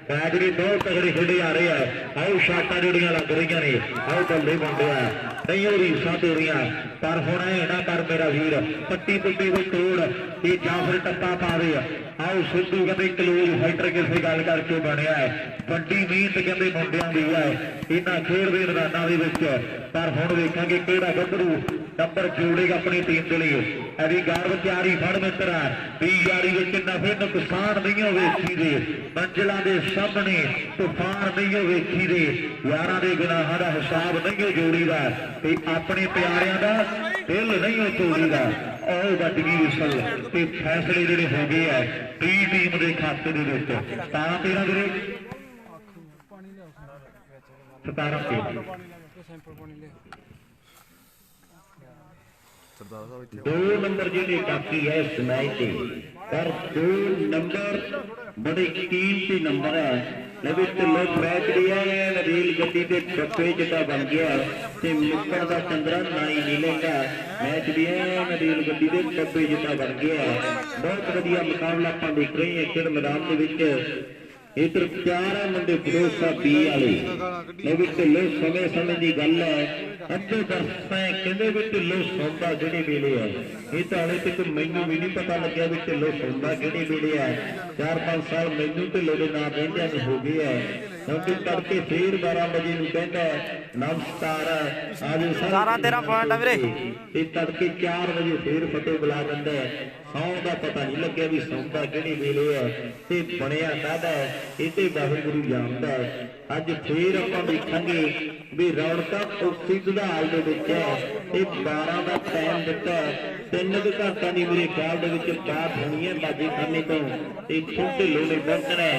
ਮੈਚ ਜਿਹੜੇ ਬਹੁਤ ਤਗੜੇ ਖੇਡੇ ਆ ਰਹੇ ਆ। ਆਓ ਸ਼ਾਟਾਂ ਜਿਹੜੀਆਂ ਲੱਗ ਰਹੀਆਂ ਨੇ, ਆਓ ਬੱਲੇ ਬੰਦੇ ਆ, ਨਹੀਂ ਉਹ ਰੀਸਾਂ ਤੋੜੀਆਂ, ਪਰ ਹੁਣ ਇਹ ਨਾ ਕਰ ਮੇਰਾ ਵੀਰ ਪੱਟੀ ਪੁੱਟੀ ਕੋਈ ਤੋੜ ਇਹ ਜਾਂ ਫਿਰ ਟੱਪਾ ਪਾਵੇ। ਆਓ ਸਿੱਧੂ ਕਹਿੰਦੇ ਕਲੋਜ਼ ਫਾਈਟਰ ਕਿਸੇ ਗੱਲ ਕਰਕੇ ਬਣਿਆ ਹੈ, ਵੱਡੀ ਮਿਹਨਤ ਕਹਿੰਦੇ ਮੁੰਡਿਆਂ ਦੀ ਹੈ ਇਹਨਾਂ ਖੇਡ ਦੇ ਮੈਦਾਨਾਂ ਦੇ ਵਿੱਚ। ਪਰ ਹੁਣ ਵੇਖਾਂਗੇ ਕਿਹੜਾ ਗੱਭਰੂ ਨੰਬਰ ਜੋੜੇਗਾ ਆਪਣੀ ਟੀਮ ਦੇ ਲਈ। ਇਹਦੀ ਗਾਰਵ ਤਿਆਰੀ ਫੜ ਮਿੱਤਰਾ, ਵੀ ਯਾਰੀ ਵਿੱਚ ਨਫੇ ਨੁਕਸਾਨ ਨਹੀਂ ਹੋ ਵੇਖੀ ਦੇ, ਮੰਜ਼ਿਲਾਂ ਦੇ ਸਾਹਮਣੇ ਤੂਫਾਨ ਨਹੀਂ ਹੋ ਵੇਖੀ ਦੇ, ਯਾਰਾਂ ਦੇ ਗੁਨਾਹਾਂ ਦਾ ਹਿਸਾਬ ਨਹੀਂ ਹੋ ਜੋੜੀਦਾ ਤੇ ਆਪਣੇ ਪਿਆਰਿਆਂ ਦਾ ਦਿਲ ਨਹੀਂ ਹੋ ਤੋੜੀਦਾ। ਉਹ ਵੱਜ ਗਈ ਵਿਸਲ ਤੇ ਫੈਸਲੇ ਜਿਹੜੇ ਹੋ ਗਏ ਆ ਟੀਮ ਦੇ ਖਾਤੇ ਦੇ ਵਿੱਚ। 17-13 ਜਿਹੜੇ 17 2 ਨੰਬਰ ਜਿਹੜੇ ਬਾਕੀ ਹੈ ਇਸ ਮੈਚ ਦੇ, ਪਰ 2 ਨੰਬਰ ਬੜੇ ਕੀਮਤੀ ਨੰਬਰ ਹੈ। ਨਵੇਂ ਢਿੱਲੋਂ ਮੈਚ ਦੀ ਹੈ, ਰੇਲ ਗੱਡੀ ਦੇ ਡੱਬੇ ਜਿਹਾ ਬਣ ਗਿਆ ਤੇ ਮੁੱਕਣ ਦਾ ਚੰਦਰਾ ਨਾਈ ਨਹੀਂ ਲੈਂਦਾ। ਮੈਚ ਦੀ ਹੈ ਰੇਲ ਗੱਡੀ ਦੇ ਡੱਬੇ ਜਿਹਾ ਬਣ ਗਿਆ। ਬਹੁਤ ਵਧੀਆ ਮੁਕਾਬਲਾ ਆਪਾਂ ਦੇਖ ਰਹੇ ਹਾਂ ਖੇਡ ਮੈਦਾਨ ਦੇ ਵਿੱਚ। ਇਧਰ 4 ਮੁੰਡੇ ਫਿਰੋਜ਼ਾ ਬੀ ਵਾਲੇ ਨੇ ਵੀ ਢਿੱਲੋਂ ਸਮੇਂ ਦੀ ਗੱਲ ਹੈ। ਅੱਧੇ ਦਰਸ਼ਕਾਂ ਕਹਿੰਦੇ ਵੀ ਢਿੱਲੋਂ ਸੌਂਦਾ ਜਿਹੜੇ ਵੇਲੇ ਹੈ, ਇਹ ਤਾਂ ਹਾਲੇ ਤੱਕ ਮੈਨੂੰ ਵੀ ਨਹੀਂ ਪਤਾ ਲੱਗਿਆ ਵੀ ਢਿੱਲੋਂ ਸੌਂਦਾ ਕਿਹੜੇ ਵੇਲੇ ਹੈ। 4-5 ਸਾਲ ਮੈਨੂੰ ਢਿੱਲੋਂ ਦੇ ਨਾਂ ਰਹਿੰਦਿਆਂ ਨੂੰ ਹੋ ਗਏ ਹੈ, ਕਿਉਂਕਿ ਤੜਕੇ ਫੇਰ 12 ਵਜੇ ਨੂੰ ਕਹਿੰਦਾ ਨਮਸਕਾਰ ਅੱਜ 17-13 ਪੁਆਇੰਟ ਆ ਵੀਰੇ ਤੇ ਤੜਕੇ 4 ਵਜੇ ਫੇਰ ਫਤਿਹ ਬੁਲਾ ਦਿੰਦਾ ਹੈ। ਸੌਂ ਦਾ ਪਤਾ ਨਹੀਂ ਲੱਗਿਆ ਵੀ ਸੌਂਦਾ ਕਿਹੜੇ ਵੇਲੇ ਹੈ ਤੇ ਬਣਿਆ ਕਾਹਦਾ ਇਹ ਤੇ ਵਾਹਿਗੁਰੂ ਜਾਣਦਾ ਹੈ। ਅੱਜ ਫੇਰ ਆਪਾਂ ਦੇਖਾਂਗੇ ਵੀ ਰੌਣਕਾਂ ਉਸੇ ਦੁਧਾਲ ਦੇ ਵਿੱਚ ਹੈ ਤੇ 12 ਦਾ ਟਾਈਮ ਦਿੱਤਾ, 3 ਘੰਟਿਆਂ ਦੀ ਮੇਰੇ ਖਿਆਲ ਦੇ ਵਿੱਚ ਬਾਤ ਹੋਣੀ ਹੈ ਬਾਜੇਖਾਨੇ ਤੋਂ ਤੇ ਢਿੱਲੋਂ ਨੇ ਪਹੁੰਚਣਾ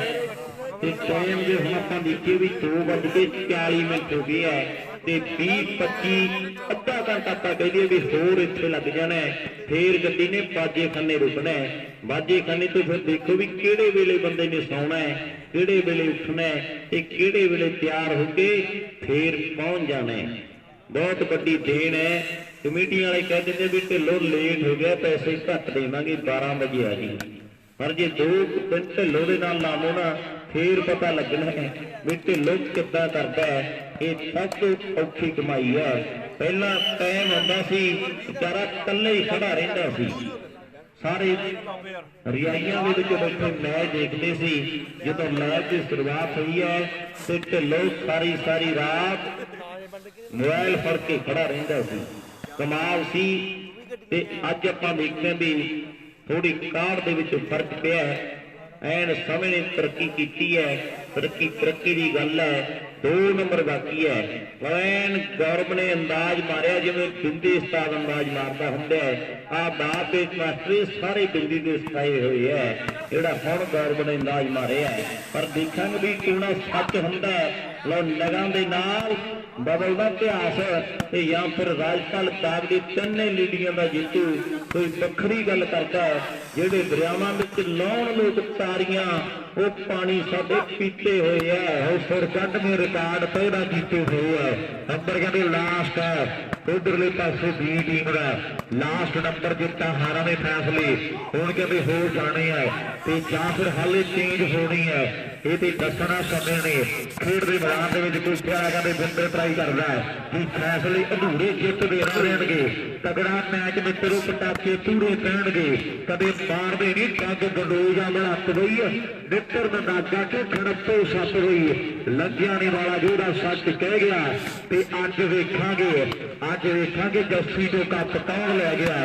ਤੇ ਟਾਈਮ ਜੇ ਹੁਣ ਆਪਾਂ ਦੇਖੀਏ ਵੀ 2:40 ਹੋ ਗਏ ਹੈ ਤੇ 20-25 ਅੱਧਾ ਘੰਟਾ ਆਪਾਂ ਕਹੀਏ ਵੀ ਹੋਰ ਇੱਥੇ ਲੱਗ ਜਾਣਾ, ਫੇਰ ਗੱਡੀ ਨੇ ਬਾਜੇਖਾਨੇ ਰੁਕਣਾ। ਬਾਜੇਖਾਨੇ ਤੋਂ ਫਿਰ ਦੇਖੋ ਵੀ ਕਿਹੜੇ ਵੇਲੇ ਬੰਦੇ ਨੇ ਸੌਣਾ ਹੈ, ਕਿਹੜੇ ਵੇਲੇ ਉੱਠਣਾ ਤੇ ਕਿਹੜੇ ਵੇਲੇ ਤਿਆਰ ਹੋ ਕੇ ਫੇਰ ਪਹੁੰਚ ਜਾਣਾ। ਬਹੁਤ ਵੱਡੀ ਦੇਣ ਹੈ। ਕਮੇਟੀ ਵਾਲੇ ਕਹਿ ਦਿੰਦੇ ਵੀ ਢਿੱਲੋਂ ਲੇਟ ਹੋ ਗਿਆ, ਪੈਸੇ ਘੱਟ ਦੇਵਾਂਗੇ, 12 ਵਜੇ ਆ ਜੀ। ਪਰ ਜੇ 2 ਦਿਨ ਢਿੱਲੋਂ ਦੇ ਨਾਲ ਲਾਵੋ ਨਾ ਫੇਰ ਪਤਾ ਲੱਗਣਾ ਹੈ ਵੀ ਢਿੱਲੋਂ ਕਿੱਦਾਂ ਕਰਦਾ ਹੈ। ਇਹ ਸਭ ਤੋਂ ਔਖੀ ਕਮਾਈ ਹੈ। ਪਹਿਲਾਂ ਟਾਈਮ ਹੁੰਦਾ ਸੀ ਵਿਚਾਰਾ ਇਕੱਲੇ ਹੀ ਖੜਾ ਰਹਿੰਦਾ ਸੀ, ਸਾਰੇ ਰਿਆਈਆਂ ਦੇ ਵਿੱਚ ਬੈਠੇ ਮੈਚ ਦੇਖਦੇ ਸੀ। ਜਦੋਂ ਮੈਚ ਦੀ ਸ਼ੁਰੂਆਤ ਹੋਈ ਹੈ ਤੇ ਢਿੱਲੋਂ ਸਾਰੀ ਰਾਤ ਮੋਬਾਈਲ ਫੜ ਕੇ ਖੜਾ ਰਹਿੰਦਾ ਸੀ। ਕਮਾਲ ਸੀ। ਤੇ ਅੱਜ ਆਪਾਂ ਦੇਖਦੇ ਵੀ ਥੋੜੀ ਕਾਢ ਦੇ ਵਿੱਚ ਫਰਕ ਪਿਆ। ਐਨ ਸਮੇਂ ਨੇ ਤਰੱਕੀ ਕੀਤੀ ਹੈ। ਤਰੱਕੀ ਦੀ ਗੱਲ ਹੈ। 2 ਨੰਬਰ ਬਾਕੀ ਹੈ। ਐਨ ਗੌਰਵ ਨੇ ਅੰਦਾਜ਼ ਮਾਰਿਆ ਜਿਵੇਂ ਬਿੰਦੀ ਉਸਤਾਦ ਅੰਦਾਜ਼ ਮਾਰਦਾ ਹੁੰਦਾ ਹੈ। ਆਹ ਬਾਤ ਦੇ ਮਾਸਟਰ ਸਾਰੇ ਬਿੰਦੀ ਦੇ ਸਿਖਾਏ ਹੋਏ ਹੈ ਜਿਹੜਾ ਹੁਣ ਗੌਰਵ ਨੇ ਅੰਦਾਜ਼ ਮਾਰਿਆ। ਪਰ ਦੇਖਾਂਗੇ ਵੀ ਕਿਹੜਾ ਸੱਚ ਹੁੰਦਾ ਲੋ ਨਗਾਂ ਦੇ ਨਾਲ ਬਬਲ ਦਾ ਇਤਿਹਾਸ ਤੇ ਜਾਂ ਫਿਰ ਰਾਜਪਾਲ ਦਾਗ ਦੀ 3 ਲੀਡੀਆਂ ਦਾ ਜੇਤੂ ਕੋਈ ਵੱਖਰੀ ਗੱਲ ਕਰਦਾ। ਜਿਹੜੇ ਦਰਿਆਵਾਂ ਵਿੱਚ ਲਾਉਣ ਲੋਕ ਤਾਰੀਆਂ ਉਹ ਪਾਣੀ ਸਾਡੇ ਪੀਤੇ ਹੋਏ ਆ। ਉਹ ਫਿਰ ਕੱਢ ਕੇ ਰਿਕਾਰਡ ਪੈਦਾ ਕੀਤੇ ਹੋਏ ਆ। ਨੰਬਰ ਕਹਿੰਦੇ ਲਾਸਟ ਹੈ ਉਧਰਲੇ ਪਾਸੇ ਬੀ ਟੀਮ ਦਾ ਲਾਸਟ ਨੰਬਰ ਜਿੱਤਾਂ ਹਾਰਾਂ ਦੇ ਫੈਸਲੇ ਹੁਣ ਕਹਿੰਦੇ ਹੋ ਜਾਣੇ ਆ ਤੇ ਜਾਂ ਫਿਰ ਹਾਲੇ ਚੇਂਜ ਹੋਣੀ ਹੈ। ਇਹ ਤੇ ਦੱਸਣਾ ਸਮੇਂ ਨੇ ਖੇਡ ਦੇ ਮੈਦਾਨ ਦੇ ਵਿੱਚ ਕੋਈ ਪਿਆਰਾ ਕਹਿੰਦੇ ਬਿੰਦੇ ਟਰਾਈ ਕਰਦਾ ਕਿ ਫੈਸਲੇ ਅਧੂਰੇ ਜਿੱਤਦੇ ਰਹਿਣਗੇ। ਤਗੜਾ ਮੈਚ ਮਿੱਤਰੋ ਪਟਾਕੇ ਪੂਰੇ ਪੈਣਗੇ। ਕਦੇ ਮਾਰਦੇ ਨਹੀਂ ਟੱਗ ਗੰਡੋਜਾ ਬਣਾ ਬਈ ਨਿੱਤਰ ਨਦਾਗਾ ਕੇ ਖੜਪੇ ਸੱਤ ਹੋਈ ਲੱਗਿਆ ਨਹੀਂ ਵਾਲਾ ਜਿਹੜਾ ਸੱਚ ਕਹਿ ਗਿਆ। ਤੇ ਅੱਜ ਵੇਖਾਂਗੇ ਜੱਸੀ ਜੋ ਕੱਪ ਕੌਣ ਲੈ ਗਿਆ।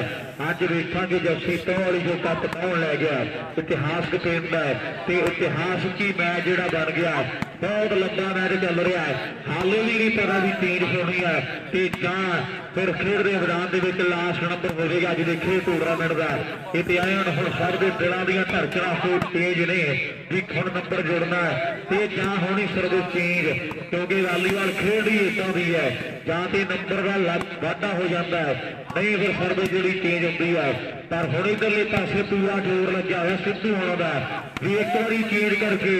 ਅੱਜ ਵੇਖਾਂਗੇ ਜੱਸੀ ਵਾਲੀ ਜੋ ਕੱਪ ਕੌਣ ਲੈ ਗਿਆ। ਇਤਿਹਾਸਕ ਪਿੰਡ ਹੈ ਤੇ ਇਤਿਹਾਸਕ ਹੀ ਮੈਚ ਜਿਹੜਾ ਬਣ ਗਿਆ। ਬਹੁਤ ਲੰਬਾ ਮੈਚ ਚੱਲ ਰਿਹਾ ਹੈ। ਹਾਲੇ ਵੀ ਨਹੀਂ ਪਤਾ ਵੀ ਤੀਜ ਹੋਣੀ ਹੈ ਤੇ ਜਾਂ ਫਿਰ ਖੇਡ ਦੇ ਮੈਦਾਨ ਦੇ ਵਿੱਚ ਲਾਸਟ ਨੰਬਰ ਹੋਵੇਗਾ ਅੱਜ ਦੇ ਖੇਡ ਟੂਰਨਾਮੈਂਟ ਦਾ। ਇਹ ਤੇ ਆਏ ਹੁਣ ਸਭ ਦੇ ਦਿਲਾਂ ਦੀਆਂ ਧੜਕਣਾਂ ਤੋਂ ਤੇਜ਼ ਨੇ ਵੀ ਹੁਣ ਨੰਬਰ ਜੁੜਨਾ ਤੇ ਜਾਂ ਹੋਣੀ ਸਰਵਿਸ ਚੇਂਜ ਕਿਉਂਕਿ ਵਾਲੀਬਾਲ ਖੇਡ ਹੀ ਇਦਾਂ ਦੀ ਹੈ ਜਾਂ ਤੇ ਨੰਬਰ ਦਾ ਵਾਧਾ ਹੋ ਜਾਂਦਾ ਹੈ ਨਹੀਂ ਫਿਰ ਸਰਵਿਸ ਜਿਹੜੀ ਚੇਂਜ ਹੁੰਦੀ ਹੈ। ਪਰ ਹੁਣ ਇਧਰਲੇ ਪਾਸੇ ਪੂਰਾ ਜ਼ੋਰ ਲੱਗਿਆ ਹੋਇਆ ਸਿੱਧੂ ਹੋਣਾ ਦਾ ਵੀ ਇੱਕ ਵਾਰੀ ਚੇਂਜ ਕਰਕੇ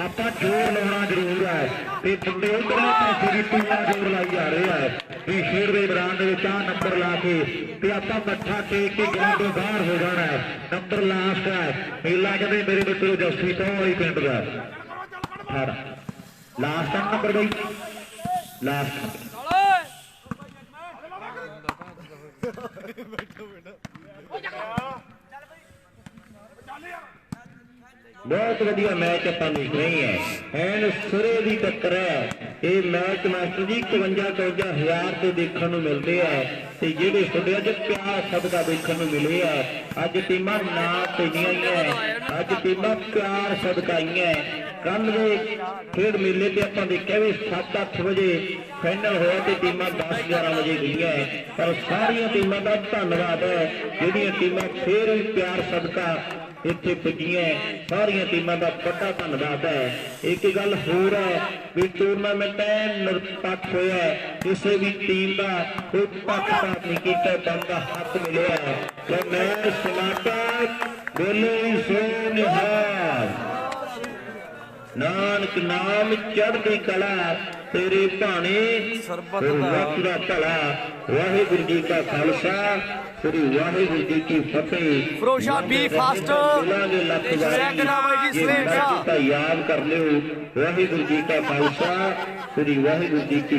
ਆਪਾਂ ਜ਼ੋਰ ਲਾਉਣਾ ਜ਼ਰੂਰ ਹੈ ਤੇ ਮੁੰਡੇ ਉਧਰਲੇ ਪਾਸੇ ਵੀ ਪੂਰਾ ਜ਼ੋਰ ਲਾਈ ਜਾ ਰਿਹਾ ਹੈ ਵੀ ਖੇਡ ਦੇ ਮੈਦਾਨ ਦੇ ਵਿੱਚ ਆਹ ਨੰਬਰ ਲਾ ਕੇ ਤੇ ਆਪਾਂ ਮੱਥਾ ਟੇਕ ਕੇ ਗਰਾਊਂਡ ਤੋਂ ਬਾਹਰ ਹੋ ਜਾਣਾ ਹੈ। ਨੰਬਰ ਲਾਸਟ ਹੈ ਮੇਲਾ ਕਹਿੰਦੇ ਮੇਰੇ ਮਿੱਤਰੋ ਜੱਸੀ ਤੋਂ ਵਾਲੀ ਪਿੰਡ ਦਾ ਲਾਸਟ ਨੰਬਰ ਬਈ ਲਾਸਟ ਬਹੁਤ ਵਧੀਆ ਮੈਚ ਆਪਾਂ ਦੇਖ ਰਹੇ ਹਾਂ। ਐਨ ਸਿਰੇ ਦੀ ਟੱਕਰ ਹੈ। ਇਹ ਮੈਚ ਮਾਸਟਰ ਜੀ 51-54 ਤੇ ਦੇਖਣ ਨੂੰ ਮਿਲਦੇ ਆ ਤੇ ਜਿਹੜੇ ਤੁਹਾਡੇ ਅੱਜ ਪਿਆਰ ਸਦਕਾ ਦੇਖਣ ਨੂੰ ਮਿਲੇ ਆ। ਅੱਜ ਟੀਮਾਂ ਨਾ ਪਈਆਂ ਹੀ ਅੱਜ ਟੀਮਾਂ ਪਿਆਰ ਸਦਕਾ ਆਈਆਂ। ਕੱਲ ਦੇ ਖੇਡ ਮੇਲੇ ਤੇ ਆਪਾਂ ਦੇਖਿਆ ਵੀ 7-8 ਵਜੇ ਫਾਈਨਲ ਹੋਇਆ ਤੇ ਟੀਮਾਂ 10-11 ਵਜੇ ਗਈਆਂ। ਪਰ ਸਾਰੀਆਂ ਟੀਮਾਂ ਦਾ ਧੰਨਵਾਦ ਹੈ ਜਿਹੜੀਆਂ ਟੀਮਾਂ ਫੇਰ ਵੀ ਪਿਆਰ ਸਦਕਾ ਇੱਥੇ ਪੁੱਜੀਆਂ। ਸਾਰੀਆਂ ਟੀਮਾਂ ਦਾ ਵੱਡਾ ਧੰਨਵਾਦ ਹੈ। ਇੱਕ ਗੱਲ ਹੋਰ ਹੈ ਵੀ ਟੂਰਨਾਮੈਂਟ ਨਿਰਪੱਖ ਹੋਇਆ ਕਿਸੇ ਵੀ ਟੀਮ ਦਾ ਕੋਈ ਪੱਖਪਾਤ ਨਹੀਂ ਕੀਤਾ ਬੰਦਾ ਹੱਕ ਮਿਲਿਆ ਤੇ ਮੈਂ ਸਮਾਟਾ ਬੋਲੇ ਸੋ ਨਿਹਾਲ ਨਾਨਕ ਨਾਮ ਚੜ੍ਹਦੀ ਕਲਾ ਤੇਰੇ ਭਾਣੇ ਸਰਬਤ ਦਾ ਭਲਾ। ਵਾਹਿਗੁਰੂ ਜੀ ਕਾ ਖਾਲਸਾ ਸ੍ਰੀ ਵਾਹਿਗੁਰੂ ਜੀ ਕੀ ਫਤਿਹ। ਫਰੋਸ਼ਾ ਬੀ ਫਾਸਟ ਯਾਦ ਕਰ ਲਿਓ। ਵਾਹਿਗੁਰੂ ਜੀ ਕਾ ਖਾਲਸਾ ਸ੍ਰੀ ਵਾਹਿਗੁਰੂ ਜੀ ਕੀ